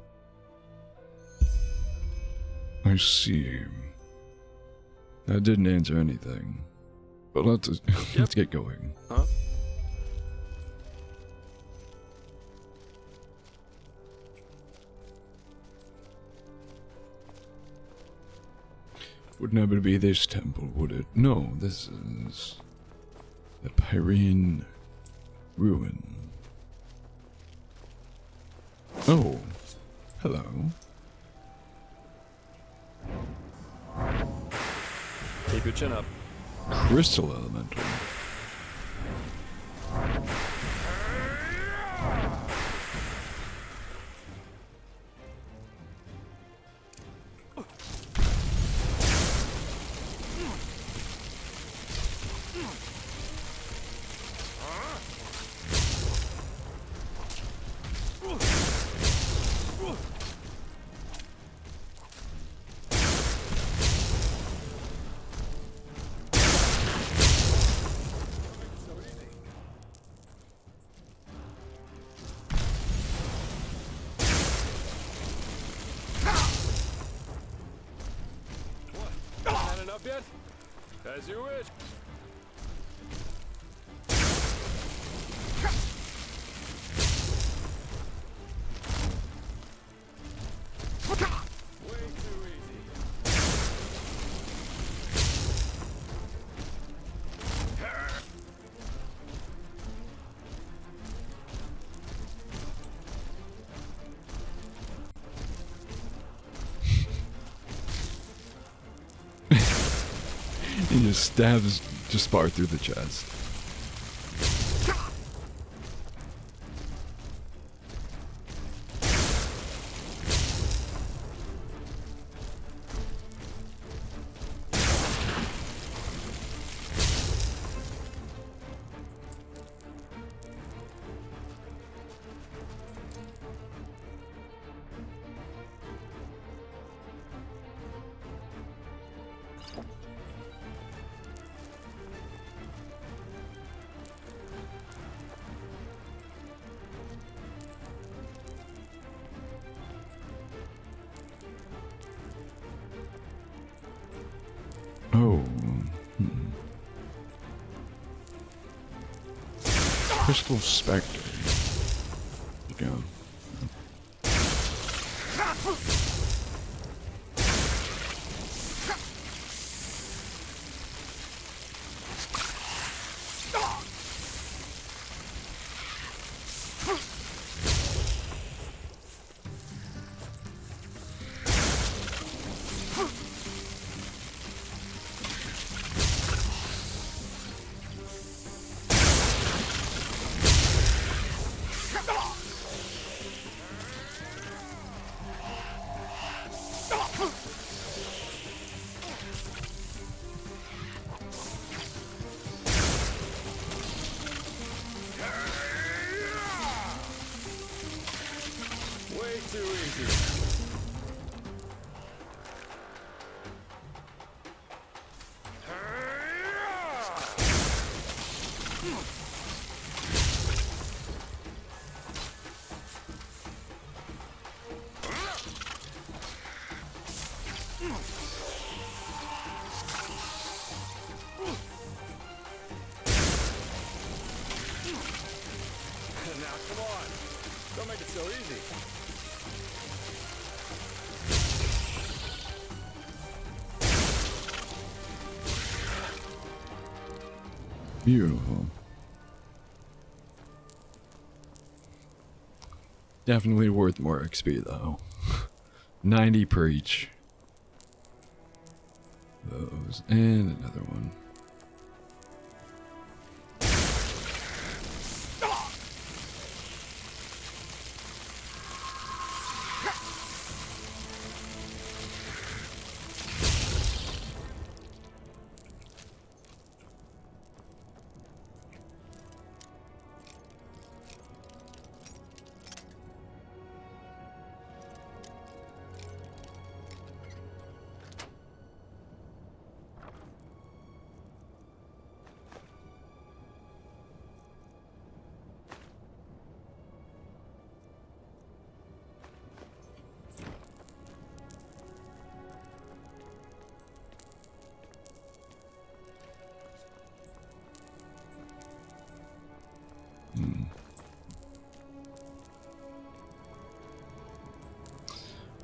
I see. That didn't answer anything. But let's get going. Huh? Wouldn't happen to be this temple, would it? No, this is the Pyrene ruin. Oh, hello. Keep your chin up. Crystal elemental. Had enough yet? As you wish. Way too easy. He just stabs Jaspar through the chest. Oh. Crystal Spectre. There you go. Beautiful. Definitely worth more XP though. 90 per each. Those. And another one.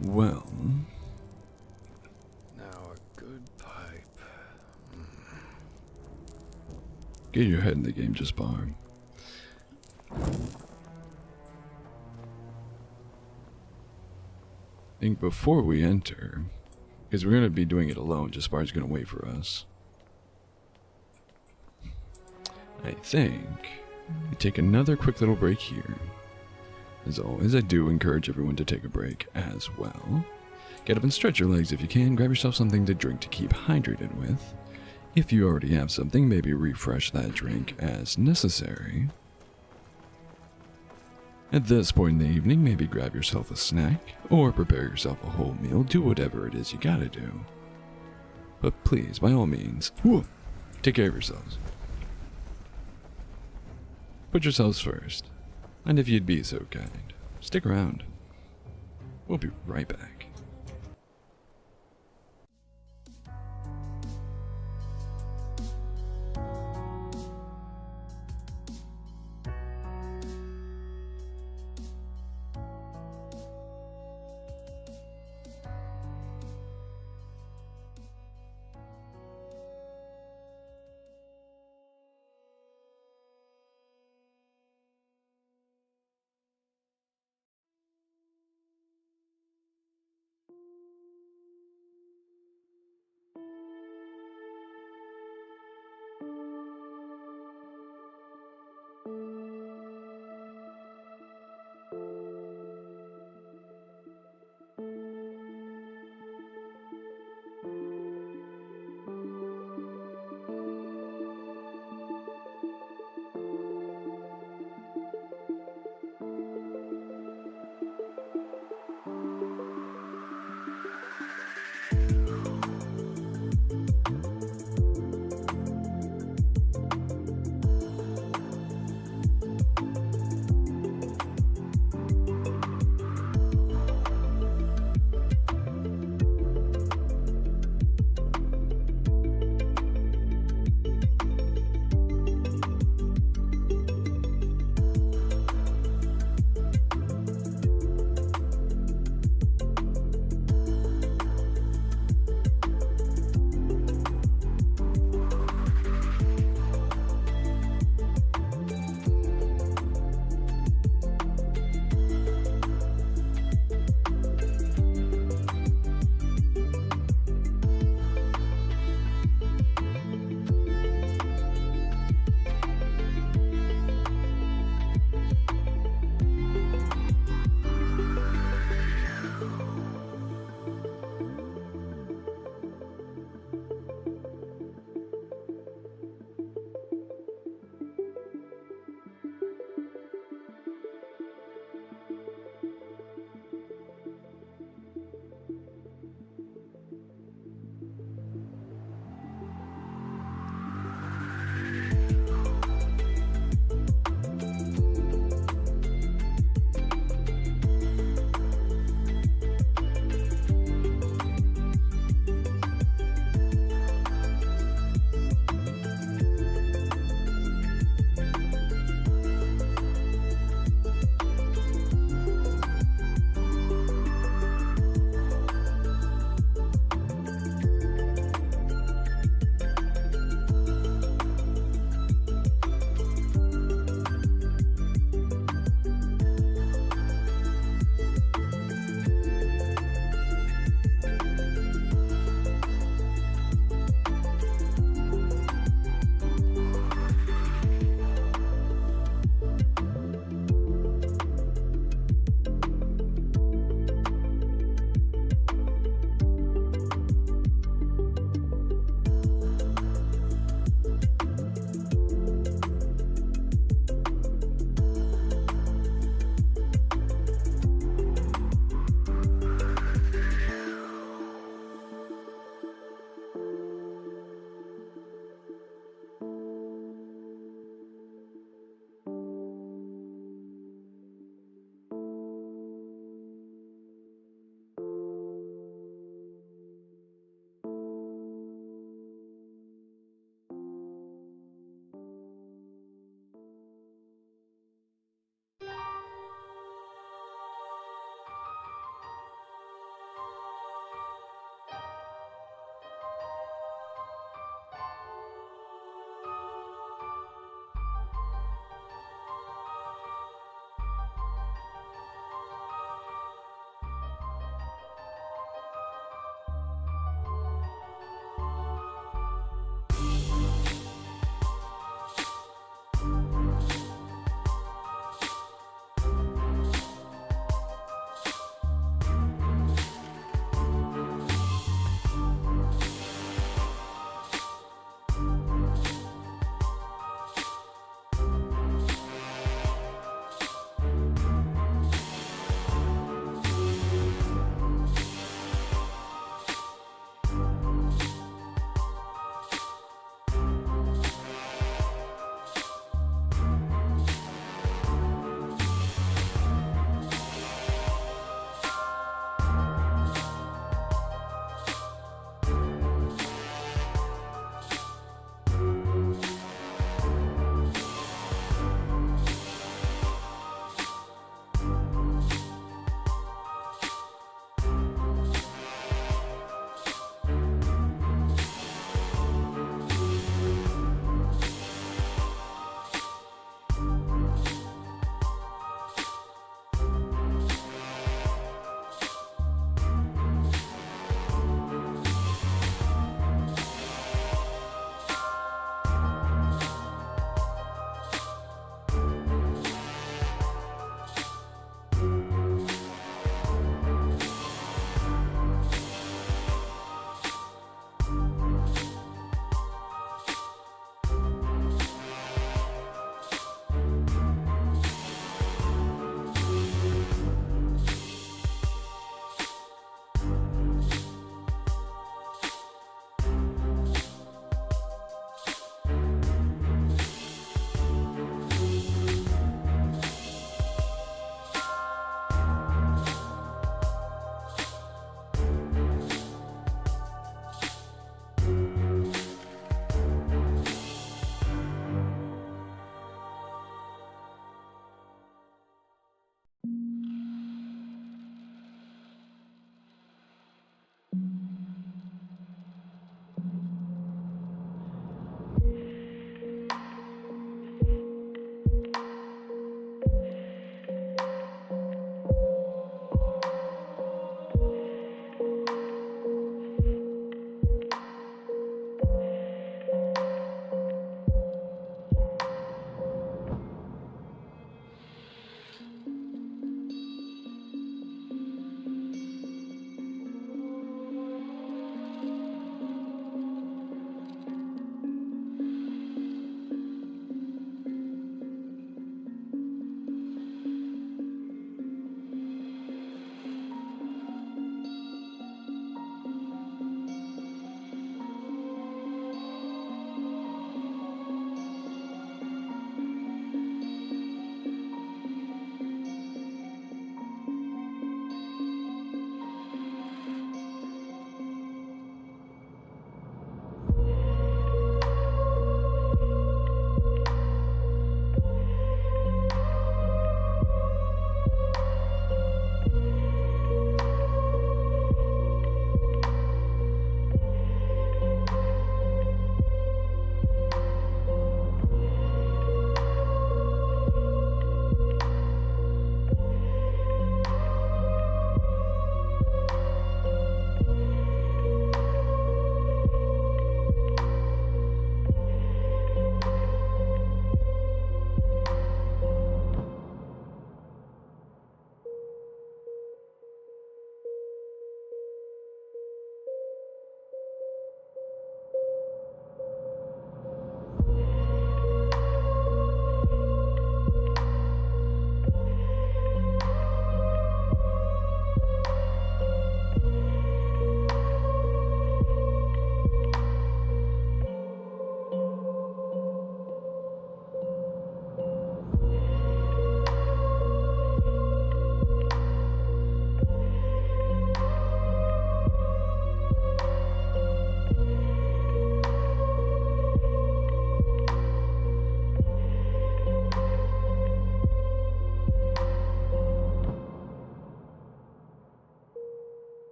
Well, Now a good pipe. get your head in the game, just bar. I think before we enter, because we're going to be doing it alone, Jaspar's going to wait for us. I think we take another quick little break here. As always, I do encourage everyone to take a break as well. Get up and stretch your legs if you can. Grab yourself something to drink to keep hydrated with. If you already have something, maybe refresh that drink as necessary. At this point in the evening, maybe grab yourself a snack, or prepare yourself a whole meal. Do whatever it is you gotta do. But please, by all means, take care of yourselves. Put yourselves first. And if you'd be so kind, stick around. We'll be right back.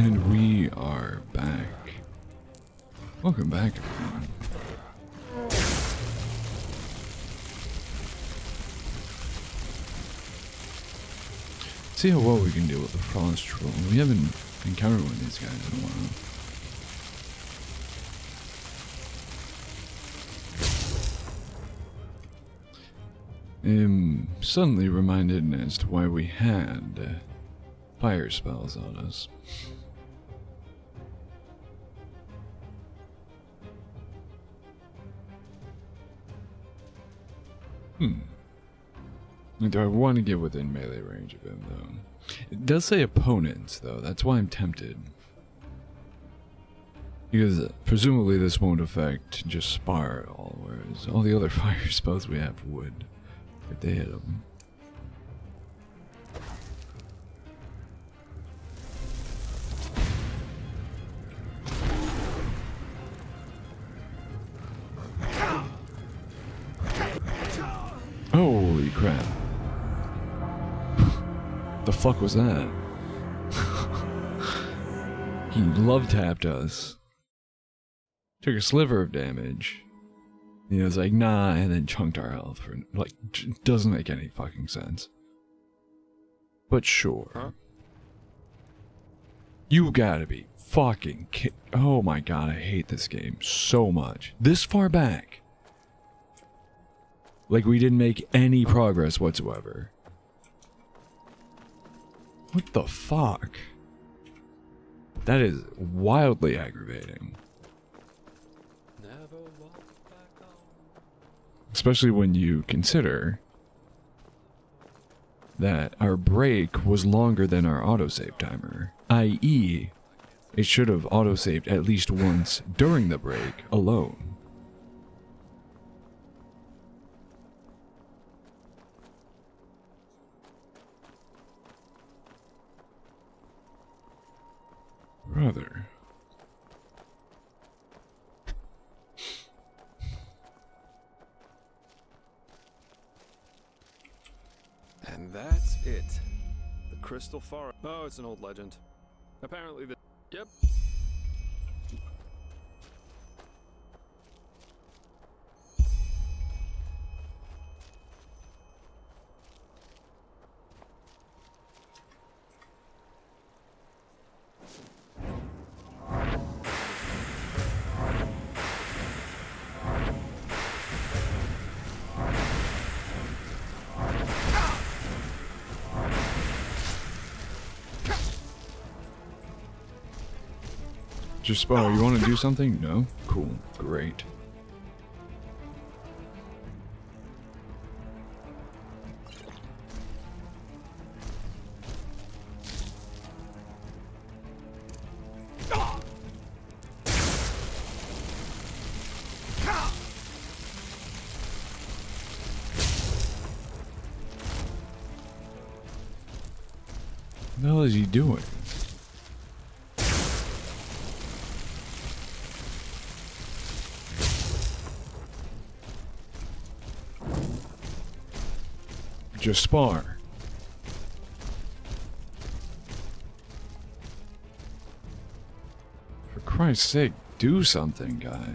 And we are back. Welcome back, everyone. See how well we can deal with the frost troll. We haven't encountered one of these guys in a while. I'm suddenly reminded as to why we had fire spells on us. Do I want to get within melee range of him, though? It does say opponents, though. That's why I'm tempted. Because presumably this won't affect just Spar at all, whereas all the other fire spells we have would, if they hit him. Holy crap. The fuck was that? He love tapped us. Took a sliver of damage. He was like, nah, and then chunked our health for, like, doesn't make any fucking sense. But sure. Huh? You gotta be fucking oh my god, I hate this game so much. This far back. Like we didn't make any progress whatsoever. What the fuck? That is wildly aggravating. Especially when you consider that our break was longer than our autosave timer. i.e., it should have autosaved at least once during the break alone. Brother. And that's it. The Crystal Forest. Oh, it's an old legend. Apparently the... Yep. Just Spar, you want to do something? No? Cool. Great. What the hell is he doing? Just Spar. For Christ's sake, do something, guy.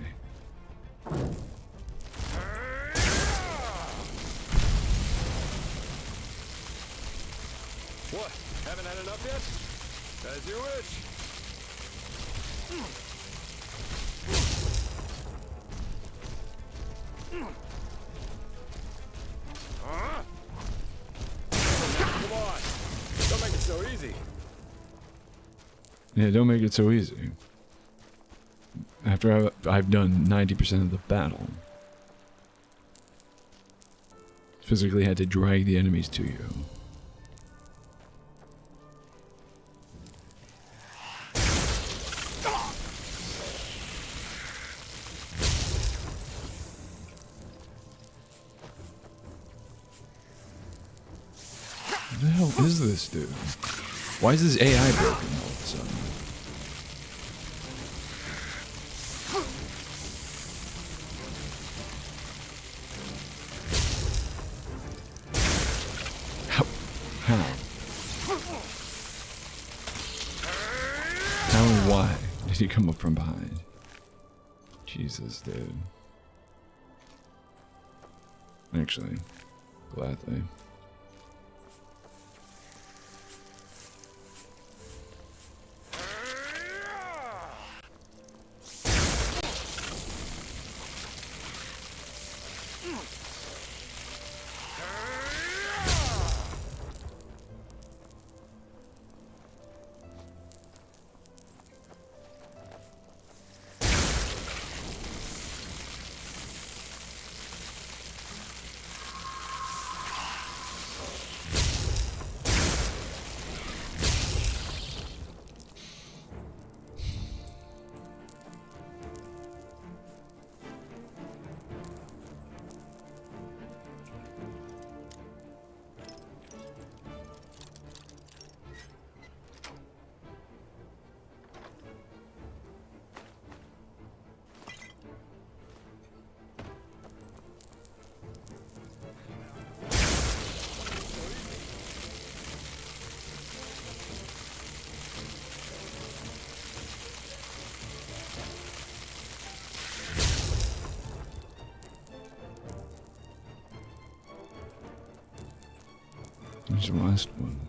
What? Haven't had enough yet? As you wish. Come on. Don't make it so easy. Yeah, don't make it so easy. After I've done 90% of the battle. Physically had to drag the enemies to you. What the hell is this dude? Why is this AI broken all of a sudden? How? he come up from behind? Jesus, dude. Actually, gladly. There's the last one.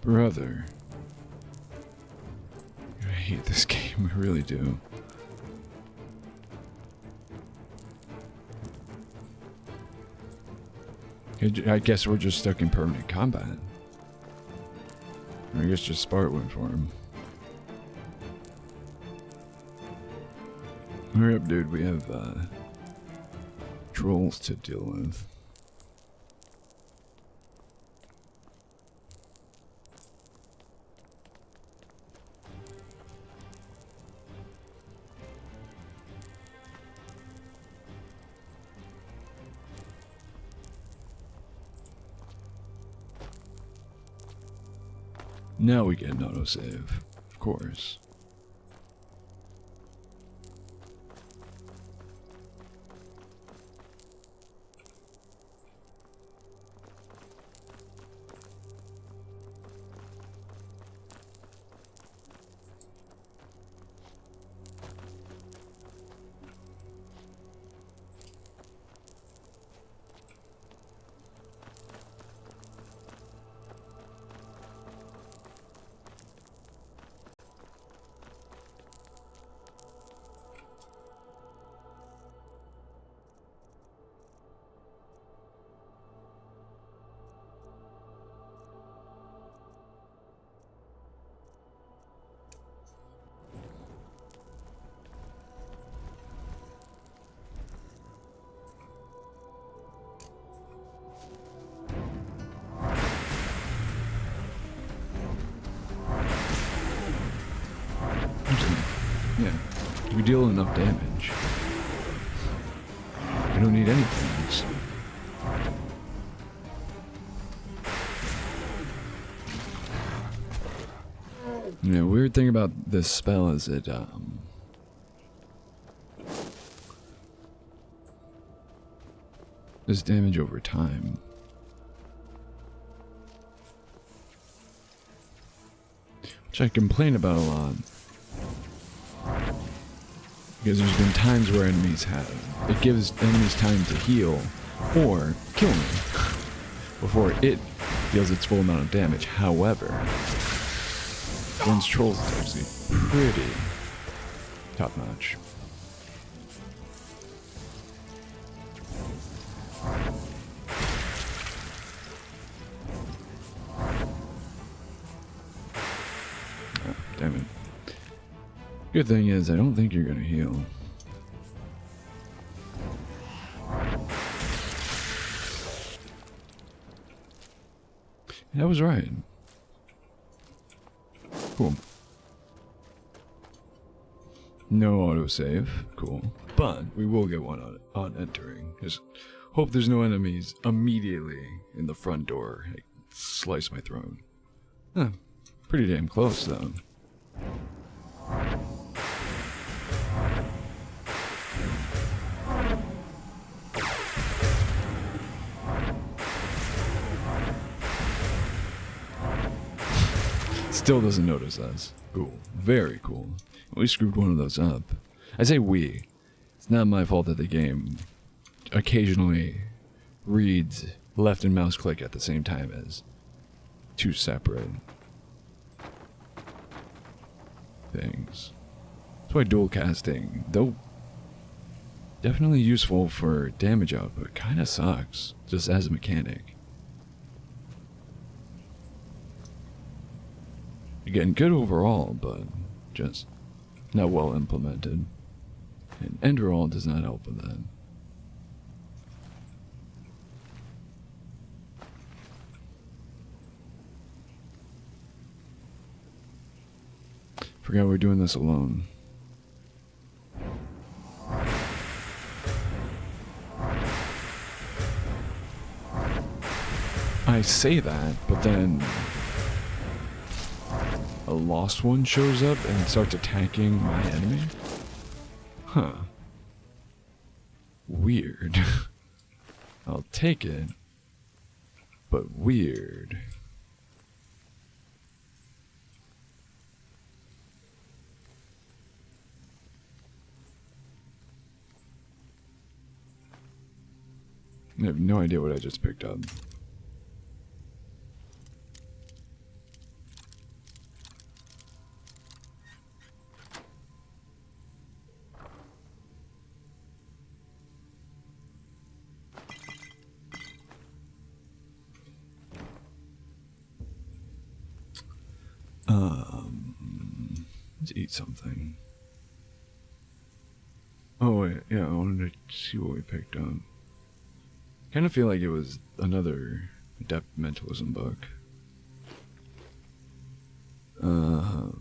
Brother. I hate this game, I really do. I guess we're just stuck in permanent combat. I guess just Spart went for him. Hurry up, dude. We have trolls to deal with. Now we get an autosave, of course. Yeah, we deal enough damage. We don't need anything else. Yeah, weird thing about this spell is it does damage over time. Which I complain about a lot. Because there's been times where enemies have. It gives enemies time to heal or kill me before it deals its full amount of damage. However, against trolls it's actually pretty top notch. Oh, damn it. Good thing is, I don't think you're gonna heal. That was right. Cool. No autosave. Cool. But we will get one on entering. Just hope there's no enemies immediately in the front door. Like, slice my throat. Huh. Pretty damn close, though. Still doesn't notice us. Cool. Very cool. We screwed one of those up. I say we. It's not my fault that the game occasionally reads left and mouse click at the same time as two separate things. That's why dual casting, though definitely useful for damage output, kind of sucks just as a mechanic. Again, good overall, but just not well implemented. And Enderal does not help with that. Forgot we're doing this alone. I say that, but then a lost one shows up and starts attacking my enemy? Huh. Weird. I'll take it, but weird. I have no idea what I just picked up. Let's eat something. Oh wait, yeah, I wanted to see what we picked up. Kind of feel like it was another Adept Mentalism book. We're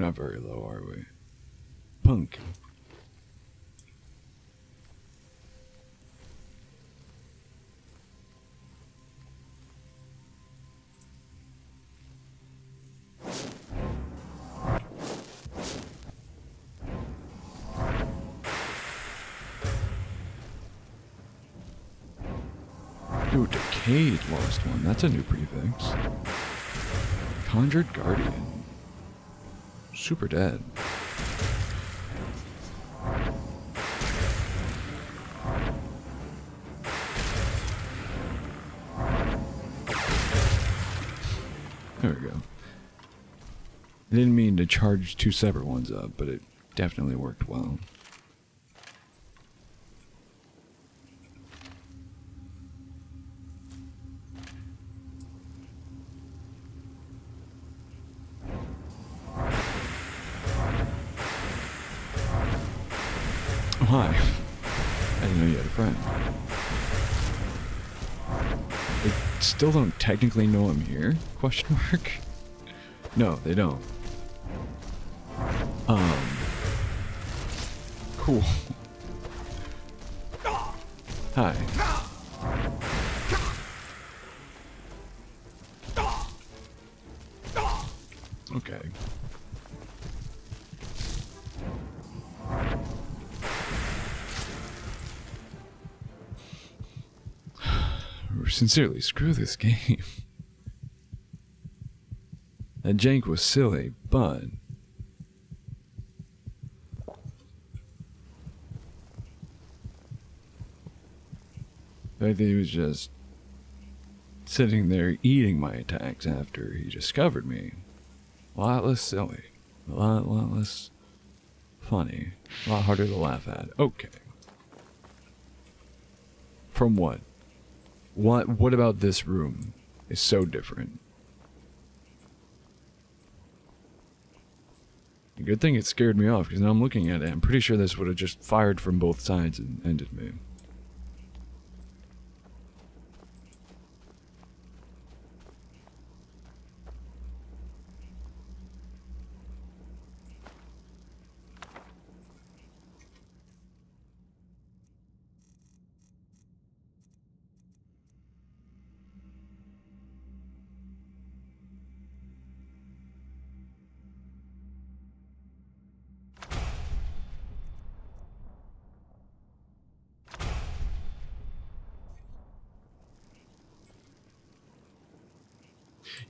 not very low, are we? Punk. Ooh, Decayed lost one. That's a new prefix. Conjured Guardian. Super dead. There we go. I didn't mean to charge two separate ones up, but it definitely worked well. Oh, hi. I didn't know you had a friend. They still don't technically know I'm here? Question mark? No, they don't. Cool. Hi. Okay. Sincerely, screw this game. That jank was silly, but the fact that he was just sitting there eating my attacks after he discovered me, a lot less silly, a lot less funny, a lot harder to laugh at. Okay. From what? What about this room is so different? A good thing it scared me off, because now I'm looking at it, I'm pretty sure this would have just fired from both sides and ended me.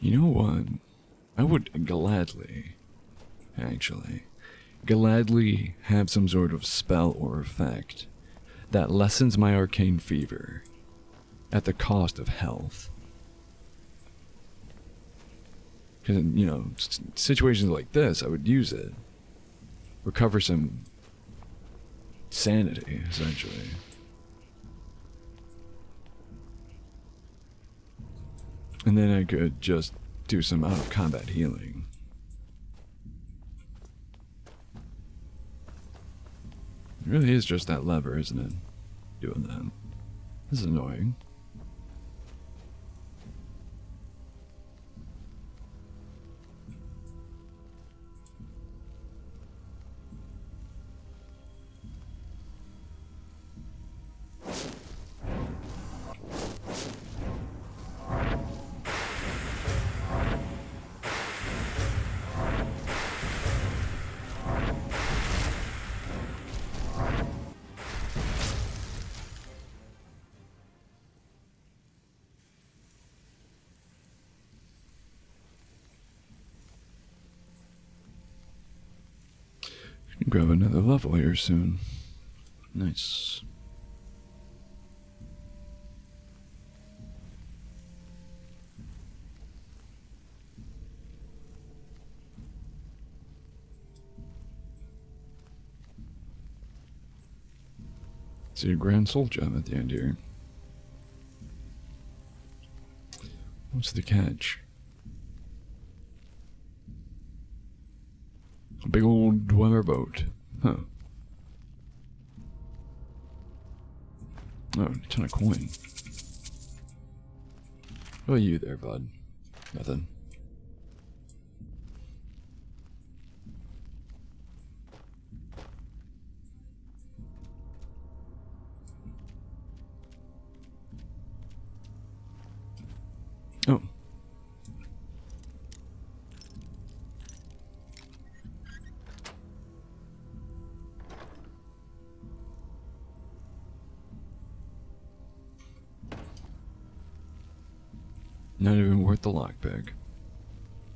You know what? I would gladly, actually, gladly have some sort of spell or effect that lessens my arcane fever at the cost of health. Because, you know, situations like this, I would use it. Recover some sanity, essentially. And then I could just do some out-of-combat healing. It really is just that lever, isn't it? Doing that. This is annoying. Grab another level here soon. Nice. See a grand soul gem at the end here. What's the catch? A big old Dwemer boat. Huh. Oh, a ton of coin. What are you there, bud? Nothing. Oh. Not even worth the lockpick.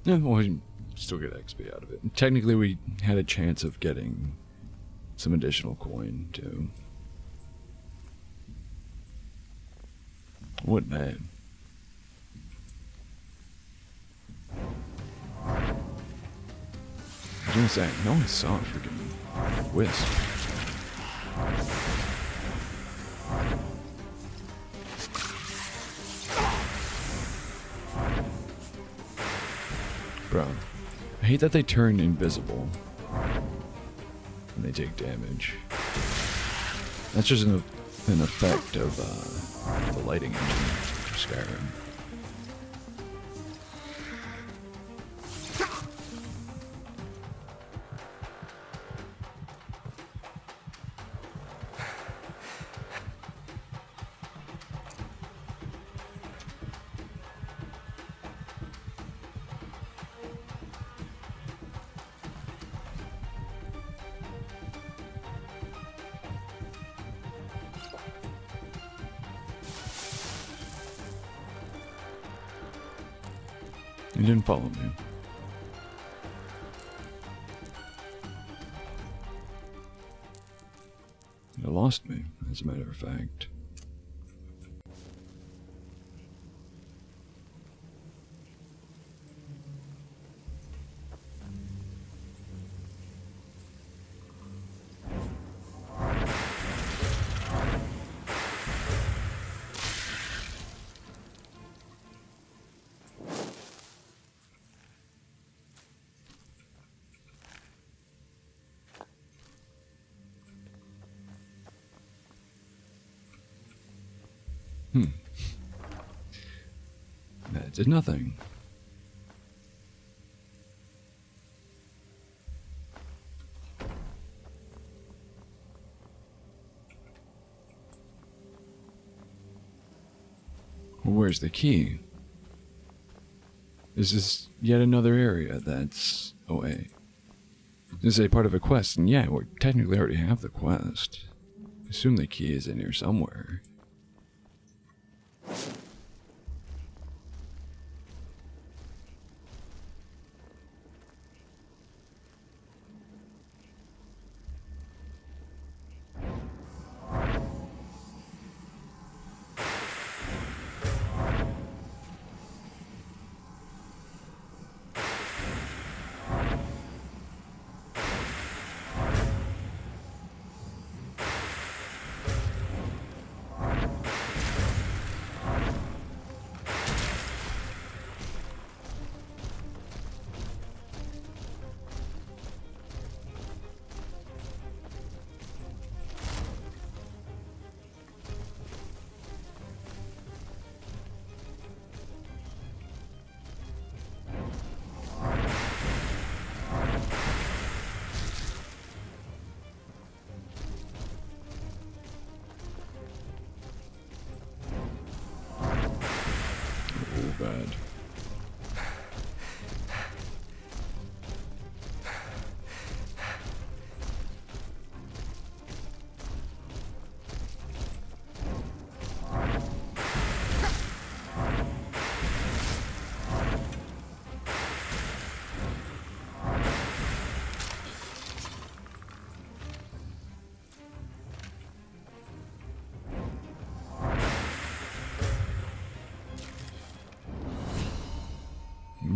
Yeah, well, we still get XP out of it. And technically, we had a chance of getting some additional coin, too. What bad. I was gonna say, I know I saw a freaking wisp. Bro, I hate that they turn invisible when they take damage. That's just an effect of the lighting engine for Skyrim. You didn't follow me. You lost me, as a matter of fact. That did nothing. Well, where's the key? This is yet another area that's away. This is a part of a quest, and yeah, we technically already have the quest. I assume the key is in here somewhere.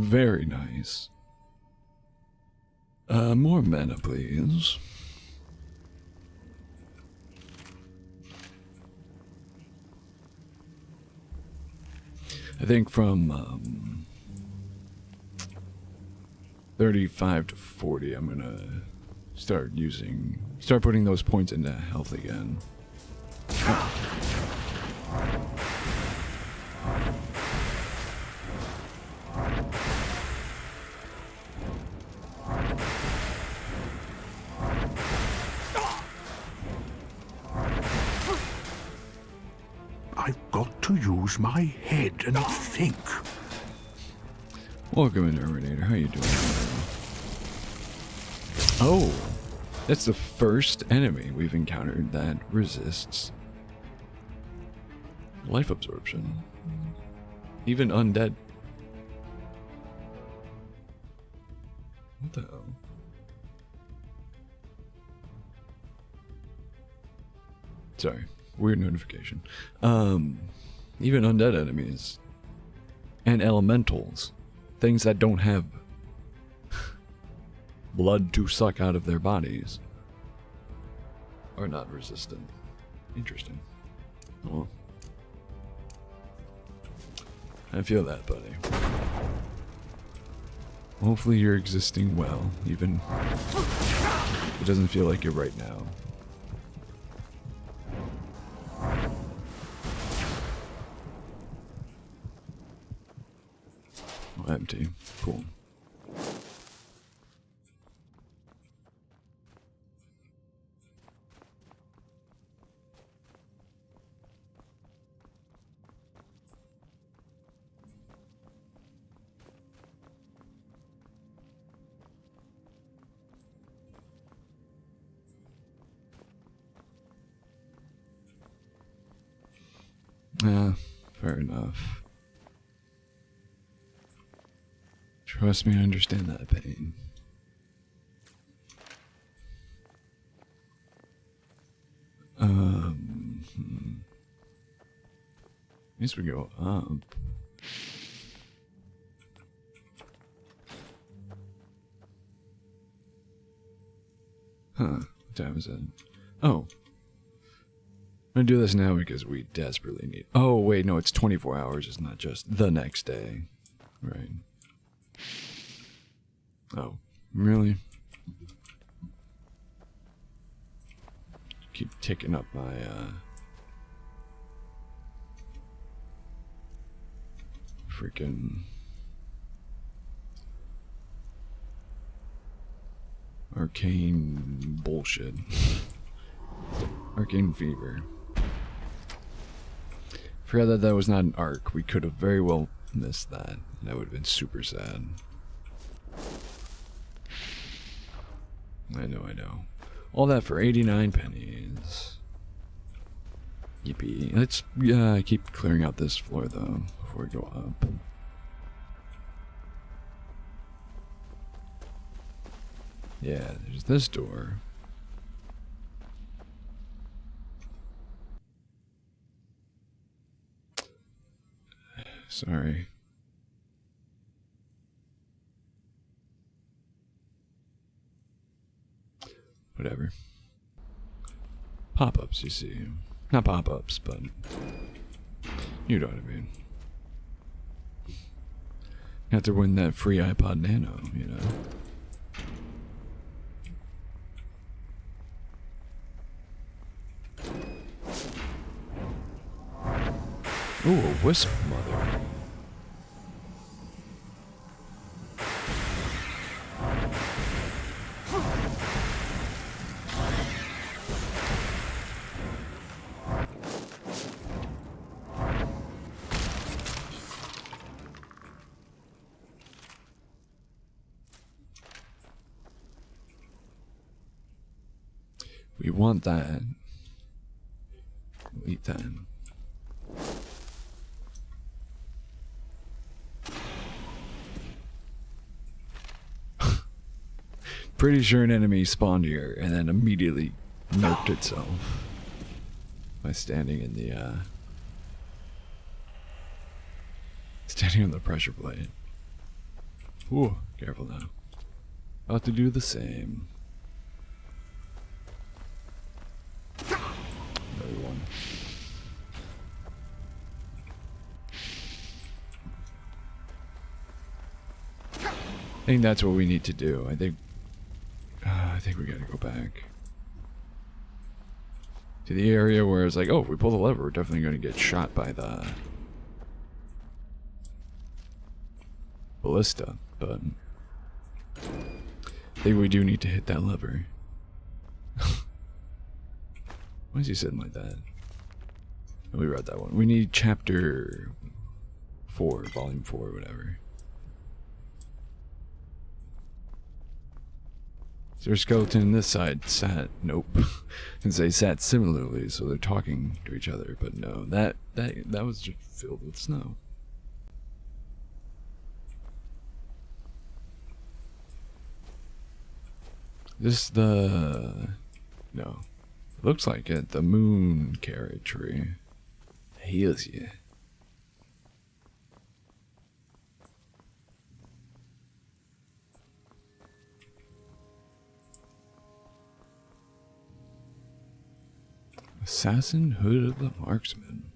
Very nice. More mana, please. I think from 35 to 40, I'm gonna start putting those points into health again. I've got to use my head and think. Welcome, Terminator. How you doing? Oh, that's the first enemy we've encountered that resists life absorption. Even undead. What the hell? Sorry, weird notification. Even undead enemies and elementals, things that don't have blood to suck out of their bodies, are not resistant. Interesting. Well, I feel that, buddy. Hopefully you're existing well, even if it doesn't feel like it right now. Oh, empty. Cool. Yeah, fair enough. Trust me, I understand that pain. At least we go up. Huh, what time is it? Oh. I'm gonna do this now because we desperately need. Oh, wait, no, it's 24 hours. It's not just the next day. Right. Oh, really? Keep ticking up my, freaking arcane bullshit. Arcane fever. Forgot that that was not an arc. We could have very well missed that. That would have been super sad. I know. All that for 89 pennies. Yippee. Let's keep clearing out this floor though before we go up. Yeah, there's this door. Sorry. Whatever. Pop-ups, you see. Not pop-ups, but you know what I mean. You have to win that free iPod Nano, you know. Ooh, a wisp mother. We want that. We'll eat that. Pretty sure an enemy spawned here and then immediately nerfed itself by standing in the standing on the pressure plate. Ooh, careful now. About to do the same. Another one. I think that's what we need to do. I think we gotta go back to the area where it's like, oh, if we pull the lever, we're definitely gonna get shot by the ballista, but I think we do need to hit that lever. Why is he sitting like that? Oh, we read that one. We need chapter 4, volume 4, whatever. Is there a skeleton in this side? Sat? Nope. Since they sat similarly, so they're talking to each other. But no, that was just filled with snow. This the... No. Looks like it. The moon carrot tree. Heals you. Assassin Hood of the Marksman.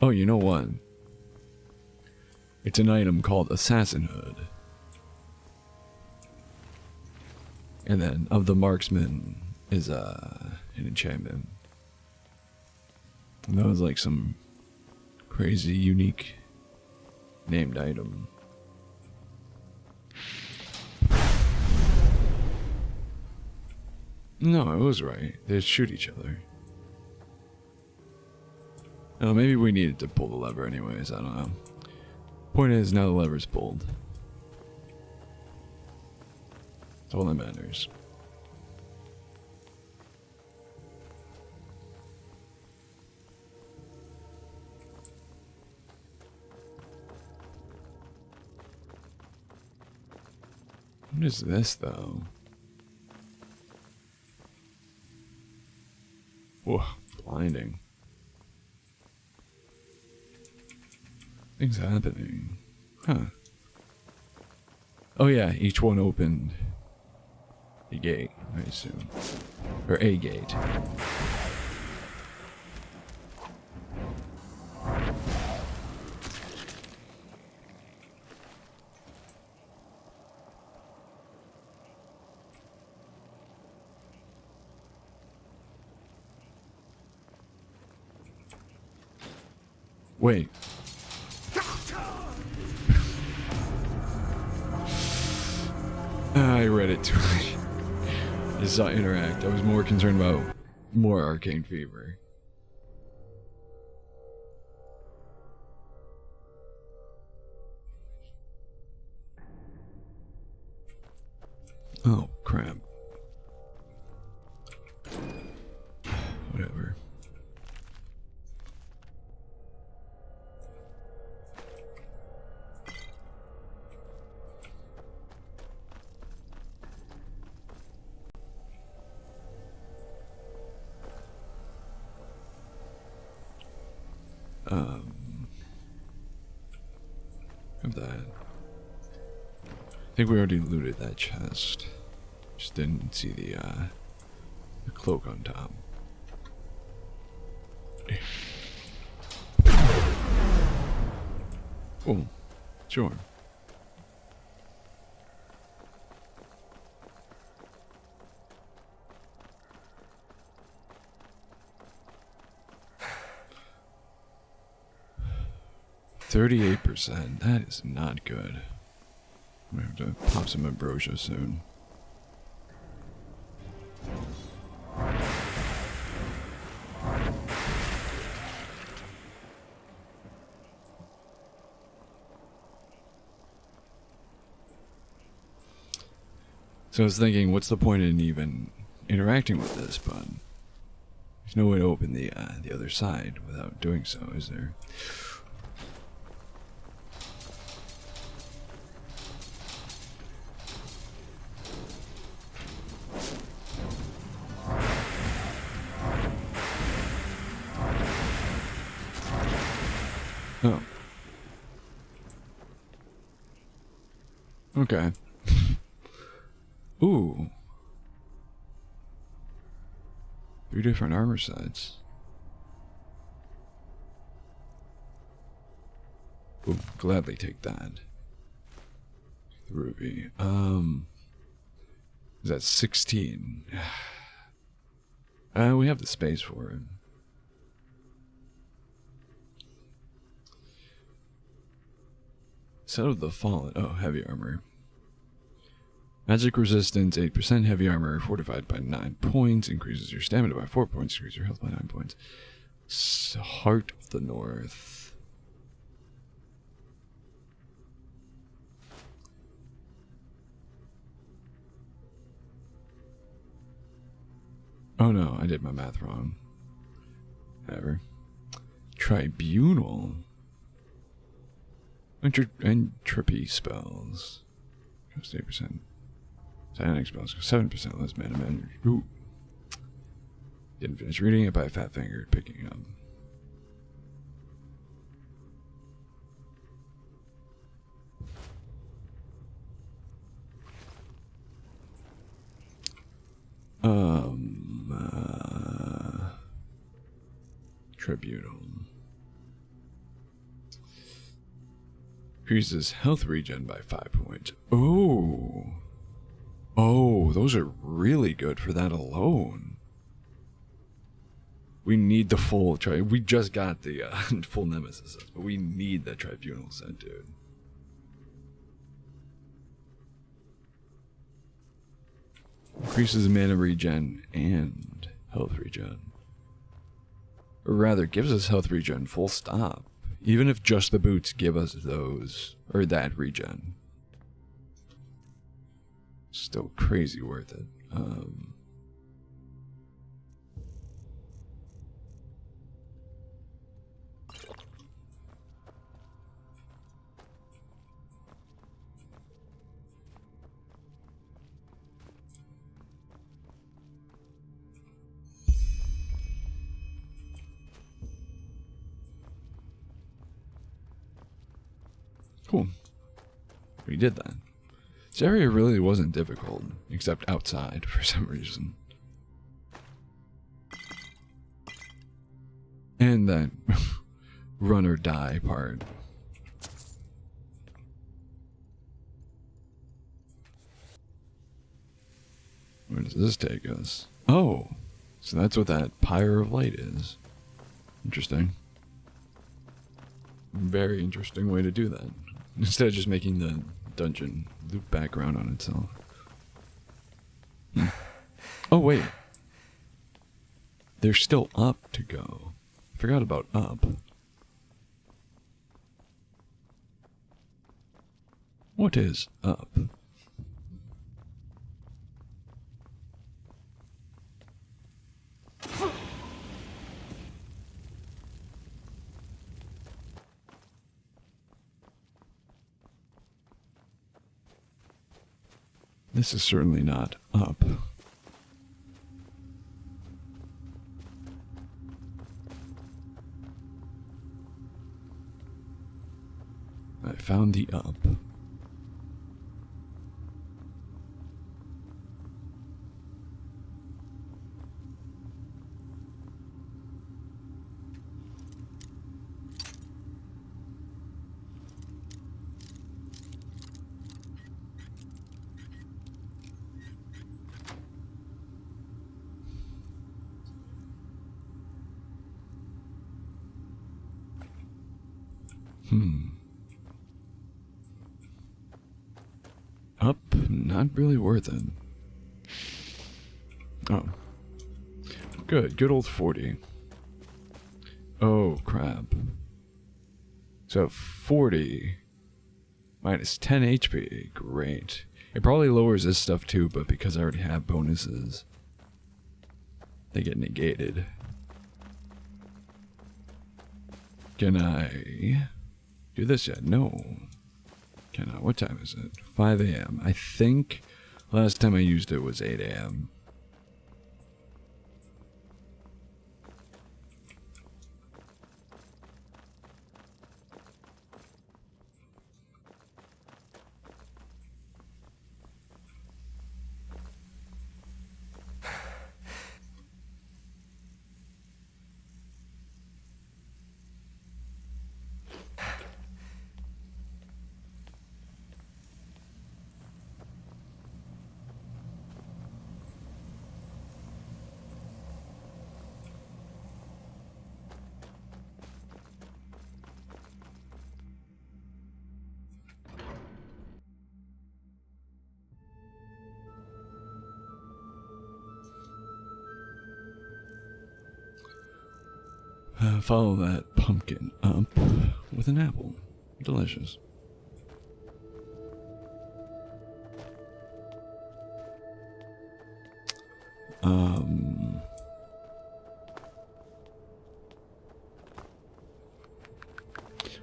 Oh, you know what? It's an item called Assassin Hood. And then of the Marksman is an enchantment. And that was like some crazy, unique named item. No, it was right. They shoot each other. Oh, maybe we needed to pull the lever anyways, I don't know. Point is, now the lever's pulled. That's all that matters. What is this, though? Whoa, blinding. Things happening. Huh. Oh yeah, each one opened a gate, I assume. Or a gate. Wait. I read it too late. I saw interact. I was more concerned about more arcane fever. Oh, crap. Whatever. Of that. I think we already looted that chest. Just didn't see the cloak on top. Oh, sure. %. That is not good. I'm gonna have to pop some ambrosia soon. So I was thinking, what's the point in even interacting with this? But there's no way to open the other side without doing so, is there? Oh. Okay. Ooh. 3 different armor sets. Ooh, gladly take that. The ruby. Is that 16? We have the space for it. Set of the Fallen. Oh, heavy armor. Magic resistance 8%, heavy armor fortified by 9 points, increases your stamina by 4 points, increases your health by 9 points. Heart of the North. Oh no, I did my math wrong. Whatever. Tribunal. Entropy spells. Just 8%. Psionic spells, 7% less mana man. Ooh. Didn't finish reading it by a fat finger picking up. Tribunal. Increases health regen by 5 points. Oh. Oh, those are really good for that alone. We need the full we just got the full Nemesis set, but we need that Tribunal set, dude. Increases mana regen and health regen. Or rather, gives us health regen full stop. Even if just the boots give us those, or that regen. Still crazy worth it. Cool. We did that. This area really wasn't difficult, except outside for some reason. And that run or die part. Where does this take us? Oh, so that's what that Pyre of Light is. Interesting. Very interesting way to do that. Instead of just making the dungeon loop background on itself. Oh, wait. There's still up to go. I forgot about up. What is up? This is certainly not up. I found the up. Up, not really worth it. Oh. Good old 40. Oh, crap. So 40 minus 10 HP, great. It probably lowers this stuff too, but because I already have bonuses, they get negated. Can I do this yet? No. Can I? What time is it? 5 a.m. I think last time I used it was 8 a.m. Follow that pumpkin up with an apple. Delicious.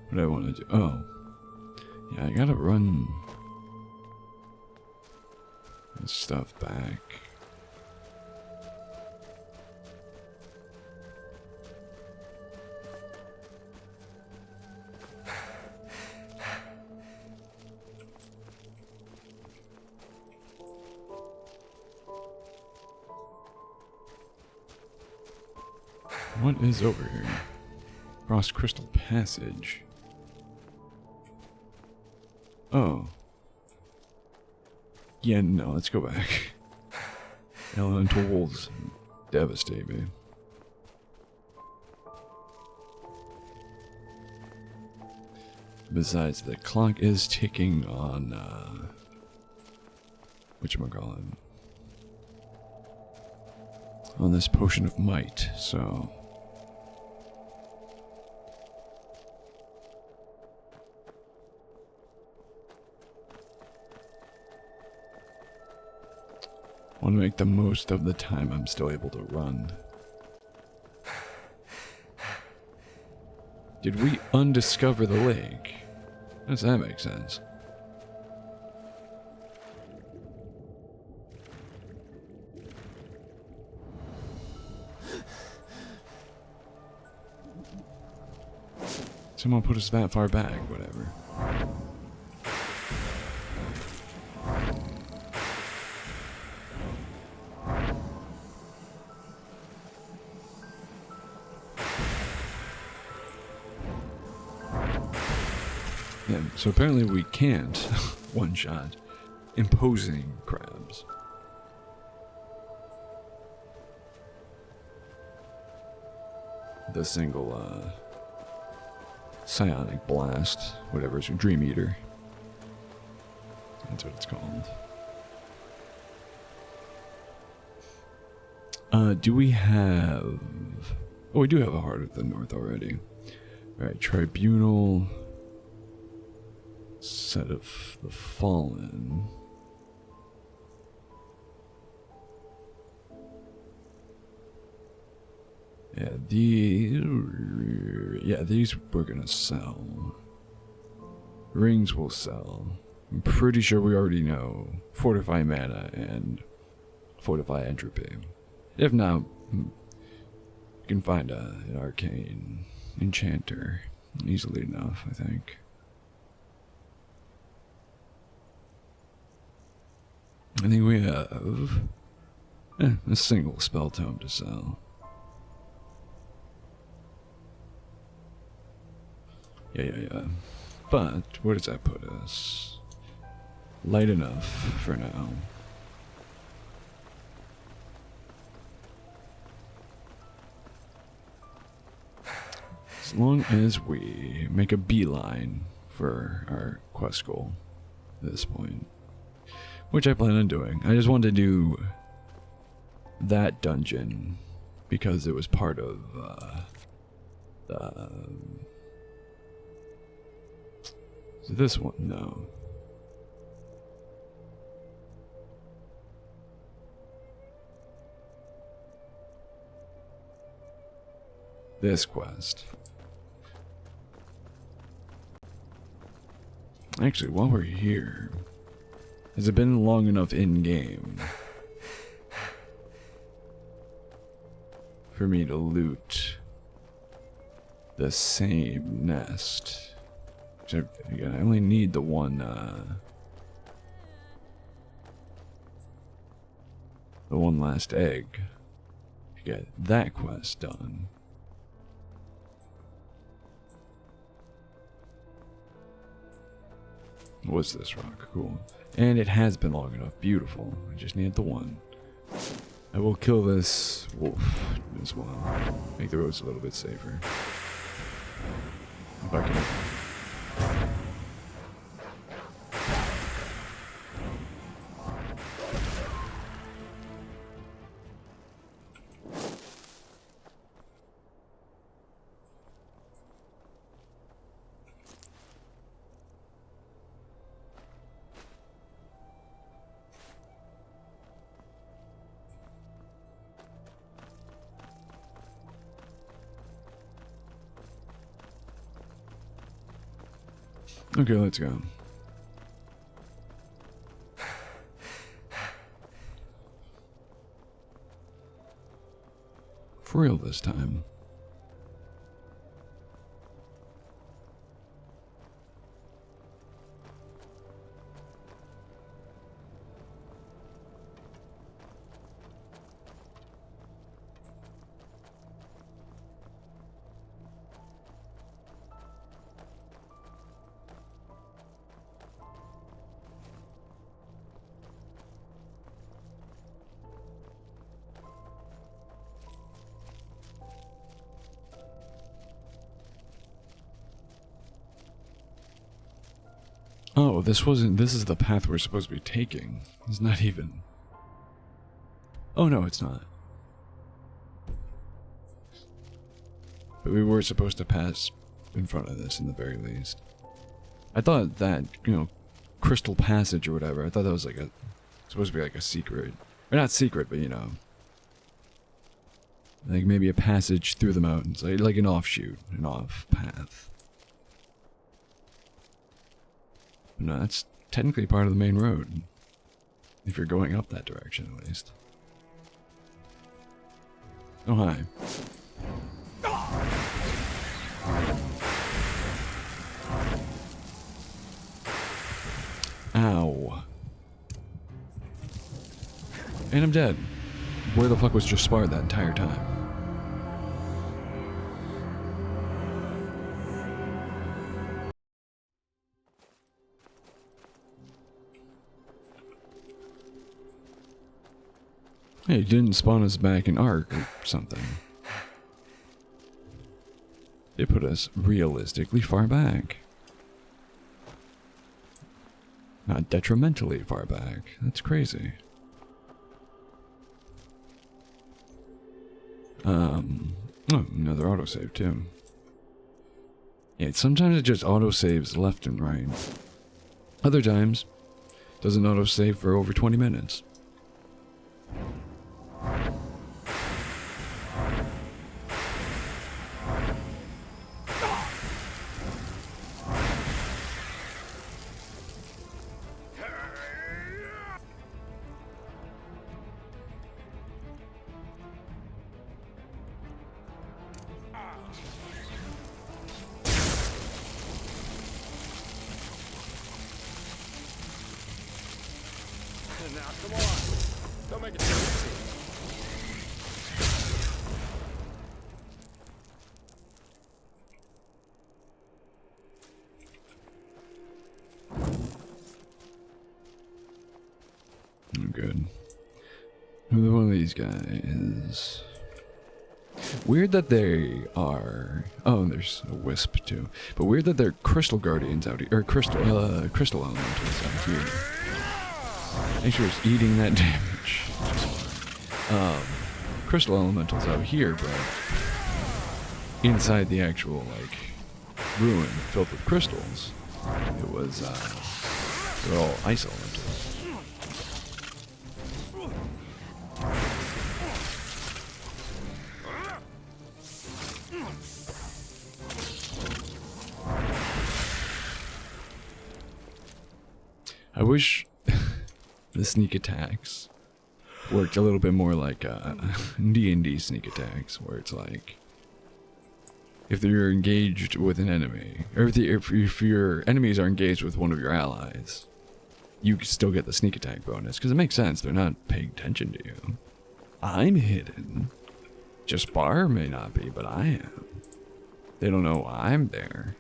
What do I want to do? Oh. Yeah, I gotta run this stuff back. What is over here? Frost Crystal Passage. Oh. Yeah, no, let's go back. Elemental wolves devastate me. Besides, the clock is ticking on, whatchamacallit? On this potion of might, so... I want to make the most of the time I'm still able to run. Did we undiscover the lake? Does that make sense? Someone put us that far back, whatever. Yeah, so apparently we can't one-shot imposing crabs. The single, psionic blast, whatever it's Dream Eater. That's what it's called. Do we have... Oh, we do have a Heart of the North already. Alright, Tribunal... Set of the Fallen. Yeah, these we're gonna sell. Rings will sell. I'm pretty sure we already know Fortify Mana and Fortify Entropy. If not, you can find an arcane enchanter easily enough, I think. I think we have a single spell tome to sell. Yeah. But where does that put us? Light enough for now. As long as we make a beeline for our quest goal at this point. Which I plan on doing. I just wanted to do that dungeon because it was part of is it this one? No. This quest. Actually, while we're here, has it been long enough in-game for me to loot the same nest? Which again, I only need the one last egg to get that quest done. What's this rock? Cool. And it has been long enough. Beautiful. I just need the one. I will kill this wolf as well. Make the roads a little bit safer. If I can. Okay, let's go. For real this time. Oh, this is the path we're supposed to be taking. It's not even... Oh no, it's not. But we were supposed to pass in front of this in the very least. I thought that, you know, crystal passage or whatever, I thought that was like a... supposed to be like a secret. Or not secret, but you know... like maybe a passage through the mountains, like an offshoot, an off path. No, that's technically part of the main road. If you're going up that direction, at least. Oh, hi. Ow. And I'm dead. Where the fuck was Jaspar that entire time? Hey, it didn't spawn us back in Ark or something. It put us realistically far back. Not detrimentally far back. That's crazy. Oh, another autosave too. Yeah, sometimes it just autosaves left and right. Other times, doesn't autosave for over 20 minutes. Now, come on. Don't make it too easy. I'm good. Who's one of these guys? Weird that they are... oh, there's a wisp too. But weird that they're crystal guardians out here. Or crystal elementals out here. Make sure it's eating that damage. Crystal elementals out here, but inside the actual, like, ruin filled with crystals, it was, they're all ice elementals. I wish the sneak attacks worked a little bit more like D&D sneak attacks, where it's like if you're engaged with an enemy, or if your enemies are engaged with one of your allies, you still get the sneak attack bonus, because it makes sense, they're not paying attention to you. I'm hidden. Jaspar may not be, but I am. They don't know I'm there.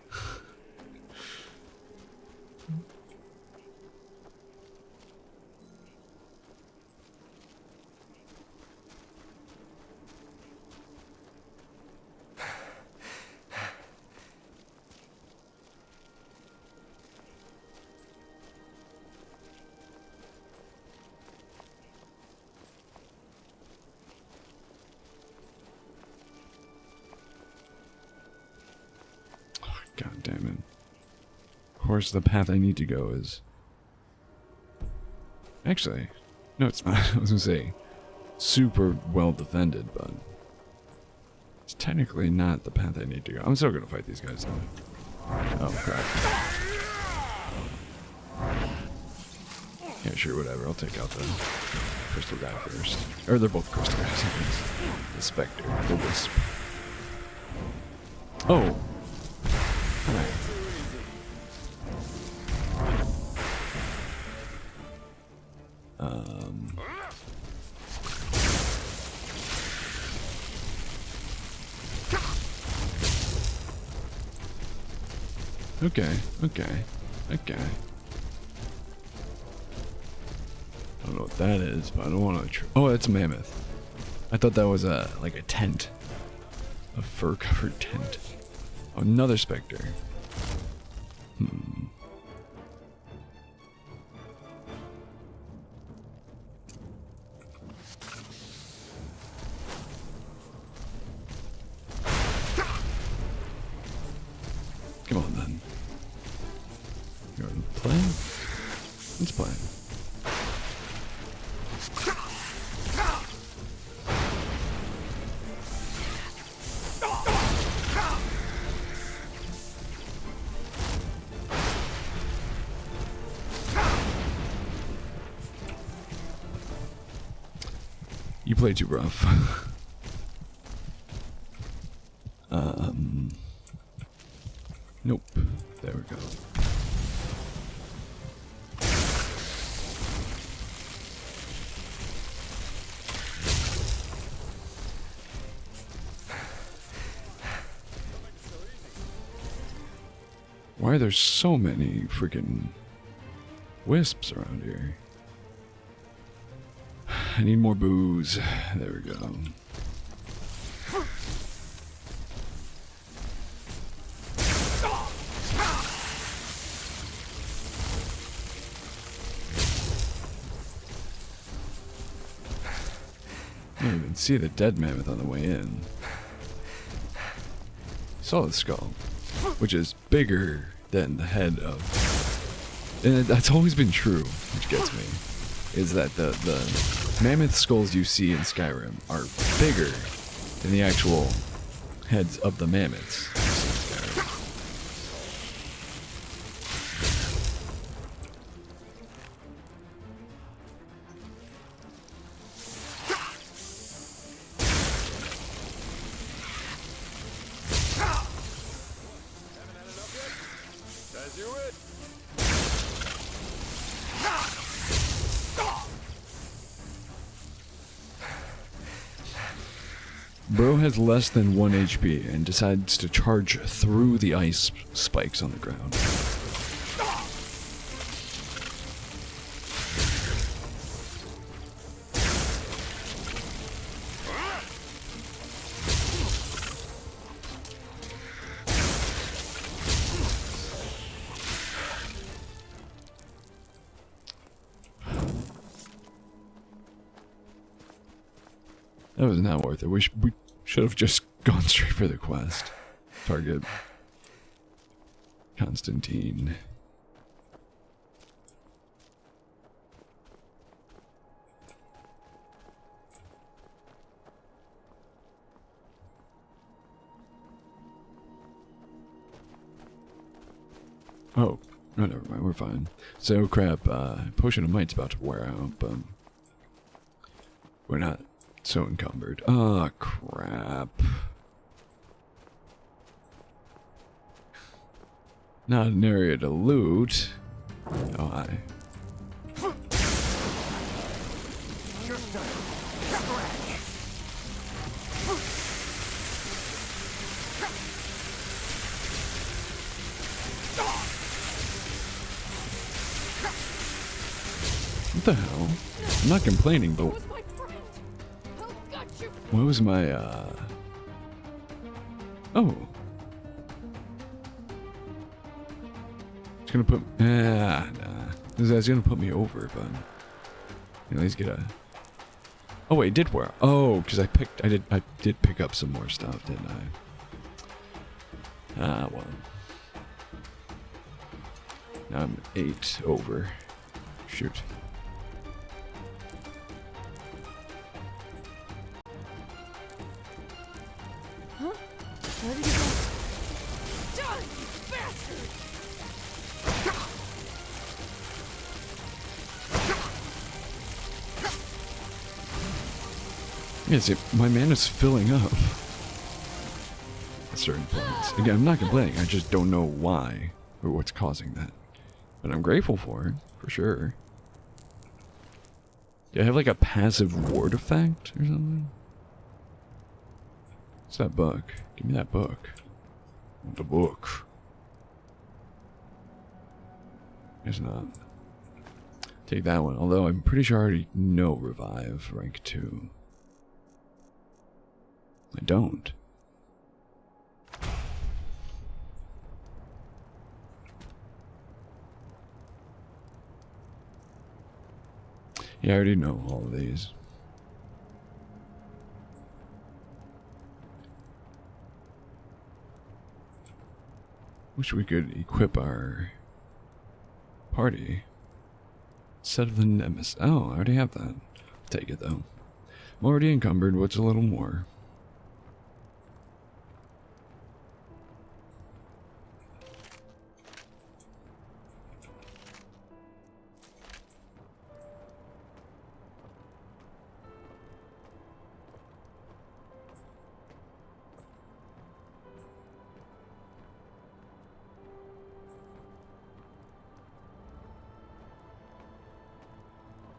God damn it. Of course, the path I need to go is... actually, no, it's not. I was gonna say, super well defended, but it's technically not the path I need to go. I'm still gonna fight these guys, though. Oh, crap. Yeah, sure, whatever. I'll take out the crystal guy first. Or they're both crystal guys, I guess. The Spectre, the Wisp. Oh! Alright. Okay. I don't know what that is, but I don't want to. Oh, that's a mammoth. I thought that was like a tent, a fur-covered tent. Oh, another specter. Come on then. You want to play? Let's play. You play too rough. Nope. There we go. Why are there so many freaking wisps around here? I need more booze. There we go. I didn't even see the dead mammoth on the way in. Saw the skull, which is bigger than the head of. And that's always been true, which gets me. Is that the mammoth skulls you see in Skyrim are bigger than the actual heads of the mammoths you see in Skyrim. Bro has less than 1 HP and decides to charge through the ice spikes on the ground. That was not worth it. We should have just gone straight for the quest. Target. Constantine. Oh, no, never mind. We're fine. So, crap. Potion of Might's about to wear out, but we're not so encumbered. Oh, crap. Not an area to loot. Oh, hi. Just a scratch. What the hell? I'm not complaining, but what was my, oh. It's gonna put, nah. That's gonna put me over, but at least get a, oh wait, it did work. Oh, because I did pick up some more stuff, didn't I? Ah, well. Now I'm 8 over. Shoot. Where did he go? Die, bastard! Yeah, see, my mana's filling up at certain points. Again, I'm not complaining. I just don't know why or what's causing that. But I'm grateful for it, for sure. Do I have like a passive ward effect or something? What's that book? Give me that book. I want the book. Guess not. Take that one. Although I'm pretty sure I already know Revive rank 2. I don't. Yeah, I already know all of these. Wish we could equip our party. Set of the Nemesis. Oh, I already have that. Take it though. I'm already encumbered. What's a little more?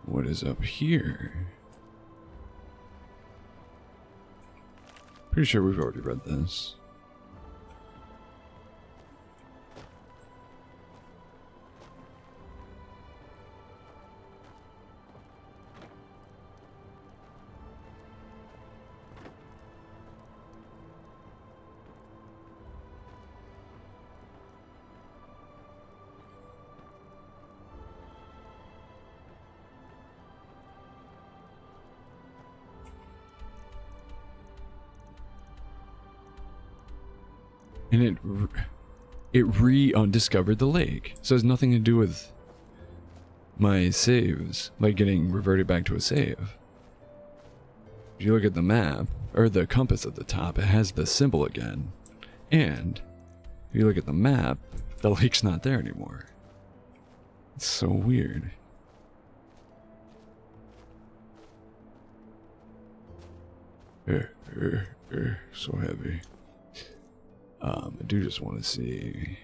What is up here? Pretty sure we've already read this. And it re-undiscovered the lake. So it has nothing to do with my saves, like getting reverted back to a save. If you look at the map, or the compass at the top, it has the symbol again. And if you look at the map, the lake's not there anymore. It's so weird. So heavy. I do just want to see.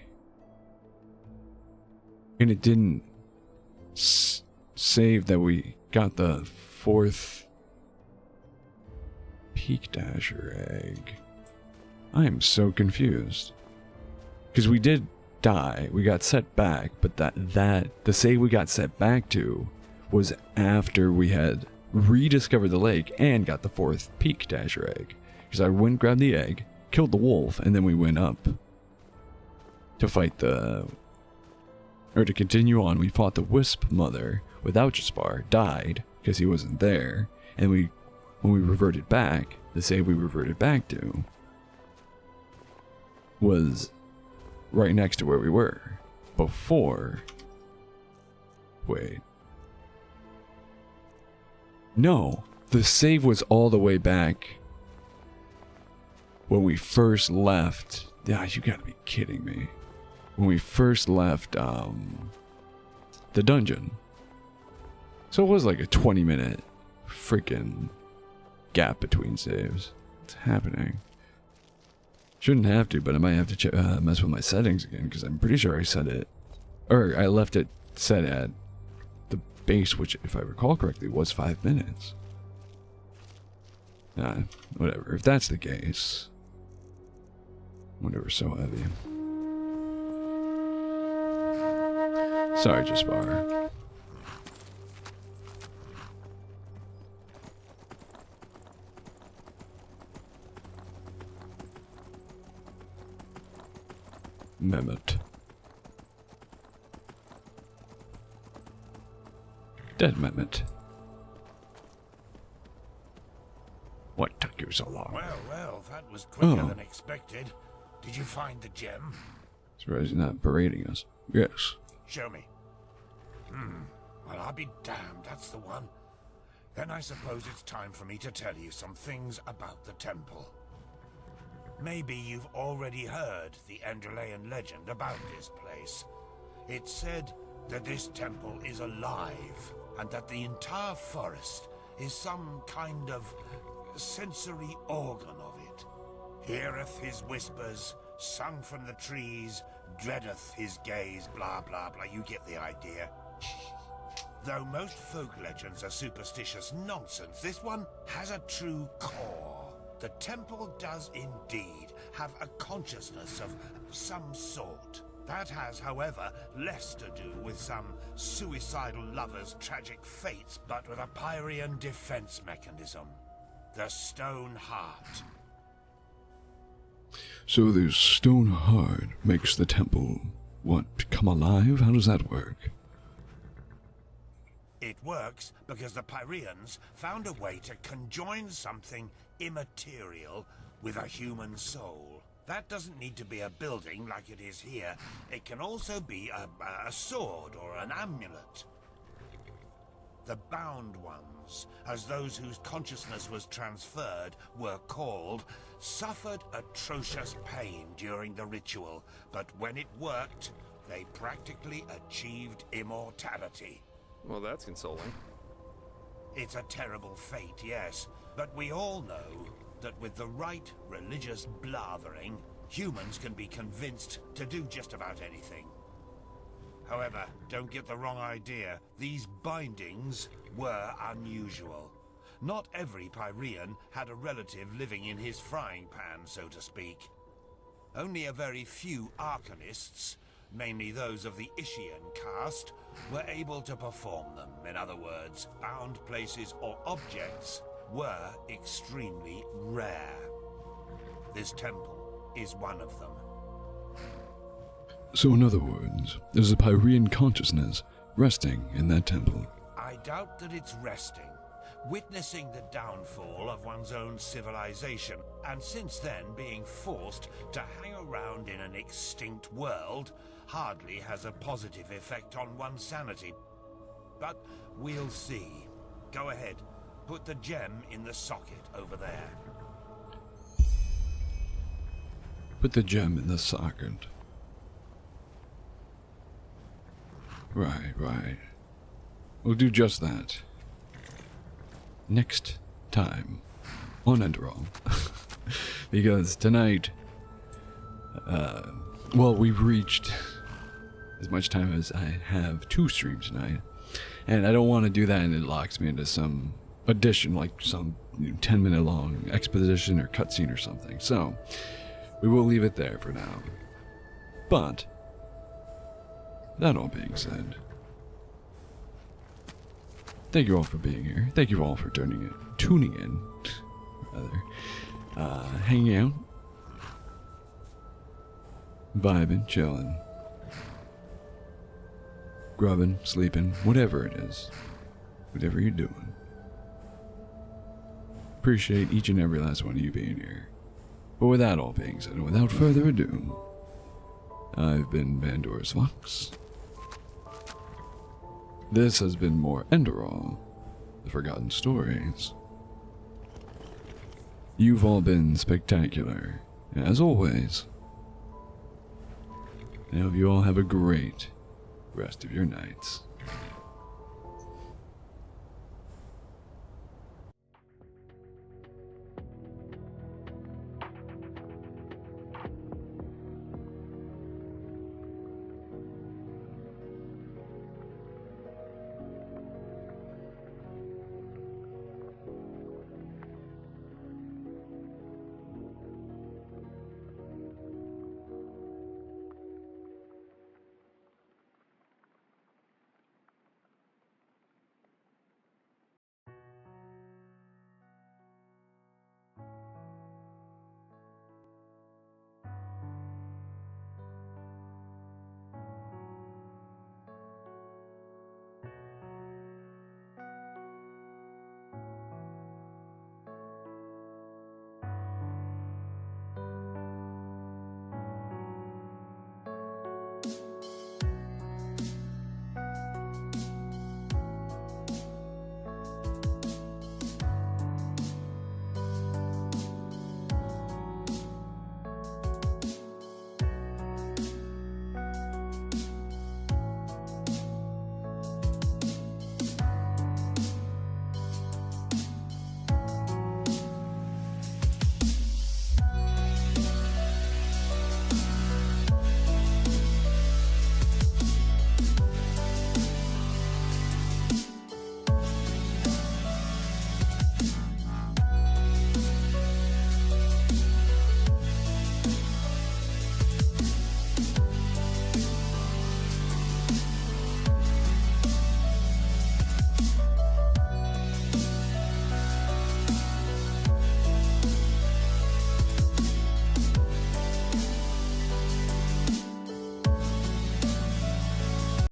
And it didn't save that we got the 4th Peak Dasher egg. I am so confused. Because we did die, we got set back, but the save we got set back to was after we had rediscovered the lake and got the 4th Peak Dasher egg. Because I went and grabbed the egg, killed the wolf, and then we went up to fight to continue on. We fought the Wisp Mother without Jaspar, died because he wasn't there, and when we reverted back, the save we reverted back to was right next to where we were before. Wait. No, the save was all the way back when we first left. Yeah, you gotta be kidding me. When we first left the dungeon. So it was like a 20-minute freaking gap between saves. What's happening? Shouldn't have to, but I might have to mess with my settings again, because I'm pretty sure I set it, or I left it set at the base, which, if I recall correctly, was 5 minutes. Nah, whatever. If that's the case, whatever. So heavy. Sorry, Jaspar. Mehmet. Dead Mehmet. What took you so long? Well, that was quicker than expected. Did you find the gem? Surprised he's not berating us. Yes. Show me. Well, I'll be damned, that's the one. Then I suppose it's time for me to tell you some things about the temple. Maybe you've already heard the Enderalian legend about this place. It's said that this temple is alive, and that the entire forest is some kind of sensory organ of it. Heareth his whispers, sung from the trees, dreadeth his gaze, blah blah blah, you get the idea. Though most folk legends are superstitious nonsense, this one has a true core. The temple does indeed have a consciousness of some sort. That has, however, less to do with some suicidal lovers' tragic fates, but with a Pyrean defense mechanism. The Stone Heart. So the stone heart makes the temple, what, come alive? How does that work? It works because the Pyreans found a way to conjoin something immaterial with a human soul. That doesn't need to be a building like it is here. It can also be a sword or an amulet. The bound ones, as those whose consciousness was transferred were called, suffered atrocious pain during the ritual, but when it worked, they practically achieved immortality. Well, that's consoling. It's a terrible fate, yes, but we all know that with the right religious blathering, humans can be convinced to do just about anything. However, don't get the wrong idea. These bindings were unusual. Not every Pyrean had a relative living in his frying pan, so to speak. Only a very few arcanists, mainly those of the Ishian caste, were able to perform them. In other words, bound places or objects were extremely rare. This temple is one of them. So in other words, there's a Pyrean consciousness resting in that temple. I doubt that it's resting, witnessing the downfall of one's own civilization, and since then being forced to hang around in an extinct world hardly has a positive effect on one's sanity. But we'll see. Go ahead, put the gem in the socket over there. Put the gem in the socket. Right. We'll do just that. Next time on Enderal. Because tonight, well, we've reached as much time as I have to stream tonight. And I don't want to do that and it locks me into some addition, like some 10-minute long exposition or cutscene or something. So, we will leave it there for now. But, that all being said, thank you all for being here. Thank you all for tuning in, hanging out, vibing, chilling, grubbing, sleeping, whatever it is, whatever you're doing. Appreciate each and every last one of you being here. But with that all being said, and without further ado, I've been Pandora's Fox. This has been more Enderal, the Forgotten Stories. You've all been spectacular, as always. I hope you all have a great rest of your nights.